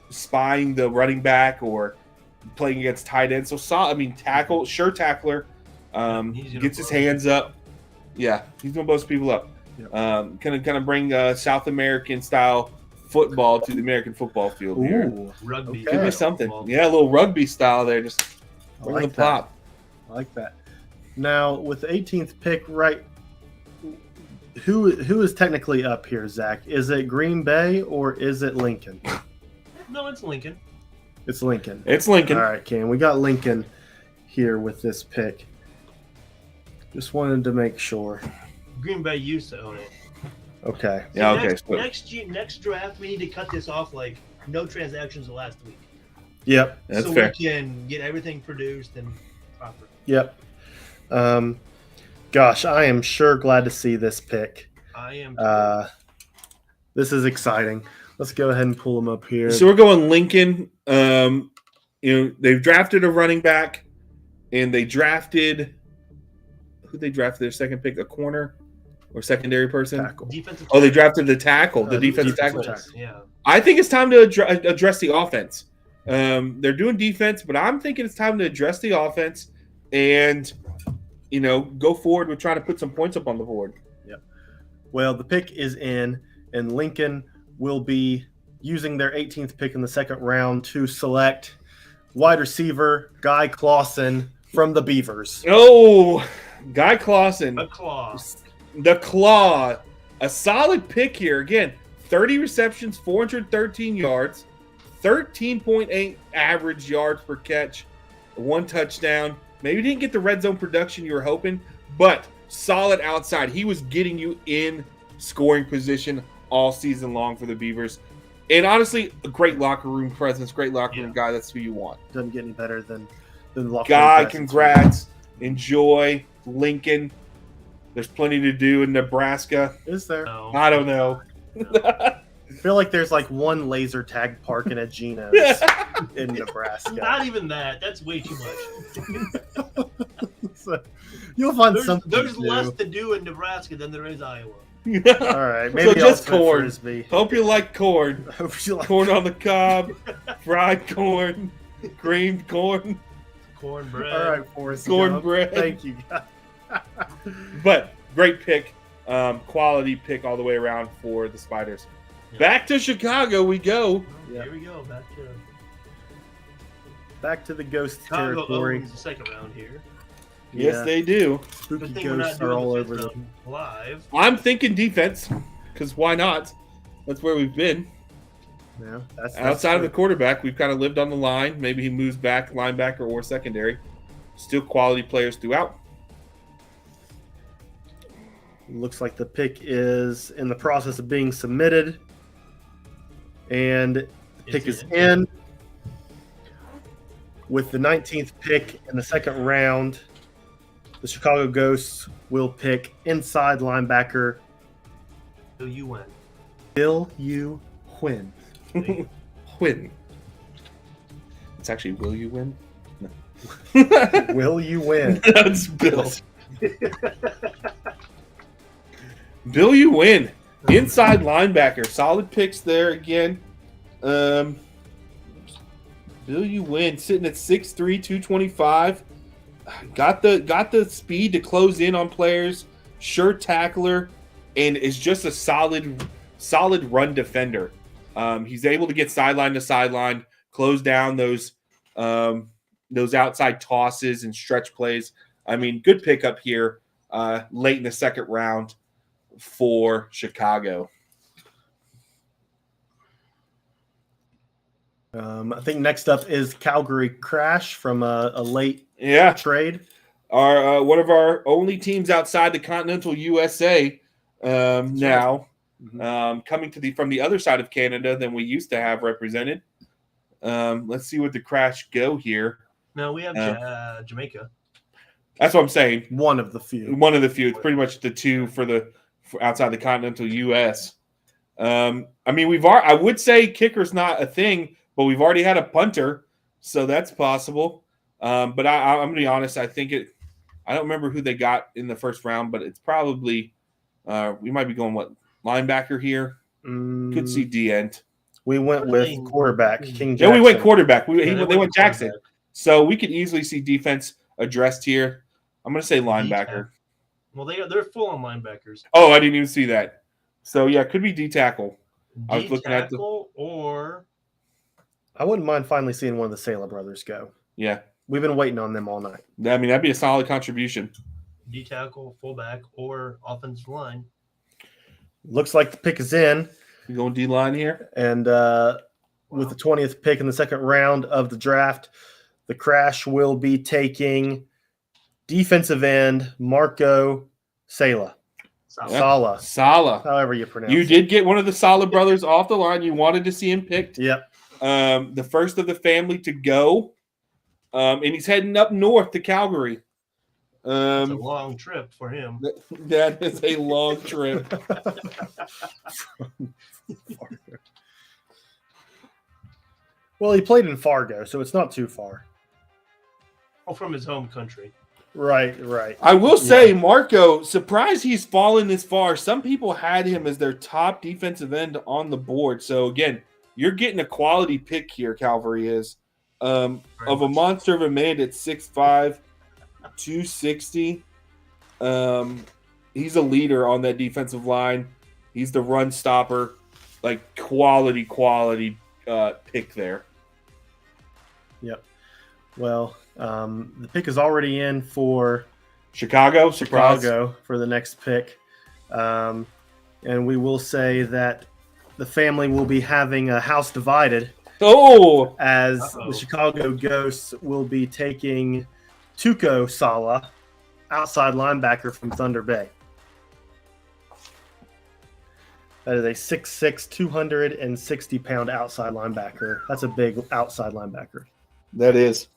spying the running back or playing against tight ends. So, sure tackler. Gets his hands up. Yeah, he's going to bust people up. Yep. Kind of bring South American style football to the American football field here. Rugby. Okay. Give me something. Yeah, a little rugby style there. Just bring the pop. I like that. Now, with the 18th pick, right, who is technically up here, Zach? Is it Green Bay or is it Lincoln? No, it's Lincoln. It's Lincoln. It's Lincoln. All right, Ken. We got Lincoln here with this pick. Just wanted to make sure. Green Bay used to own it. Okay. Yeah, okay. Next draft, we need to cut this off like no transactions the last week. Yep. That's so fair. we can get everything produced and proper. Yep. Gosh, I am sure glad to see this pick. I am. This is exciting. Let's go ahead and pull them up here. So we're going Lincoln. They've drafted a running back, and they drafted their second pick, a corner or secondary person. Tackle. Defensive. Oh, they drafted the tackle, the defensive tackle. Yeah. I think it's time to address the offense. They're doing defense, but I'm thinking it's time to address the offense and go forward with trying to put some points up on the board. Well, the pick is in, and Lincoln will be using their 18th pick in the second round to select wide receiver Guy Clausen from the Beavers. Oh, Guy Clausen. A claw. The Claw. A solid pick here. Again, 30 receptions, 413 yards, 13.8 average yards per catch, 1 touchdown. Maybe didn't get the red zone production you were hoping, but solid outside. He was getting you in scoring position all season long for the Beavers. And honestly, a great locker room presence, great locker room guy. That's who you want. Doesn't get any better than the locker Guy, room presence. congrats. Enjoy Lincoln. There's plenty to do in Nebraska. Is there? No. I don't know. I feel like there's like one laser tag parking at Geno's in Nebraska. Not even that. That's way too much. So, you'll find something. There's to less do. to do in Nebraska than there is Iowa. All right, maybe So just ultimate corn. Frisbee. Hope you like corn. Hope you like Corn on the cob, fried corn, creamed corn, Cornbread. All right, Forrest Gump. cornbread. Thank you, guys. But great pick, quality pick all the way around for the Spiders. Yeah. Back to Chicago we go. Yeah. Here we go. Back to the ghost Chicago territory. owns the second round here. Yes, Yeah. they do. Spooky Good thing we're ghosts not are doing all the over fifth them. round live. I'm thinking defense, because why not? That's where we've been. Yeah, that's Outside of the true. quarterback, we've kind of lived on the line. Maybe he moves back, linebacker or secondary. Still quality players throughout. Looks like the pick is in the process of being submitted, and the pick is in. With the 19th pick in the second round, the Chicago Ghosts will pick inside linebacker So you win. Bill U. Quinn. Win. It's actually, will you win? No. Will you win? That's Bill. Bill, you win. Inside linebacker. Solid picks there again. Bill, you win. Sitting at 6'3", 225. Got the speed to close in on players. Sure tackler. And is just a solid run defender. He's able to get sideline to sideline, close down those outside tosses and stretch plays. I mean, good pickup here late in the second round for Chicago. I think next up is Calgary Crash from a late trade. Our one of our only teams outside the continental USA now. Coming from the other side of Canada than we used to have represented. Let's see what the Crash go here. No, we have Jamaica. That's what I'm saying. One of the few. It's pretty much the two for outside the continental U.S. I mean, I would say kicker's not a thing, but we've already had a punter, so that's possible. But I'm going to be honest. I don't remember who they got in the first round, but it's probably we might be going linebacker here. Could see D end. We went with quarterback King Jackson. Yeah, we went quarterback. They went went Jackson. So we could easily see defense addressed here. I'm going to say linebacker. Well, they're full on linebackers. Oh, I didn't even see that. So yeah, could be D tackle. I was looking at or I wouldn't mind finally seeing one of the Sailor brothers go. Yeah, we've been waiting on them all night. I mean, that'd be a solid contribution. D tackle, fullback, or offensive line. Looks like the pick is in. You going D line here? And with the 20th pick in the second round of the draft, the Crash will be taking defensive end Marco Sala. Sala. However you pronounce it. You it. did get one of the Sala brothers off the line. You wanted to see him picked. Yep. The first of the family to go. And he's heading up north to Calgary. It's a long trip for him. That is a long trip. Well, he played in Fargo, so it's not too far. Oh, from his home country. Right. I will say, Marco, surprised he's fallen this far. Some people had him as their top defensive end on the board. So, again, you're getting a quality pick here, Calvary is. Of a monster of a man at 6'5", 260. He's a leader on that defensive line. He's the run stopper. Like quality pick there. Yep. Well, the pick is already in for Chicago for the next pick. And we will say that the family will be having a house divided. Oh! As the Chicago Ghosts will be taking Tuco Sala, outside linebacker from Thunder Bay. That is a 6'6", 260-pound outside linebacker. That's a big outside linebacker. That is.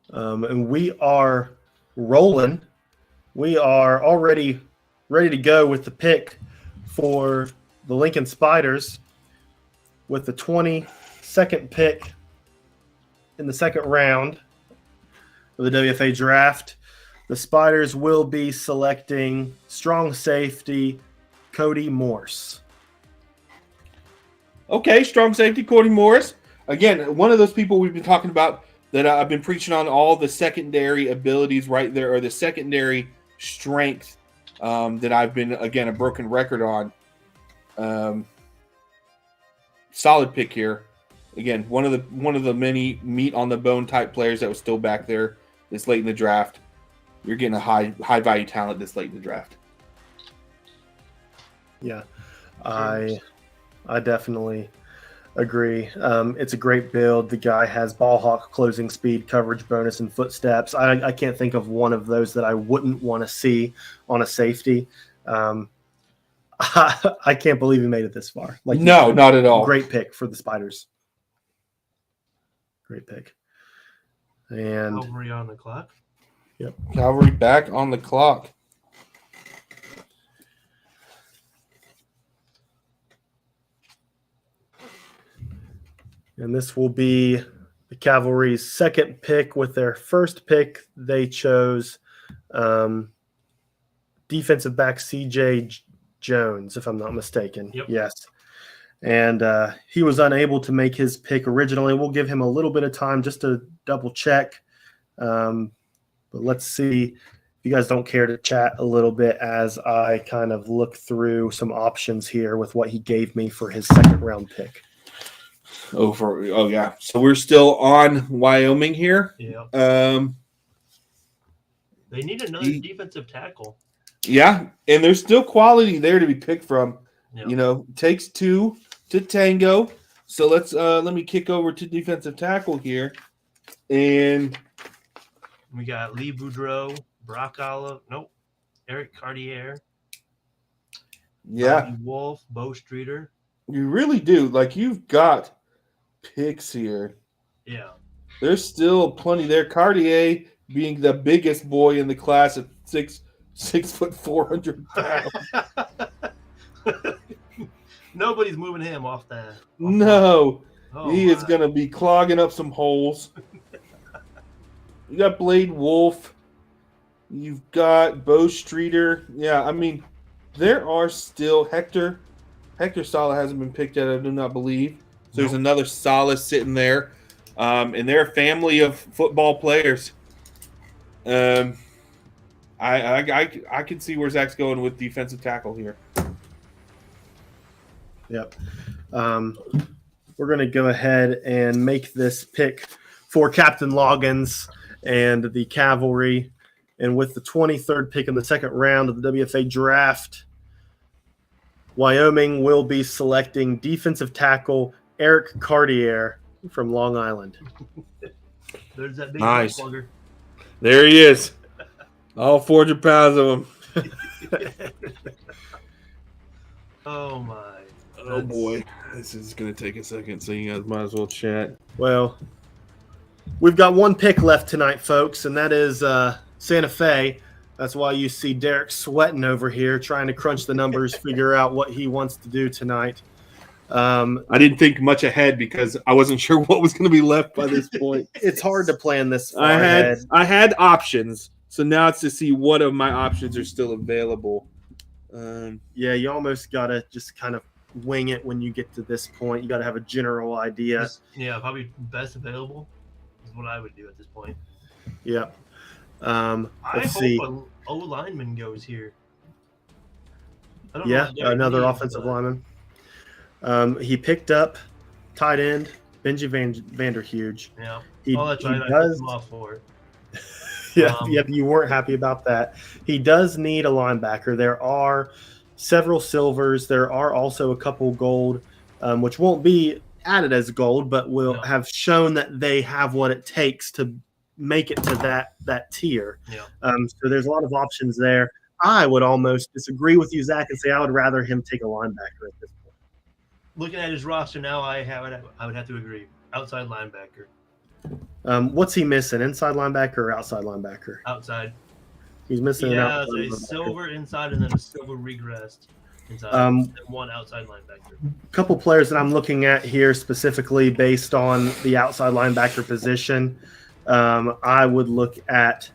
And we are rolling. We are already ready to go with the pick for the Lincoln Spiders with the 22nd pick in the second round of the WFA Draft. The Spiders will be selecting strong safety Cody Morse. Okay, strong safety Cody Morse. Again, one of those people we've been talking about that I've been preaching on all the secondary abilities right there, or the secondary strength that I've been, again, a broken record on. Solid pick here. Again, one of the many meat on the bone type players that was still back there this late in the draft. You're getting a high value talent this late in the draft. Yeah, I definitely agree. It's a great build. The guy has ball hawk closing speed, coverage bonus, and footsteps. I can't think of one of those that I wouldn't want to see on a safety. I can't believe he made it this far. No, not at all. Great pick for the Spiders. Great pick. And Cavalry on the clock. Yep. Cavalry back on the clock. And this will be the Cavalry's second pick. With their first pick, they chose defensive back C.J. Jones, if I'm not mistaken. Yep. Yes. And he was unable to make his pick originally. We'll give him a little bit of time just to double check. But let's see if you guys don't care to chat a little bit as I kind of look through some options here with what he gave me for his second round pick. Oh yeah. So we're still on Wyoming here. Yeah. They need another defensive tackle. Yeah, and there's still quality there to be picked from. Yeah. You know, takes two to tango. So let me kick over to defensive tackle here. And we got Lee Boudreau, Brock Olive, Eric Cartier. Yeah. Bobby Wolf, Bo Streeter. You really do. Like, you've got picks here. Yeah. There's still plenty there. Cartier being the biggest boy in the class at 6 foot 400 pounds. Nobody's moving him off that. No. He is my. going to be clogging up some holes. You got Blade Wolf. You've got Bo Streeter. Yeah, I mean, there are still Hector Sala hasn't been picked yet, I do not believe. So there's another Sala sitting there. And they're a family of football players. I can see where Zach's going with defensive tackle here. Yep. We're going to go ahead and make this pick for Captain Loggins and the Cavalry. And with the 23rd pick in the second round of the WFA Draft, Wyoming will be selecting defensive tackle Eric Cartier from Long Island. There's that big Nice. slugger. There he is. All 400 pounds of him. Oh, my. Oh, boy. This is going to take a second, so you guys might as well chat. Well, we've got one pick left tonight, folks, and that is Santa Fe. That's why you see Derek sweating over here, trying to crunch the numbers, figure out what he wants to do tonight. I didn't think much ahead because I wasn't sure what was going to be left by this point. It's hard to plan this far ahead. I had options, so now it's to see what of my options are still available. Yeah, you almost got to just kind of wing it when you get to this point. You got to have a general idea. Yeah, probably best available is what I would do at this point. Yeah. I Let's hope see. an O lineman goes here. I don't know Yeah, what Derek another needs, offensive but- lineman. He picked up tight end Benji Vanderhuge. Yeah. He That's right. I does. pissed him off for it. Yeah, Um, yep. You weren't happy about that. He does need a linebacker. There are several silvers. There are also a couple gold, which won't be added as gold, but will No. have shown that they have what it takes to make it to that tier. Yeah. So there's a lot of options there. I would almost disagree with you, Zach, and say I would rather him take a linebacker at this point. Looking at his roster now, I would have to agree. Outside linebacker. What's he missing? Inside linebacker or outside linebacker? Outside. He's missing an Yeah, outside a linebacker. silver inside and then a silver regressed inside. And one outside linebacker. Couple players that I'm looking at here specifically based on the outside linebacker position. I would look at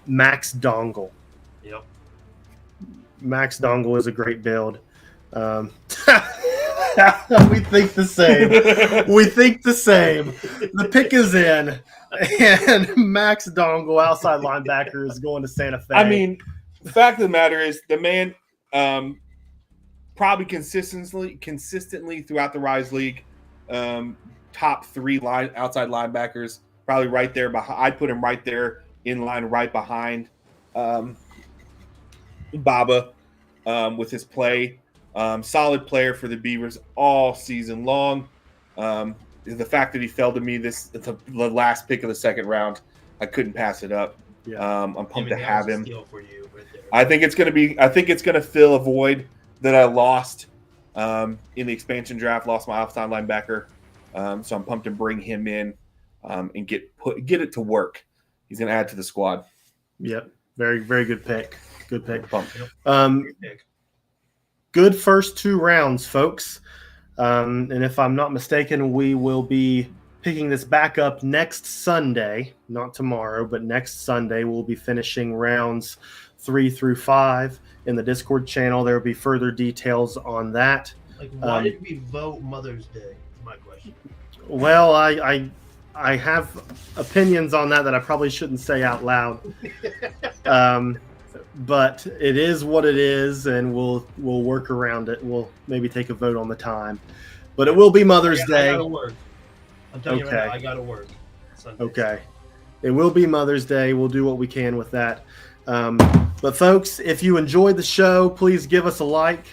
Max Dongle. Yep. Max Dongle is a great build. We think the same. We think the same. The pick is in, and Max Dongle, outside linebacker, is going to Santa Fe. I mean, the fact of the matter is, the man probably consistently throughout the Rise League, top 3 outside linebackers, probably right there. I'd put him right there in line, right behind Baba with his play. Solid player for the Beavers all season long. The fact that he fell to me the last pick of the second round, I couldn't pass it up. Yeah. I'm pumped to have him. For you right there. I think it's going to fill a void that I lost in the expansion draft. Lost my outside linebacker, so I'm pumped to bring him in and get it to work. He's going to add to the squad. Yep. Very, very good pick. Good pick. Pumped. Great pick. Good first 2 rounds, folks. And if I'm not mistaken, we will be picking this back up next Sunday, not tomorrow, but next Sunday. We'll be finishing rounds 3 through 5 in the Discord channel. There will be further details on that. Like, why did we vote Mother's Day? Is my question. Well, I have opinions on that I probably shouldn't say out loud. But it is what it is, and we'll work around it. We'll maybe take a vote on the time, but it will be Mother's I Day. gotta work. I'm telling you right now, I gotta work. Sunday. Okay, it will be Mother's Day. We'll do what we can with that. But folks, if you enjoyed the show, please give us a like.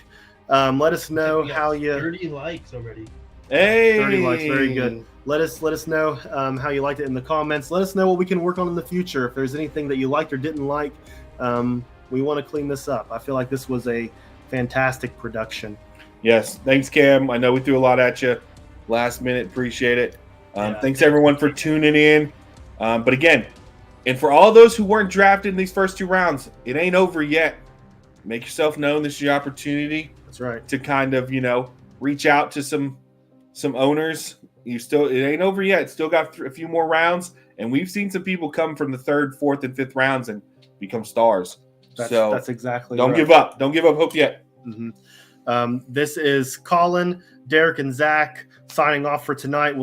Let us know We got how you 30 likes already. Hey, 30 likes, very good. Let us know how you liked it in the comments. Let us know what we can work on in the future. If there's anything that you liked or didn't like. We want to clean this up. I feel like this was a fantastic production. Yes, thanks, Cam. I know we threw a lot at you last minute. Appreciate it. Thanks everyone for tuning in. But again, and for all those who weren't drafted in these first 2 rounds, it ain't over yet. Make yourself known. This is your opportunity. That's right. To kind of reach out to some owners. It ain't over yet. Still got a few more rounds, and we've seen some people come from the 3rd, 4th, and 5th rounds and become stars. That's exactly don't right. give up. Don't give up hope yet. Mm-hmm. This is Colin, Derek, and Zach signing off for tonight. We'll